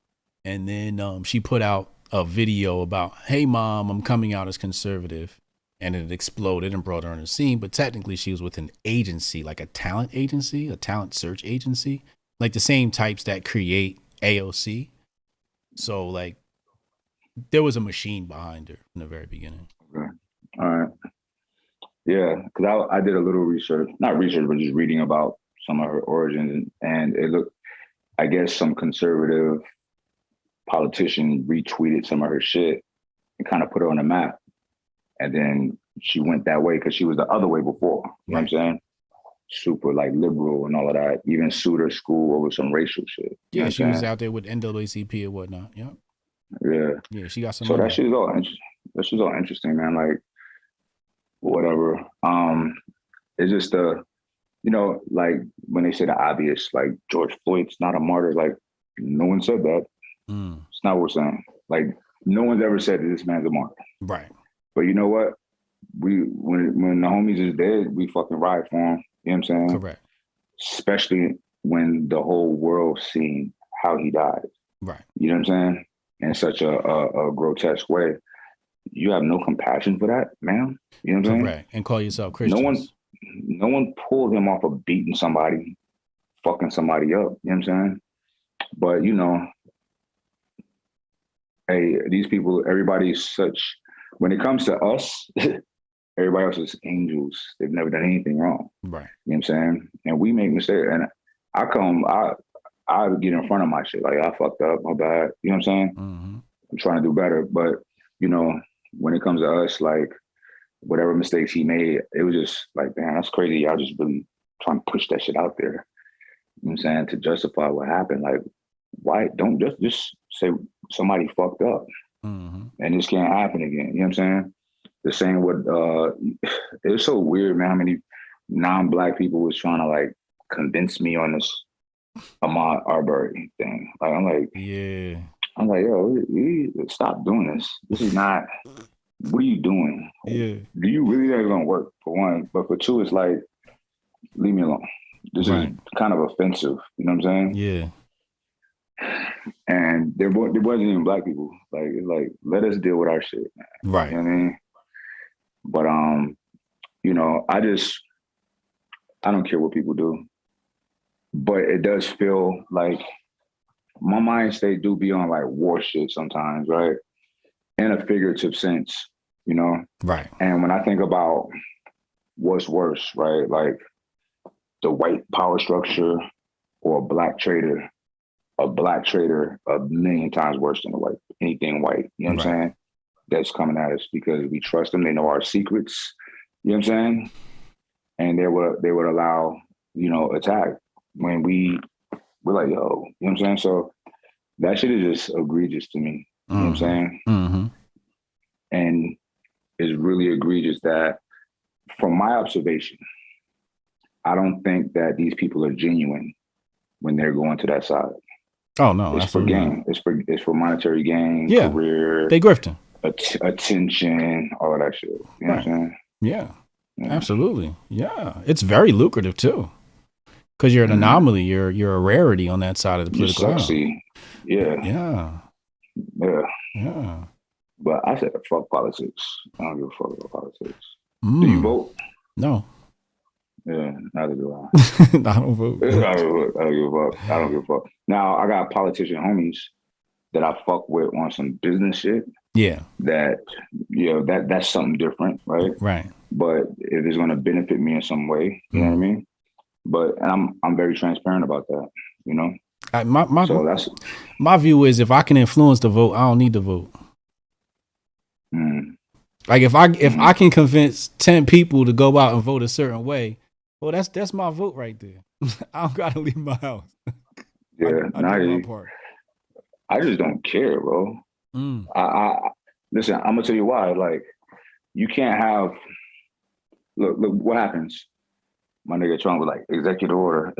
And then she put out a video about, hey, mom, I'm coming out as conservative. And it exploded and brought her on the scene. But technically, she was with an agency, like a talent agency, a talent search agency, like the same types that create AOC. So, like, there was a machine behind her from the very beginning. Okay. All right. Yeah, because I did a little research, not research, but just reading about some of her origins. And it looked, I guess, some conservative politician retweeted some of her shit and kind of put her on the map. And then she went that way because she was the other way before. You know what I'm saying? Super like liberal and all of that. Even sued her school over some racial shit. Yeah, she was out there with NAACP and whatnot. Yep. Yeah, she got some. So that shit's all interesting, man. Like, whatever. It's just like when they say the obvious, like George Floyd's not a martyr. Like, no one said that. It's not what we're saying. Like, no one's ever said that this man's a martyr. Right. But you know what? When the homies is dead, we fucking ride for him. You know what I'm saying? Correct. Especially when the whole world's seen how he died. Right. You know what I'm saying? In such a grotesque way. You have no compassion for that, man. You know what I'm saying? Correct. And call yourself Christians. No one pulled him off of beating somebody, fucking somebody up. You know what I'm saying? But, you know, hey, these people, everybody's such, when it comes to us, everybody else is angels. They've never done anything wrong. Right. You know what I'm saying? And we make mistakes. And I get in front of my shit. Like, I fucked up, my bad. You know what I'm saying? I'm trying to do better. But, you know, when it comes to us, like, whatever mistakes he made, it was just like, man, that's crazy. Y'all just really trying to push that shit out there. You know what I'm saying? To justify what happened. Like, why? Don't just say somebody fucked up. And this can't happen again. You know what I'm saying? The same with, it was so weird, man, how many non-Black people was trying to, like, convince me on this Ahmaud Arbery thing. Like, I'm like, yeah, I'm like, yo, stop doing this. This is not. What are you doing? Yeah. Do you really think it's gonna work? For one, but for two, it's like, leave me alone. This is kind of offensive. You know what I'm saying? Yeah. And there wasn't even black people. Like, it's like, let us deal with our shit, man. Right. You know what I mean? But you know, I don't care what people do. But it does feel like my mind state do be on like war shit sometimes, right? In a figurative sense, you know? Right. And when I think about what's worse, right? Like the white power structure or a black trader a million times worse than anything white. You know what I'm saying? That's coming at us because we trust them. They know our secrets. You know what I'm saying? And they would allow, you know, attack when we're like, yo, you know what I'm saying? So that shit is just egregious to me. You know what I'm saying? Mm-hmm. And it's really egregious that, from my observation, I don't think that these people are genuine when they're going to that side. Oh no, it's for gain. It's for monetary gain, career. They grifting. Attention, all of that shit. You know what I'm saying? Yeah, absolutely. Yeah, it's very lucrative too, because you're an anomaly. You're a rarity on that side of the political aisle. Yeah. But I said, fuck politics. I don't give a fuck about politics. Do you vote? No. Yeah, neither do I. I don't vote. I don't give a fuck. Now, I got politician homies that I fuck with on some business shit. Yeah. That, you know, that's something different, right? Right. But if it's going to benefit me in some way, you know what I mean? But I'm very transparent about that, you know? My view is, if I can influence the vote, I don't need to vote. Like if I can convince 10 people to go out and vote a certain way, well, that's my vote right there. I don't gotta leave my house. Yeah, I just don't care, bro. I listen. I'm gonna tell you why. Like, you can't have. Look what happens. My nigga Trump was like, executive order.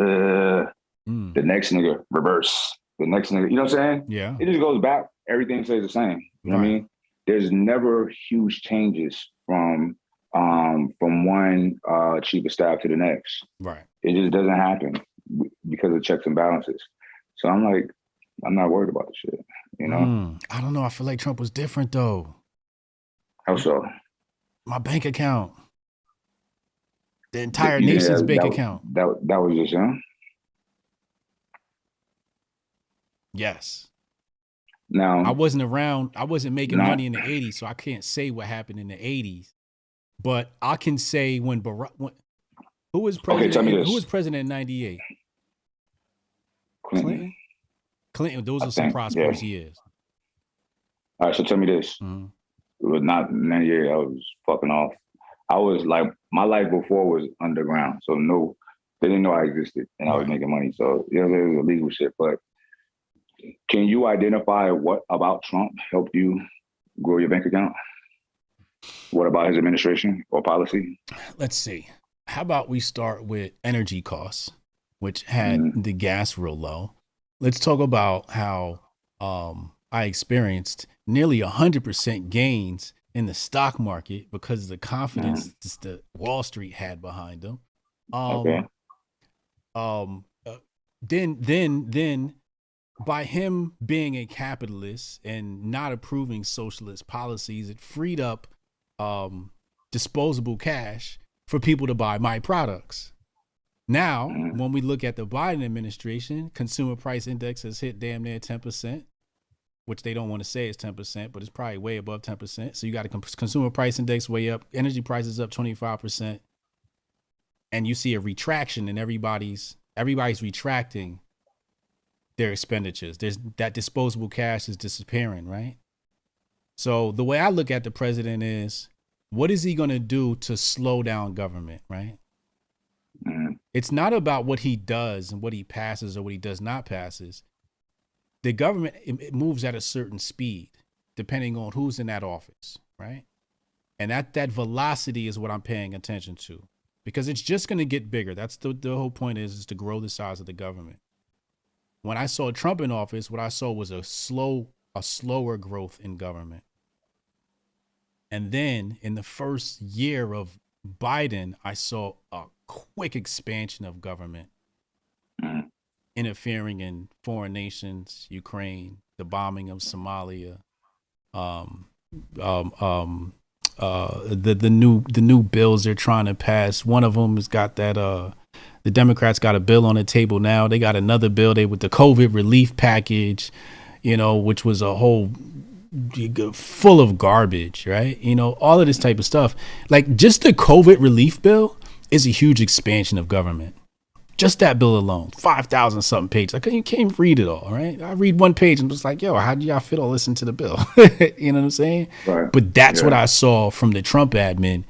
The next nigga reverse. The next nigga, you know what I'm saying? Yeah. It just goes back. Everything stays the same. You know what I mean? There's never huge changes from one chief of staff to the next. Right. It just doesn't happen because of checks and balances. So I'm like, I'm not worried about the shit, you know? I don't know. I feel like Trump was different though. How so? My bank account. The entire nation's bank account. That was just him? Yes. Now, I wasn't around. I wasn't making money in the 80s, so I can't say what happened in the 80s. But I can say when who was president? Okay, tell me this. Who was president in 98? Clinton. Those are some prosperous years. All right, so tell me this. It was not 98. I was fucking off. I was like, my life before was underground. So no, they didn't know I existed and I was making money. So yeah, there was illegal shit. But can you identify what about Trump helped you grow your bank account? What about his administration or policy? Let's see. How about we start with energy costs, which had the gas real low. Let's talk about how I experienced nearly 100% gains in the stock market because of the confidence that Wall Street had behind them. Then by him being a capitalist and not approving socialist policies, it freed up disposable cash for people to buy my products. Now, when we look at the Biden administration, consumer price index has hit damn near 10%, which they don't want to say is 10%, but it's probably way above 10%. So you got a consumer price index way up, energy prices up 25%, and you see a retraction in everybody's retracting their expenditures. There's that disposable cash is disappearing, right? So the way I look at the president is, what is he going to do to slow down government, right? It's not about what he does and what he passes or what he does not passes. The government, it moves at a certain speed, depending on who's in that office, right? And that velocity is what I'm paying attention to, because it's just going to get bigger. That's the whole point is to grow the size of the government. When I saw Trump in office, what I saw was a slow a slower growth in government. And then in the first year of Biden, I saw a quick expansion of government interfering in foreign nations, Ukraine, the bombing of Somalia, the new bills they're trying to pass. One of them has got that the Democrats got a bill on the table now. They got another bill with the COVID relief package, which was a whole full of garbage, right? All of this type of stuff. Like just the COVID relief bill is a huge expansion of government. Just that bill alone, 5,000 something pages. You can't even read it all, right? I read one page and was like, yo, how do y'all fit all this into the bill? You know what I'm saying? Right. But that's what I saw from the Trump admin,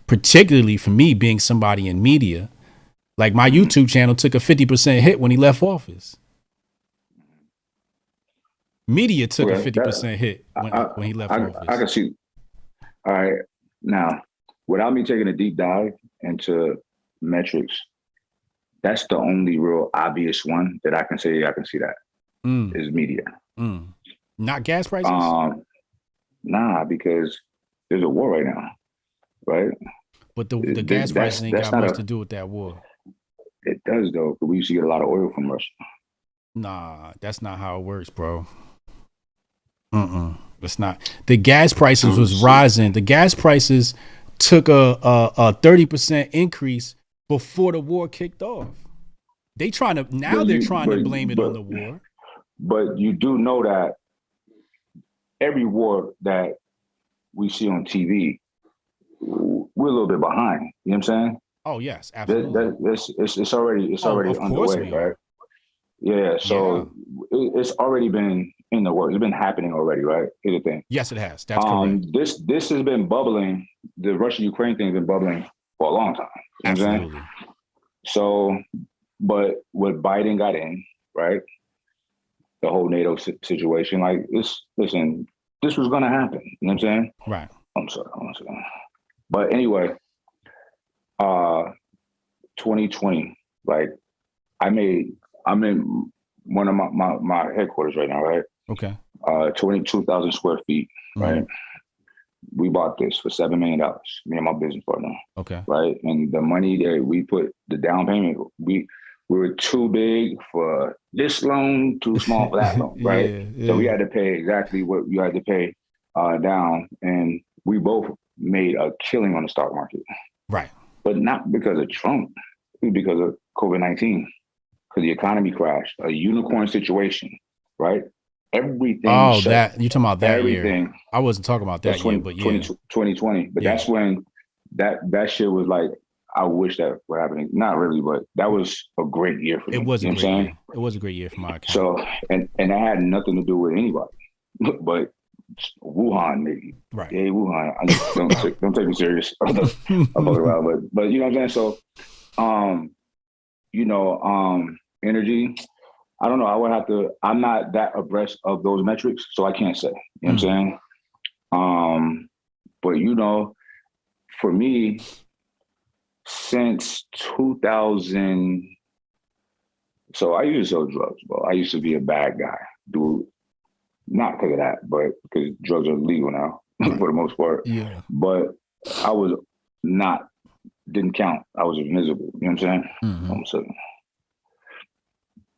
particularly for me being somebody in media. Like my YouTube channel took a 50% hit when he left office. Media took a 50% hit when he left office. I can see. All right. Now, without me taking a deep dive into metrics, that's the only real obvious one that I can say I can see that is media. Not gas prices? Nah, because there's a war right now, right? But the gas prices ain't got much to do with that war. It does, though, because we used to get a lot of oil from Russia. Nah, that's not how it works, bro. It's not. The gas prices was rising. The gas prices took a 30% increase before the war kicked off. They're trying to blame it on the war. But you do know that every war that we see on TV, we're a little bit behind. You know what I'm saying? Oh yes, absolutely. It's already underway, right? Yeah. So it's already been in the works. It's been happening already, right? Here's the thing. Yes, it has. That's correct. This has been bubbling. The Russia-Ukraine thing has been bubbling for a long time. You know what I'm saying? So, but what Biden got in, right? The whole NATO situation, like this was going to happen. You know what I'm saying? Right. I'm sorry. But anyway, 2020, like I'm in one of my headquarters right now, right? Okay. 22,000 square feet, right? We bought this for $7 million, me and my business partner. Okay. Right. And the money that we put, the down payment, we were too big for this loan, too small for that loan, right? Yeah. So we had to pay exactly what we had to pay down. And we both made a killing on the stock market. Right. But not because of Trump, because of COVID-19, because the economy crashed, a unicorn situation, right? Everything. Oh, that you're talking about that everything. Year. I wasn't talking about that year, but 2020. But that's when that shit was like, I wish that would happen. Not really, but that was a great year for me. It was a great year. It was a great year for my account. So, and that had nothing to do with anybody, but Wuhan maybe. Right. Yeah, Wuhan. Don't take me serious. I'm around, but you know what I'm saying? So, energy. I don't know. I would have to. I'm not that abreast of those metrics, so I can't say. You know what I'm saying? But for me, since 2000, so I used to sell drugs, bro. I used to be a bad guy, dude. Not because of that, but because drugs are legal now for the most part. Yeah. But I was didn't count. I was invisible. You know what I'm saying?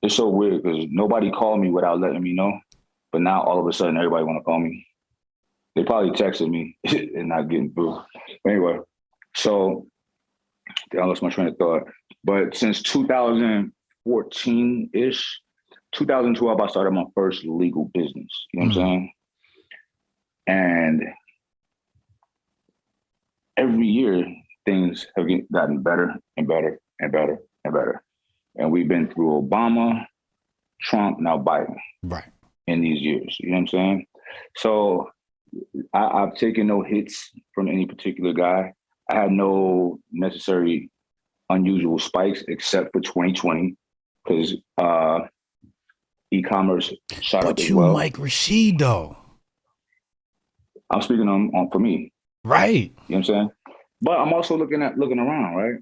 It's so weird because nobody called me without letting me know. But now all of a sudden, everybody want to call me. They probably texted me and not getting through. Anyway, so I lost my train of thought. But since 2014-ish, 2012, I started my first legal business. You know what I'm saying? And every year, things have gotten better and better and better and better. And we've been through Obama, Trump, now Biden. Right. In these years. You know what I'm saying? So I've taken no hits from any particular guy. I had no necessary unusual spikes except for 2020 because e-commerce shot up as well. But you like Rashid though. I'm speaking on for me. Right. You know what I'm saying? But I'm also looking around, right?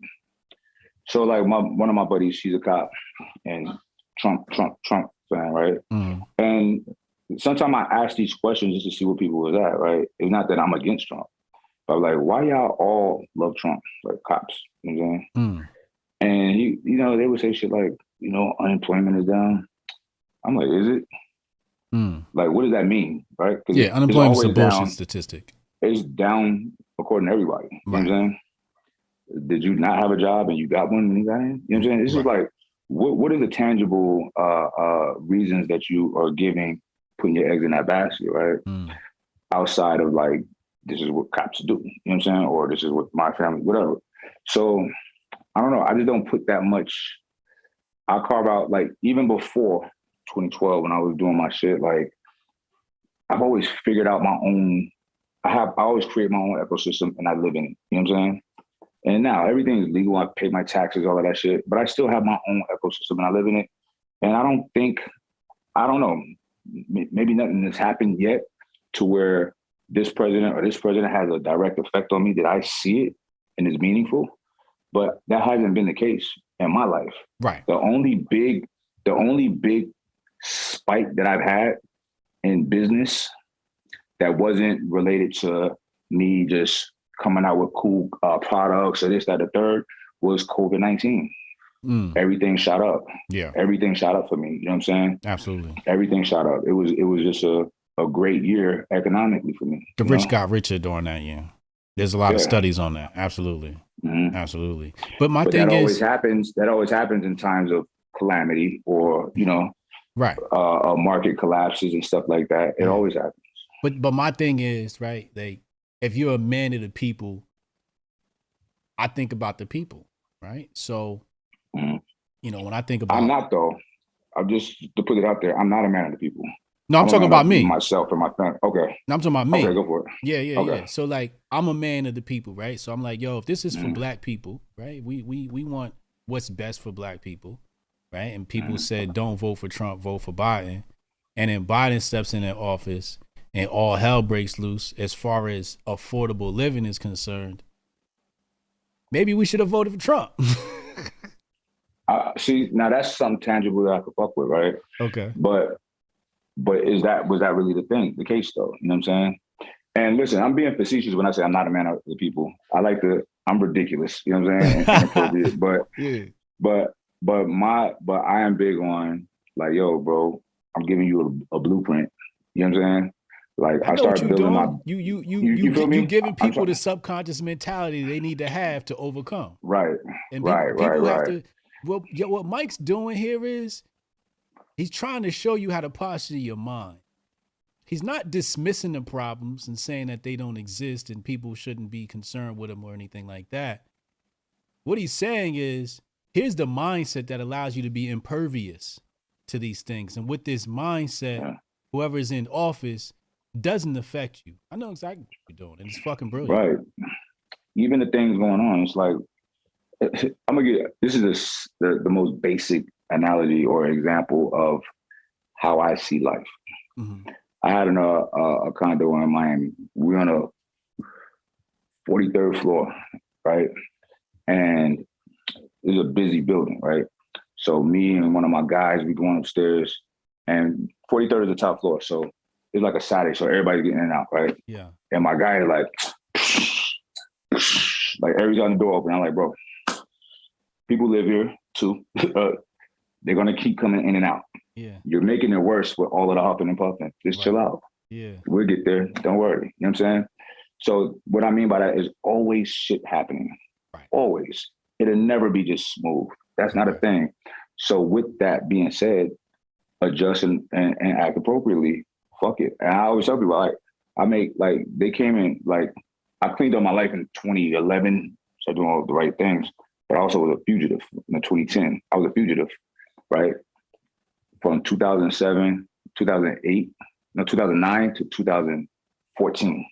So like one of my buddies, she's a cop, and Trump saying, right? Mm. And sometimes I ask these questions just to see what people was at, right? It's not that I'm against Trump, but I'm like, why y'all all love Trump, like cops? You know what I'm saying? Mm. And they would say shit like, unemployment is down. I'm like, is it? Mm. Like, what does that mean, right? Yeah, It's unemployment is a always bullshit down. statistic. It's down according to everybody. You know what I'm saying? Did you not have a job and you got one when you got in? You know what I'm saying? This is like, what are the tangible reasons that you are giving, putting your eggs in that basket, right? Mm. Outside of like, this is what cops do, you know what I'm saying? Or this is what my family, whatever. So I don't know. I just don't put that much. I carve out, like, even before 2012 when I was doing my shit, like, I've always figured out my own, I always create my own ecosystem and I live in it. You know what I'm saying? And now everything is legal. I pay my taxes, all of that shit, but I still have my own ecosystem and I live in it. And I don't know, maybe nothing has happened yet to where this president has a direct effect on me that I see it and is meaningful, but that hasn't been the case in my life. Right. The only big spike that I've had in business that wasn't related to me just coming out with cool products or this, that, the third was COVID-19. Mm. Everything shot up. Yeah. Everything shot up for me. You know what I'm saying? Absolutely. Everything shot up. It was just a great year economically for me. The rich got richer during that year. There's a lot of studies on that. Absolutely. Mm-hmm. Absolutely. But my thing that is, that always happens in times of calamity or, right. Market collapses and stuff like that. It always happens. But my thing is, right, like, if you're a man of the people, I think about the people, right? So, when I think about... I'm not, though. I'm just, to put it out there, I'm not a man of the people. No, I'm talking about me. Myself and my family. Okay. No, I'm talking about me. Okay, go for it. Yeah. So, like, I'm a man of the people, right? So I'm like, yo, if this is for black people, right? We want what's best for black people, right? And people said, don't vote for Trump, vote for Biden. And then Biden steps in office and all hell breaks loose as far as affordable living is concerned. Maybe we should have voted for Trump. See, now that's something tangible that I could fuck with, right? Okay. But was that really the case though? You know what I'm saying? And listen, I'm being facetious when I say I'm not a man of the people. I'm ridiculous, you know what I'm saying? Inappropriate, but I am big on, like, yo, bro, I'm giving you a blueprint. You know what I'm saying? Like, I start building my... You giving people the subconscious mentality they need to have to overcome. Right. And people have to... Well, what Mike's doing here is he's trying to show you how to posture your mind. He's not dismissing the problems and saying that they don't exist and people shouldn't be concerned with them or anything like that. What he's saying is, here's the mindset that allows you to be impervious to these things. And with this mindset, whoever is in office doesn't affect you. I know exactly what you're doing, and it's fucking brilliant. Right. Even the things going on, it's like, this is the most basic analogy or example of how I see life. Mm-hmm. I had a condo in Miami. We're on a 43rd floor, right? And it's a busy building, right? So me and one of my guys, we going upstairs, and 43rd is the top floor. So it's like a Saturday, so everybody's getting in and out, right? Yeah. And my guy is like every time the door open, I'm like, bro, people live here too. They're gonna keep coming in and out. Yeah. You're making it worse with all of the huffing and puffing. Just chill out. Yeah. We'll get there. Don't worry. You know what I'm saying? So what I mean by that is always shit happening. Right. Always. It'll never be just smooth. That's not a thing. So with that being said, adjust and act appropriately. Fuck it. And I always tell people, they came in, like, I cleaned up my life in 2011, so doing all the right things, but I also was a fugitive in 2010. I was a fugitive, right? From 2009 to 2014.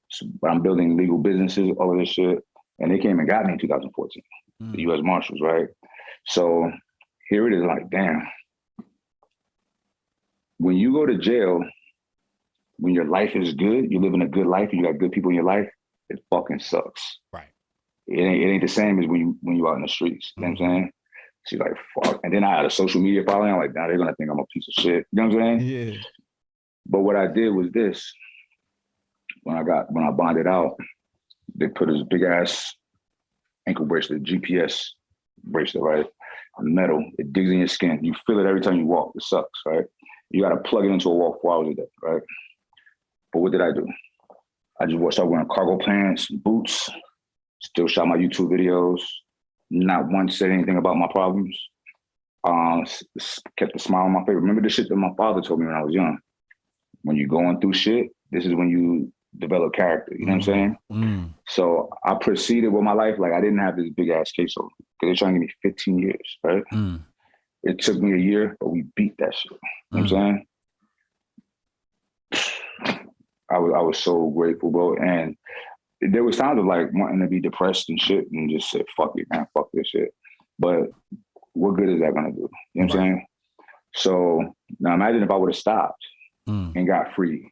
So, but I'm building legal businesses, all of this shit. And they came and got me in 2014, the U.S. Marshals, right? So here it is, like, damn. When you go to jail, when your life is good, you're living a good life, and you got good people in your life, it fucking sucks. Right. It ain't the same as when you out in the streets. You know what I'm saying? She's like, fuck. And then I had a social media following. I'm like, now they're gonna think I'm a piece of shit. You know what I'm saying? Yeah. But what I did was this. When I bonded out, they put this big ass ankle bracelet, GPS bracelet, right? Metal. It digs in your skin. You feel it every time you walk. It sucks, right? You gotta plug it into a wall 4 hours a day, right? But what did I do? I just started wearing cargo pants, boots, still shot my YouTube videos, not once said anything about my problems. Kept a smile on my face. Remember the shit that my father told me when I was young? When you're going through shit, this is when you develop character. You know what I'm saying? So I proceeded with my life like I didn't have this big ass case over because they're trying to give me 15 years, right? It took me a year, but we beat that shit. You know what I'm saying? I was so grateful, bro. And there was times of like wanting to be depressed and shit and just say, fuck it, man, fuck this shit. But what good is that gonna do? You know what I'm saying? So now imagine if I would have stopped and got free.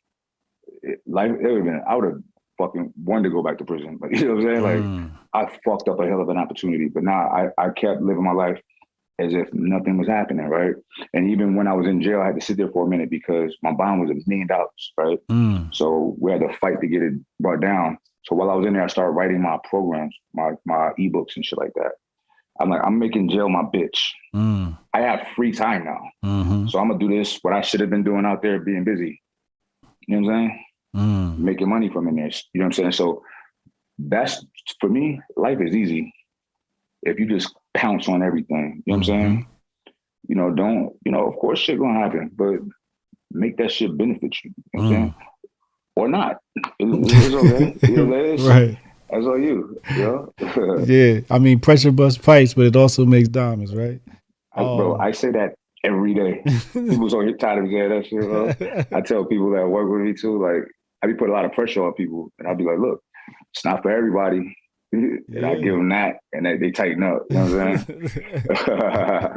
It would have been, I would have fucking wanted to go back to prison. But you know what I'm saying? Like I fucked up a hell of an opportunity. But now I kept living my life as if nothing was happening, right? And even when I was in jail, I had to sit there for a minute because my bond was $1 million, right? So we had to fight to get it brought down. So while I was in there, I started writing my programs, my ebooks and shit like that. I'm like, I'm making jail my bitch. I have free time now. So I'm gonna do this, what I should have been doing out there being busy. You know what I'm saying? Making money from in there. You know what I'm saying? So that's, for me, life is easy. If you just pounce on everything, you know what I'm saying? You know, don't, you know, of course shit gonna happen, but make that shit benefit you. You know what I'm saying? Or not. It's okay. You know, Right. That's all you know? Yeah. I mean, pressure busts pipes, but it also makes diamonds, right? Bro, I say that every day. People so tired of saying that shit, bro. I tell people that work with me too, like, I be putting a lot of pressure on people, and I'll be like, look, it's not for everybody. And I give them that, and they tighten up. You know what I'm saying?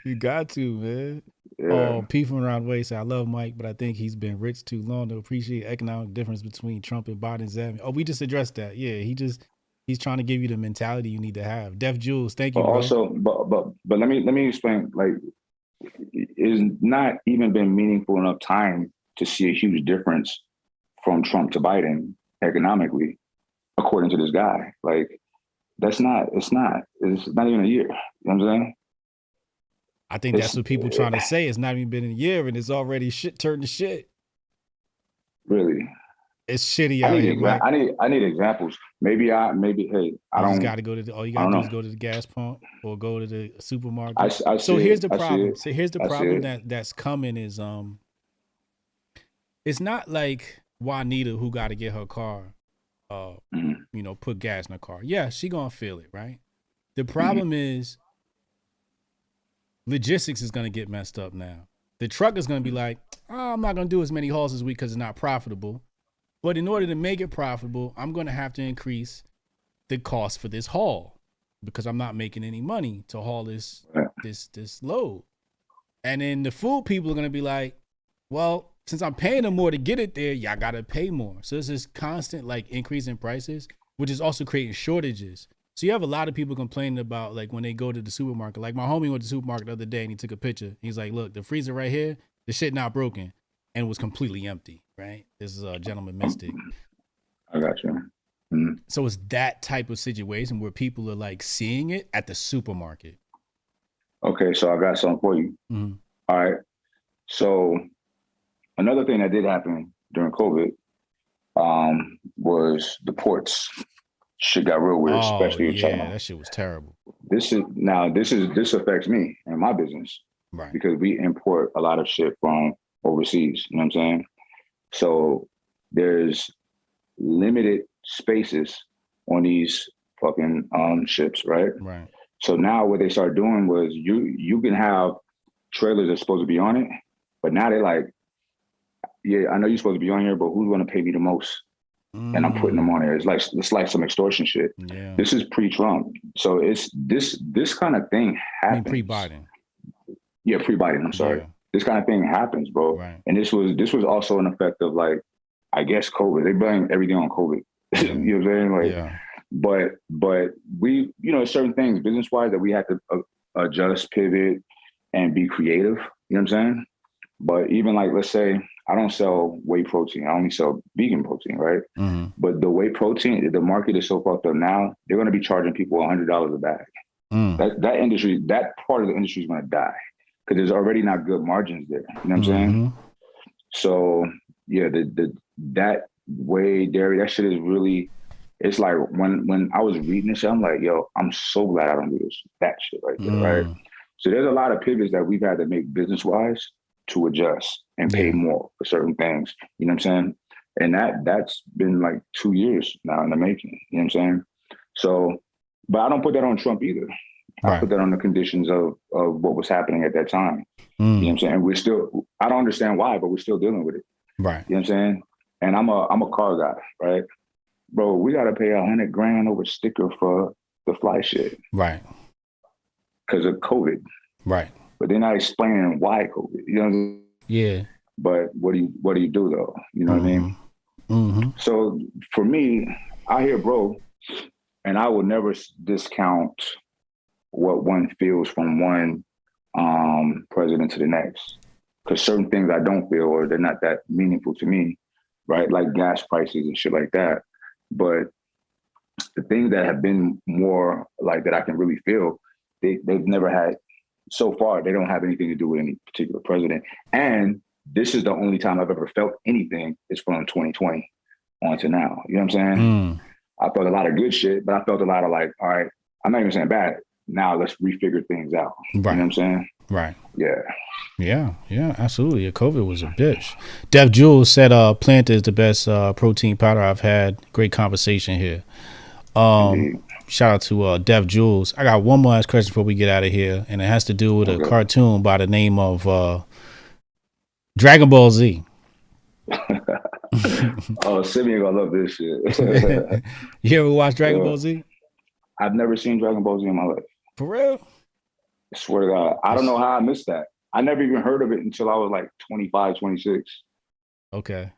You got to, man. Yeah. P from around the way say, I love Mike, but I think he's been rich too long to appreciate economic difference between Trump and Biden's admin. Oh, we just addressed that. Yeah, he's trying to give you the mentality you need to have. Def Jules, thank you, But bro. also, but let me explain. Like, it's not even been meaningful enough time to see a huge difference from Trump to Biden economically, according to this guy. Like, it's not even a year. You know what I'm saying? I think that's what people trying to say. It's not even been a year and it's already shit turned to shit. Really? It's shitty out here, Mike. I need examples. Maybe hey, I don't. You just got to go to all you got to do is go to the gas pump or go to the supermarket. So here's the problem. So here's the problem that's coming is it's not like Juanita who got to get her car, you know, put gas in her car. Yeah, she gonna feel it, right? The problem is logistics is gonna get messed up now. The truck is gonna be like, oh, I'm not gonna do as many hauls this week because it's not profitable. But in order to make it profitable, I'm gonna have to increase the cost for this haul because I'm not making any money to haul this load. And then the food people are gonna be like, well, since I'm paying them more to get it there, y'all gotta pay more. So it's this constant like increase in prices, which is also creating shortages. So you have a lot of people complaining about like when they go to the supermarket. Like my homie went to the supermarket the other day and he took a picture. He's like, look, the freezer right here, the shit not broken, and was completely empty, right? This is a gentleman mystic. I got you. So it's that type of situation where people are like seeing it at the supermarket. Okay, so I got something for you. All right. So another thing that did happen during COVID was the ports. Shit got real weird, especially in China. That shit was terrible. This affects me and my business, right? Because we import a lot of shit from overseas. You know what I'm saying? So there's limited spaces on these fucking ships, right? Right. So now what they started doing was you can have trailers that's supposed to be on it, but now they're like, yeah, I know you're supposed to be on here, but who's going to pay me the most? And I'm putting them on there. It's like some extortion shit. Yeah. This is pre-Trump, so it's this kind of thing happens. Pre-Biden. Yeah, pre-Biden. I'm sorry. Yeah. This kind of thing happens, bro. Right. And this was also an effect of like, I guess COVID. They blame everything on COVID. Yeah. You know what I'm saying? Like, yeah. But we, you know, certain things business wise that we had to adjust, pivot, and be creative. You know what I'm saying? But even like, let's say I don't sell whey protein. I only sell vegan protein, right? Mm-hmm. But the whey protein, the market is so fucked up now. They're going to be charging people $100 a bag. That industry, that part of the industry is going to die because there's already not good margins there. You know what I'm saying? So yeah, that whey dairy, that shit is really. It's like when I was reading this shit, I'm like, yo, I'm so glad I don't do that shit right there, right? So there's a lot of pivots that we've had to make business-wise to adjust and pay more for certain things. You know what I'm saying? And that's been like 2 years now in the making. You know what I'm saying? So, but I don't put that on Trump either. I put that on the conditions of what was happening at that time. You know what I'm saying? And we're still, I don't understand why, but we're still dealing with it. Right. You know what I'm saying? And I'm a car guy, right? Bro, we got to pay $100,000 over sticker for the fly shit. Right. Because of COVID. Right. But they're not explaining why COVID. You know what I mean? Yeah. But what do you do though? You know what I mean? So for me, I hear bro, and I will never discount what one feels from one president to the next. Because certain things I don't feel or they're not that meaningful to me, right? Like gas prices and shit like that. But the things that have been more like that I can really feel, they've never had, so far, they don't have anything to do with any particular president. And this is the only time I've ever felt anything is from 2020 on to now. You know what I'm saying? I felt a lot of good shit, but I felt a lot of like, all right, I'm not even saying bad. Now let's refigure things out. Right. You know what I'm saying? Right. Yeah. Yeah, absolutely. COVID was a bitch. Dev Jules said Planta is the best protein powder I've had. Great conversation here. Shout out to Dev Jules. I got one more last question before we get out of here, and it has to do with a cartoon by the name of Dragon Ball Z. Oh, Simeon gonna love this shit. You ever watch Dragon Ball Z? I've never seen Dragon Ball Z in my life. For real? I swear to God. I don't know how I missed that. I never even heard of it until I was like 25, 26. Okay.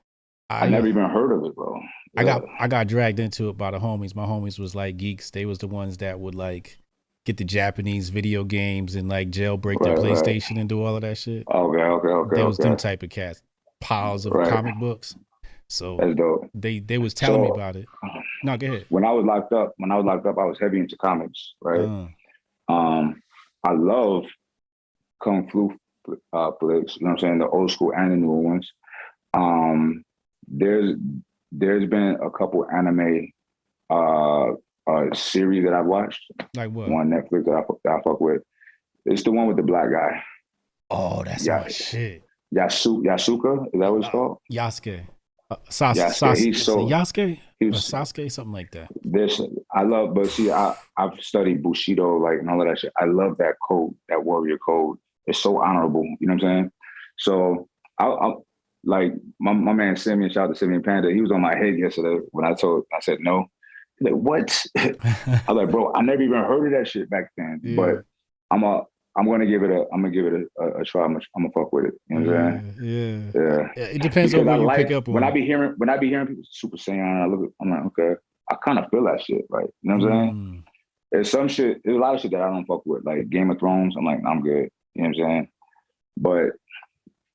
I never even heard of it, bro. Yeah. I got dragged into it by the homies. My homies was like geeks. They was the ones that would like get the Japanese video games and like jailbreak the PlayStation and do all of that shit. Okay. They was them type of cats. Piles of comic books. So that's dope. They was telling me about it. No, go ahead. When I was locked up, I was heavy into comics, right? I love Kung Fu flicks, you know what I'm saying? The old school and the newer ones. There's been a couple anime series that I've watched. Like what? One Netflix that I fuck with. It's the one with the black guy. Oh, that's my shit. Yasuka, is that what it's called? Yasuke. Yasuke. He's Sasuke, something like that. But see, I've studied Bushido, like, and all of that shit. I love that code, that warrior code. It's so honorable, you know what I'm saying? So I like my man Simeon, shout out to Simeon Panda. He was on my head yesterday when I said no. He's like, what? I was like, bro, I never even heard of that shit back then. Yeah. But I'm gonna give it a try. I'm gonna fuck with it. You know what I'm saying? Yeah. It depends on what you pick up on. When I be hearing people Super Saiyan, I'm like, okay, I kind of feel that shit, right? You know what I'm saying? There's a lot of shit that I don't fuck with, like Game of Thrones. I'm like, I'm good. You know what I'm saying? But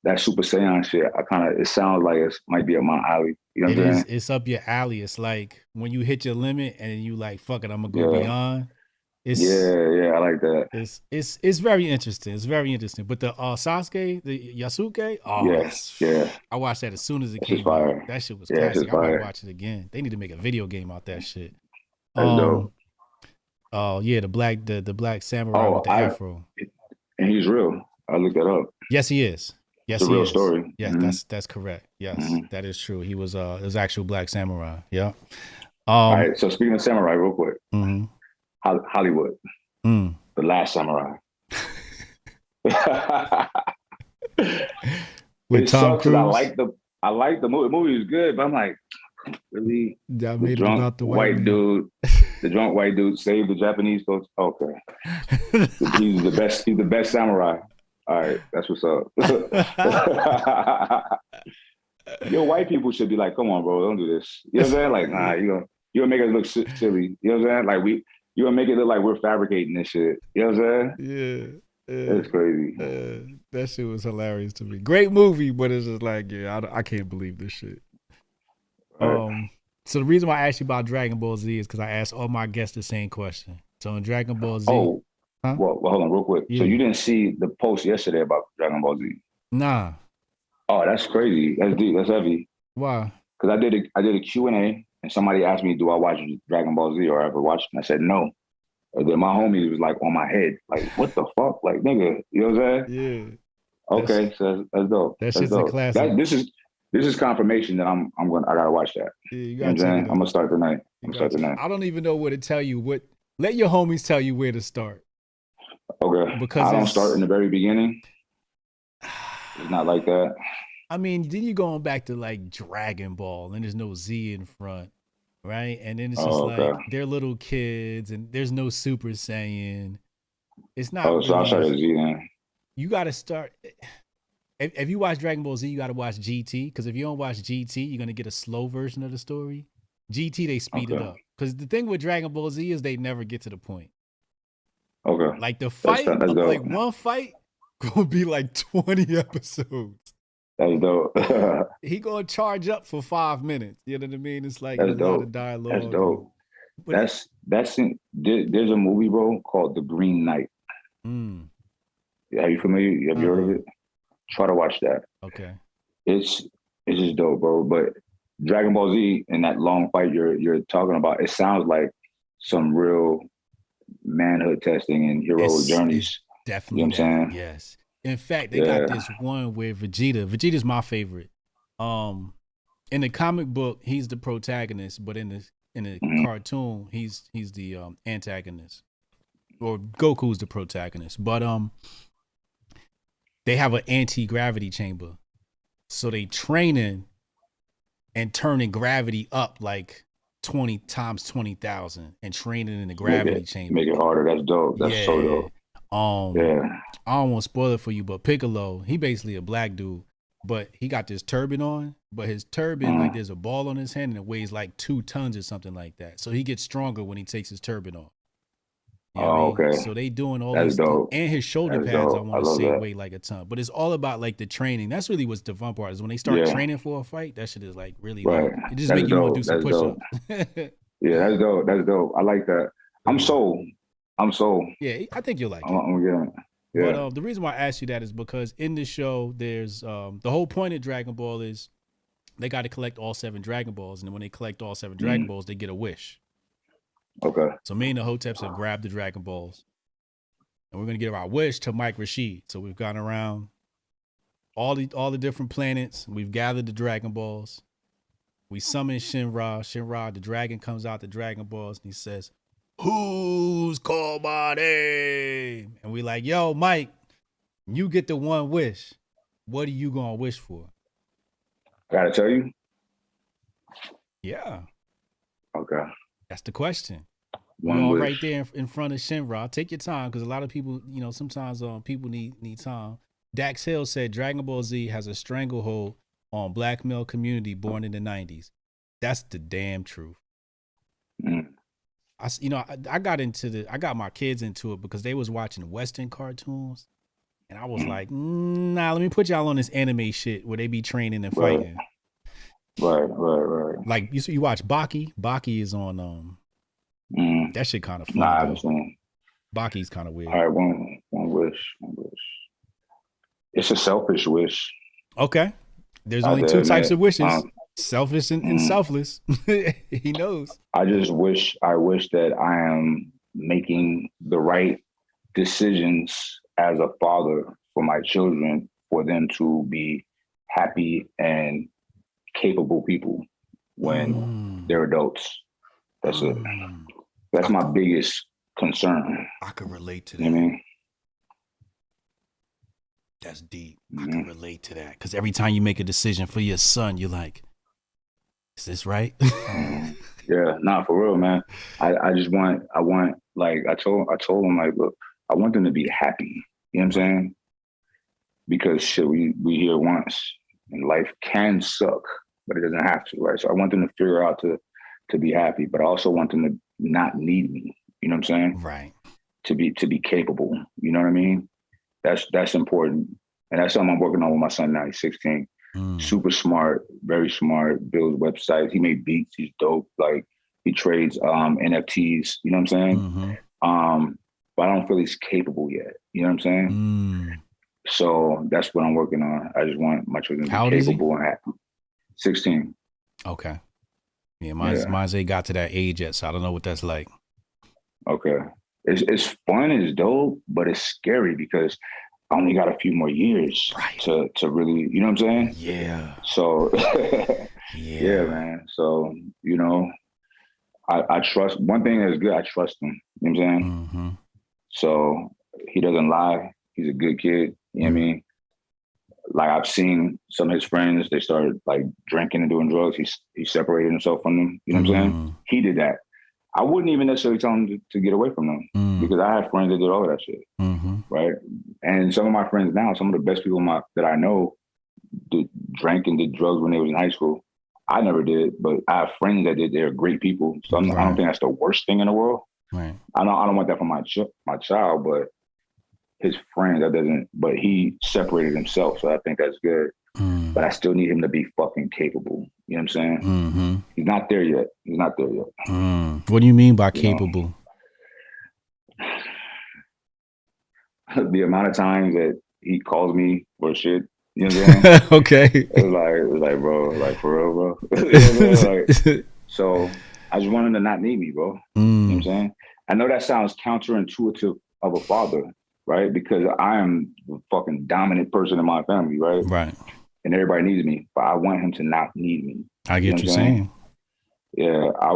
that Super Saiyan shit, it sounds like it might be up my alley. You know what I'm saying? It's up your alley. It's like when you hit your limit and you like, fuck it, I'm gonna go beyond. I like that. It's very interesting. It's very interesting. But the Sasuke, the Yasuke, I watched that as soon as it came out. That shit was classic. I might watch it again. They need to make a video game out that shit. That's dope. Oh yeah, the black samurai with the afro. And he's real. I looked that up. Yes, he is. Yes, it's a real story. Yeah, that's correct. Yes, that is true. He was actual black samurai. Yeah. All right. So speaking of samurai, real quick. Hollywood, The Last Samurai. With Tom Cruise. I like the movie. The movie was good, but I'm like, really? I made it about the white dude. The drunk white dude saved the Japanese folks. Okay, he's the best. He's the best samurai. All right, that's what's up. Yo, white people should be like, come on, bro, don't do this. You know what I'm saying? Like, nah, you're gonna make us look silly. You know what I'm saying? Like You gonna make it look like we're fabricating this shit. You know what I'm saying? Yeah. It's crazy. That shit was hilarious to me. Great movie, but it's just like, yeah, I can't believe this shit. Right. So the reason why I asked you about Dragon Ball Z is because I asked all my guests the same question. So in Dragon Ball Z, Oh, huh? well, hold on real quick. Yeah. So you didn't see the post yesterday about Dragon Ball Z? Nah. Oh, that's crazy. That's deep. That's heavy. Why? Because I did a Q&A and somebody asked me, do I watch Dragon Ball Z or ever watch it? And I said, no. And then my homie was like on my head, like, what the fuck? Like, nigga, you know what I'm saying? Yeah. Okay, so that's dope. That That's shit's dope. a classic. This is confirmation that I gotta watch that. Yeah, you You know what gotta I'm check saying? it I'm out. gonna start tonight. I don't even know where to tell you what. Let your homies tell you where to start. Okay. Because I don't start in the very beginning. It's not like that. I mean, then you're going back to like Dragon Ball and there's no Z in front, right? And then it's just like they're little kids and there's no Super Saiyan. It's not. Oh, so I'll start at Z then. You got to start. If you watch Dragon Ball Z, you got to watch GT because if you don't watch GT, you're gonna get a slow version of the story. GT they speed it up because the thing with Dragon Ball Z is they never get to the point. Okay. Like the fight, that's like one fight, gonna be like 20 episodes. That's dope. He gonna charge up for 5 minutes. You know what I mean? It's like That's a lot of dialogue. That's dope. But There's a movie, bro, called The Green Knight. Are you familiar? Have you heard of it? Try to watch that. Okay. It's just dope, bro. But Dragon Ball Z and that long fight you're talking about, it sounds like some real manhood testing and heroic journeys. It's definitely you know what I'm saying? Yes. In fact, they got this one where Vegeta's my favorite. In the comic book, he's the protagonist, but in the cartoon, he's the antagonist. Or Goku's the protagonist. But they have an anti-gravity chamber. So they training and turning gravity up like 20 times 20,000 and training in the gravity chamber. Make it harder. That's dope. That's so dope. I don't want to spoil it for you, but Piccolo, he basically a black dude, but he got this turban on, but his turban, like there's a ball on his hand and it weighs like 2 tons or something like that. So he gets stronger when he takes his turban off. You know what I mean? So they doing all this stuff. And his shoulder pads, I want to say, weigh like a ton. But it's all about like the training. That's really what's the fun part is when they start training for a fight, that shit is like really like, it just makes you want to do some push-ups. Yeah, that's dope. That's dope. I like that. I'm sold. Yeah, I think you'll like it. I'm getting it. Yeah. But the reason why I asked you that is because in the show, there's the whole point of Dragon Ball is they got to collect all 7 Dragon Balls. And then when they collect all 7 Dragon Balls, they get a wish. Okay. So me and the Hoteps have grabbed the Dragon Balls. And we're going to give our wish to Mike Rashid. So we've gone around all the different planets. We've gathered the Dragon Balls. We summon Shinra. Shinra, the dragon comes out the Dragon Balls and he says, "Who's called my name?" And we like, "Yo, Mike, you get the one wish. What are you gonna wish for?" Gotta tell you? Yeah. Okay. That's the question. One We're wish. right there in front of Shinra. Take your time because a lot of people, sometimes people need time. Dax Hill said Dragon Ball Z has a stranglehold on black male community born in the 90s. That's the damn truth. I got my kids into it because they was watching Western cartoons. And I was like, nah, let me put y'all on this anime shit where they be training and fighting. Right. Like you watch Baki. Baki is on that shit kind of fun. Nah, I haven't seen. Baki's kind of weird. All right, one wish. It's a selfish wish. Okay. There's only 2 types of wishes. Selfish and selfless. He knows. I wish that I am making the right decisions as a father for my children, for them to be happy and capable people when they're adults. That's it. That's my biggest concern. I could relate to that. You know what I mean? That's deep. I can relate to that. Because every time you make a decision for your son, you're like, is this right? Yeah, nah, for real, man. I want, like, I told him, like, look, I want them to be happy. You know what I'm saying? Because shit, we here once, and life can suck, but it doesn't have to, right? So I want them to figure out to be happy, but I also want them to not need me. You know what I'm saying? Right. To be capable. You know what I mean? That's important. And that's something I'm working on with my son now. He's 16. Super smart, very smart, builds websites. He made beats. He's dope. Like he trades NFTs, you know what I'm saying? But I don't feel he's capable yet. You know what I'm saying? So that's what I'm working on. I just want my children to be capable and happy. 16. Okay. Yeah, mine's ain't got to that age yet, so I don't know what that's like. Okay. It's fun, it's dope, but it's scary because I only got a few more years to really, you know what I'm saying? Yeah. So yeah, man. So, you know, I trust one thing that's good, I trust him. You know what I'm saying? So he doesn't lie. He's a good kid. You know what I mean? Like I've seen some of his friends, they started like drinking and doing drugs. He separated himself from them. You know what I'm saying? He did that. I wouldn't even necessarily tell him to get away from them because I had friends that did all of that shit. Right. And some of my friends now, some of the best people that I know drank and did drugs when they was in high school. I never did, but I have friends that did. They're great people. So I don't think that's the worst thing in the world. Right. I don't want that for my child, but his friend but he separated himself. So I think that's good. But I still need him to be fucking capable. You know what I'm saying? He's not there yet. What do you mean by capable? The amount of times that he calls me for shit, you know what I'm saying? Okay. It's like, bro, like for real, bro. You know what I mean? Like, so I just want him to not need me, bro. You know what I'm saying? I know that sounds counterintuitive of a father, right? Because I am the fucking dominant person in my family, right? Right. And everybody needs me, but I want him to not need me. I get you saying. Yeah, I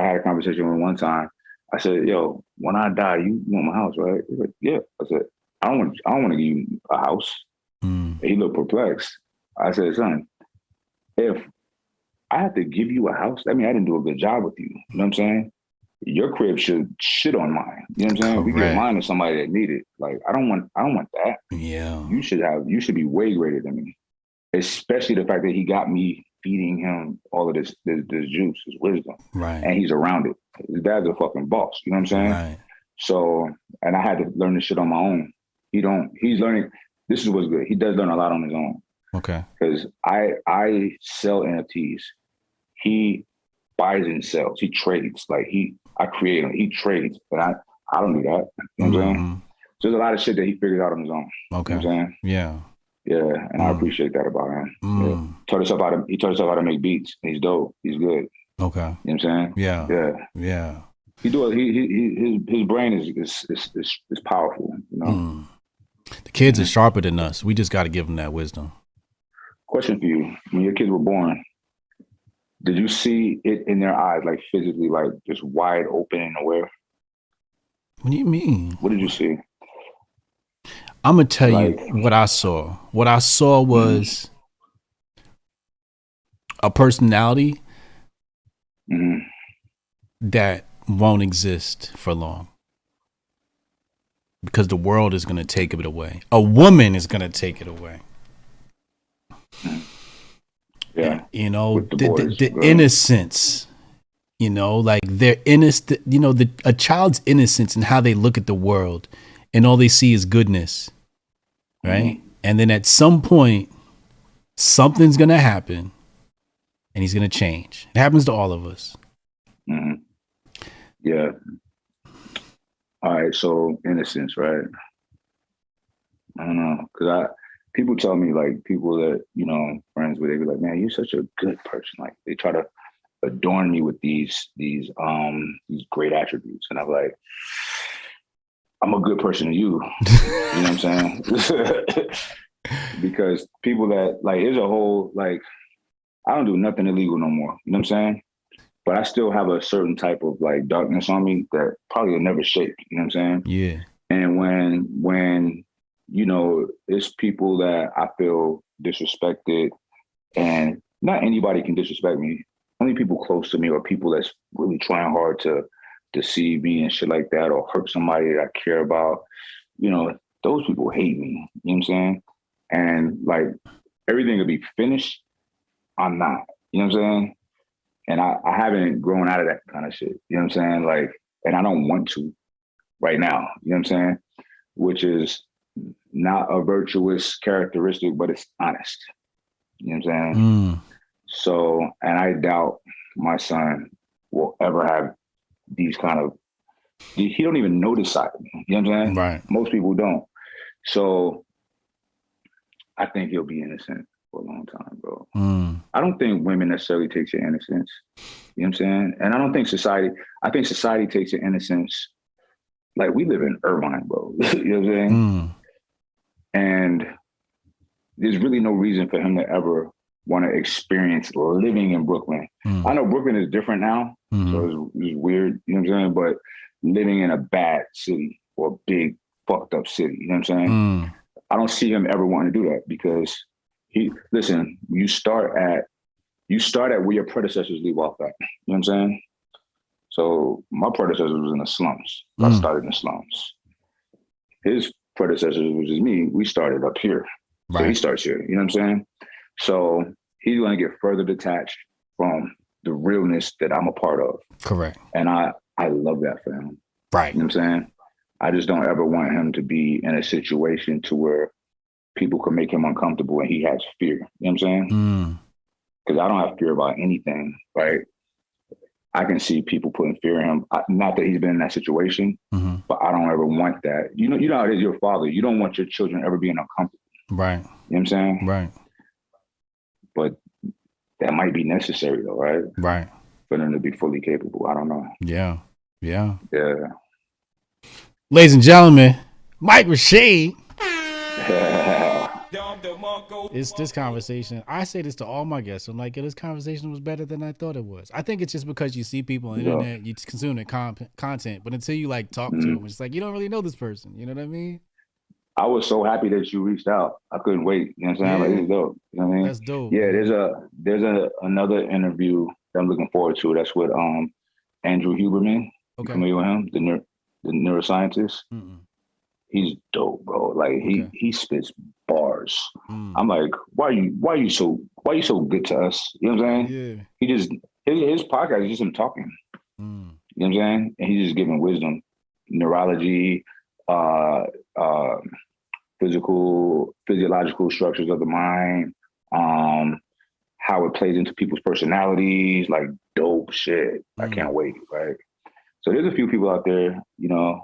had a conversation with him one time. I said, yo, when I die, you want my house, right? He's like, yeah. I said, I don't want to give you a house. He looked perplexed. I said, son, if I have to give you a house, that means I didn't do a good job with you. You know what I'm saying? Your crib should shit on mine. You know what I'm saying? Correct. We give mine to somebody that need it. Like, I don't want that. Yeah. You should be way greater than me. Especially the fact that he got me feeding him all of this juice, his wisdom. Right. And he's around it. His dad's a fucking boss. You know what I'm saying? Right. So, and I had to learn this shit on my own. He's learning. This is what's good. He does learn a lot on his own. Okay. Because I sell NFTs. He buys and sells. He trades. Like I create him. He trades. But I don't do that. You know what I'm saying? So there's a lot of shit that he figures out on his own. Okay. You know what I'm saying? Yeah. Yeah, and I appreciate that about him. Yeah. He taught himself how to make beats. He's dope. He's good. Okay. You know what I'm saying? Yeah. Yeah. Yeah. His brain is powerful, you know. The kids are sharper than us. We just got to give them that wisdom. Question for you: when your kids were born, did you see it in their eyes, like physically, like just wide open and aware? What do you mean? What did you see? I'm gonna tell you what I saw. What I saw was a personality that won't exist for long because the world is gonna take it away. A woman is gonna take it away. Yeah, you know, the innocence. You know, like their innocent. You know, a child's innocence and how they look at the world, and all they see is goodness. Right. And then at some point, something's going to happen and he's going to change. It happens to all of us. Yeah. All right. So innocence, right? I don't know. Because people tell me, like, people that, you know, friends with, they be like, man, you're such a good person. Like, they try to adorn me with these great attributes. And I'm like, I'm a good person to you. You know what I'm saying? Because people that, like, there's a whole, like, I don't do nothing illegal no more. You know what I'm saying? But I still have a certain type of, like, darkness on me that probably will never shake. You know what I'm saying? Yeah. And when you know, it's people that I feel disrespected, and not anybody can disrespect me. Only people close to me or people that's really trying hard to deceive me and shit like that, or hurt somebody that I care about. You know, those people hate me. You know what I'm saying? And like everything will be finished. I'm not. You know what I'm saying? And I haven't grown out of that kind of shit. You know what I'm saying? Like and I don't want to right now. You know what I'm saying? Which is not a virtuous characteristic, but it's honest. You know what I'm saying? So, and I doubt my son will ever have these kind of, he don't even know this side of me. You know what I'm saying? Right. Most people don't. So I think he'll be innocent for a long time, bro. I don't think women necessarily take your innocence. You know what I'm saying? And I don't think I think society takes your innocence. Like, we live in Irvine, bro. You know what I'm saying? And there's really no reason for him to ever want to experience living in Brooklyn. I know Brooklyn is different now, so it's weird, you know what I'm saying? But living in a bad city or a big fucked up city, you know what I'm saying? I don't see him ever wanting to do that, because you start at where your predecessors leave off at. You know what I'm saying? So my predecessor was in the slums. I started in the slums. His predecessors, which is me, we started up here. Right. So he starts here. You know what I'm saying? So he's going to get further detached from the realness that I'm a part of. Correct. And I love that for him. Right. You know what I'm saying? I just don't ever want him to be in a situation to where people can make him uncomfortable and he has fear. You know what I'm saying? Because I don't have fear about anything, right? I can see people putting fear in him. Not that he's been in that situation, but I don't ever want that. You know how it is, your father. You don't want your children ever being uncomfortable. Right. You know what I'm saying? Right. But that might be necessary though, right? Right. For them to be fully capable. I don't know. Yeah. Yeah. Yeah. Ladies and gentlemen, Mike Rashid. It's this conversation. I say this to all my guests. I'm like, this conversation was better than I thought it was. I think it's just because you see people on the internet, you consume their content, but until you like talk to them, it's like you don't really know this person. You know what I mean? I was so happy that you reached out. I couldn't wait. You know what I'm saying? Like, this is dope. You know what I mean? That's dope. Yeah, there's another interview that I'm looking forward to. That's with Andrew Huberman. You familiar with him? The neuroscientist. He's dope, bro. Like he spits bars. I'm like, why are you so good to us? You know what I'm saying? Yeah. He just his podcast is just him talking. You know what I'm saying? And he's just giving wisdom, neurology, physiological structures of the mind, how it plays into people's personalities, like dope shit. I can't wait, right? So there's a few people out there, you know.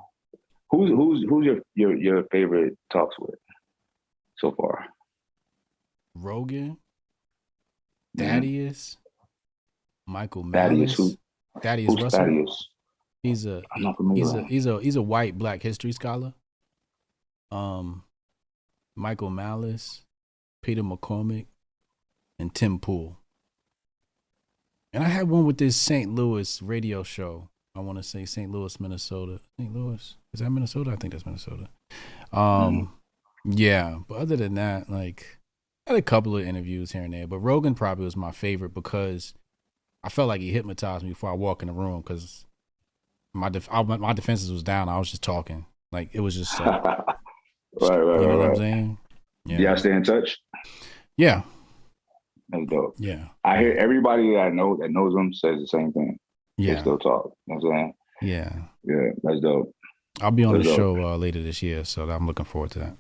Who's your favorite talks with so far? Rogan, Thaddeus, Michael Malice. Thaddeus Russell. Thaddeus? He's a white Black history scholar. Michael Malice, Peter McCormick, and Tim Pool. And I had one with this St. Louis radio show. I want to say St. Louis, Minnesota. St. Louis, is that Minnesota? I think that's Minnesota. Yeah, but other than that, like, I had a couple of interviews here and there, but Rogan probably was my favorite because I felt like he hypnotized me before I walk in the room, because my defenses was down. I was just talking. Like, it was just like, right. You know what I'm saying? Yeah. Do y'all stay in touch? Yeah. That's dope. Yeah. I hear everybody that I know that knows him says the same thing. Yeah. They still talk. You know what I'm saying? Yeah. Yeah, that's dope. I'll be on the show later this year, so I'm looking forward to that.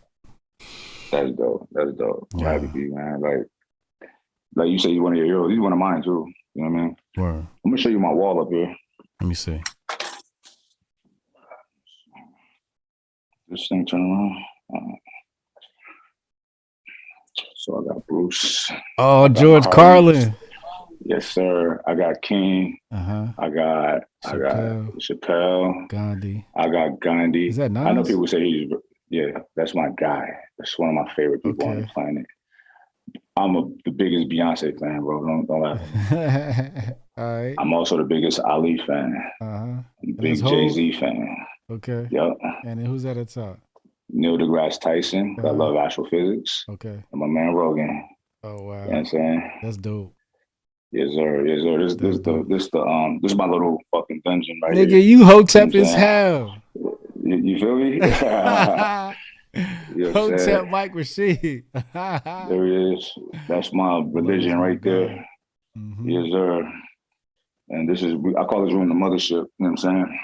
That's dope. That's dope. I'm Yeah. happy for you, man. Like you say, you're one of your heroes. He's one of mine too. You know what I mean? Word. I'm gonna show you my wall up here. Let me see. This thing turn around. So I got Bruce. Oh, George Carlin. Yes, sir. I got King. I got Chappelle. Gandhi. I got Gandhi. Is that nice? I know people say that's my guy. That's one of my favorite people on the planet. I'm the biggest Beyonce fan, bro. Don't laugh. All right. I'm also the biggest Ali fan. Big Jay-Z fan. Okay. Yep. And then who's at the top? Neil deGrasse Tyson. I love astrophysics. Okay. And my man Rogan. Oh wow. You know what I'm saying? That's dope. Yes, sir. Yes, sir. This is my little fucking dungeon right here. Nigga, you Hotep as hell. You feel me? Hotep Mike Rashid. There he is. That's my religion right there. Yes, sir. And this is, I call this room the mothership. You know what I'm saying?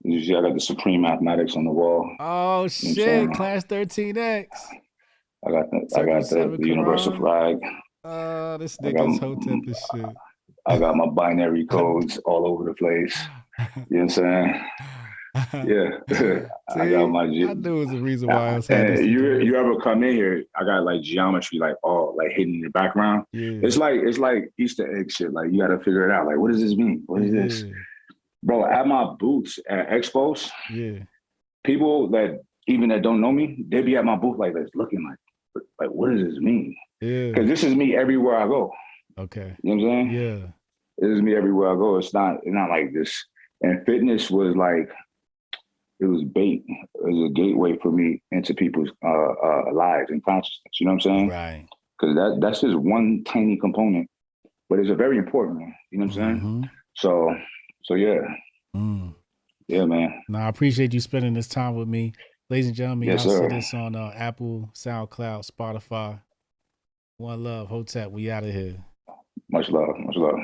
You see, I got the Supreme Mathematics on the wall. Oh shit, Class 13X. I got the universal flag. This nigga's Hotep and shit. I got my binary codes all over the place. You know what I'm saying? Yeah. See, I got my. I knew it was the reason why I was having. You ever come in here? I got like geometry, like all like hidden in the background. Yeah. It's like Easter egg shit. Like you got to figure it out. Like, what does this mean? What is this, bro? At my booths at expos, people that don't know me, they be at my booth like this, looking like, what does this mean? Yeah. Because this is me everywhere I go. Okay. You know what I'm saying? Yeah. This is me everywhere I go. It's not like this. And fitness was like, it was bait. It was a gateway for me into people's lives and consciousness. You know what I'm saying? Right. Because that's just one tiny component, but it's a very important one. You know what I'm saying? So yeah. Yeah, man. No, I appreciate you spending this time with me. Ladies and gentlemen, yes, y'all sir. see this on Apple, SoundCloud, Spotify. One love, Hotep. We out of here. Much love. Much love.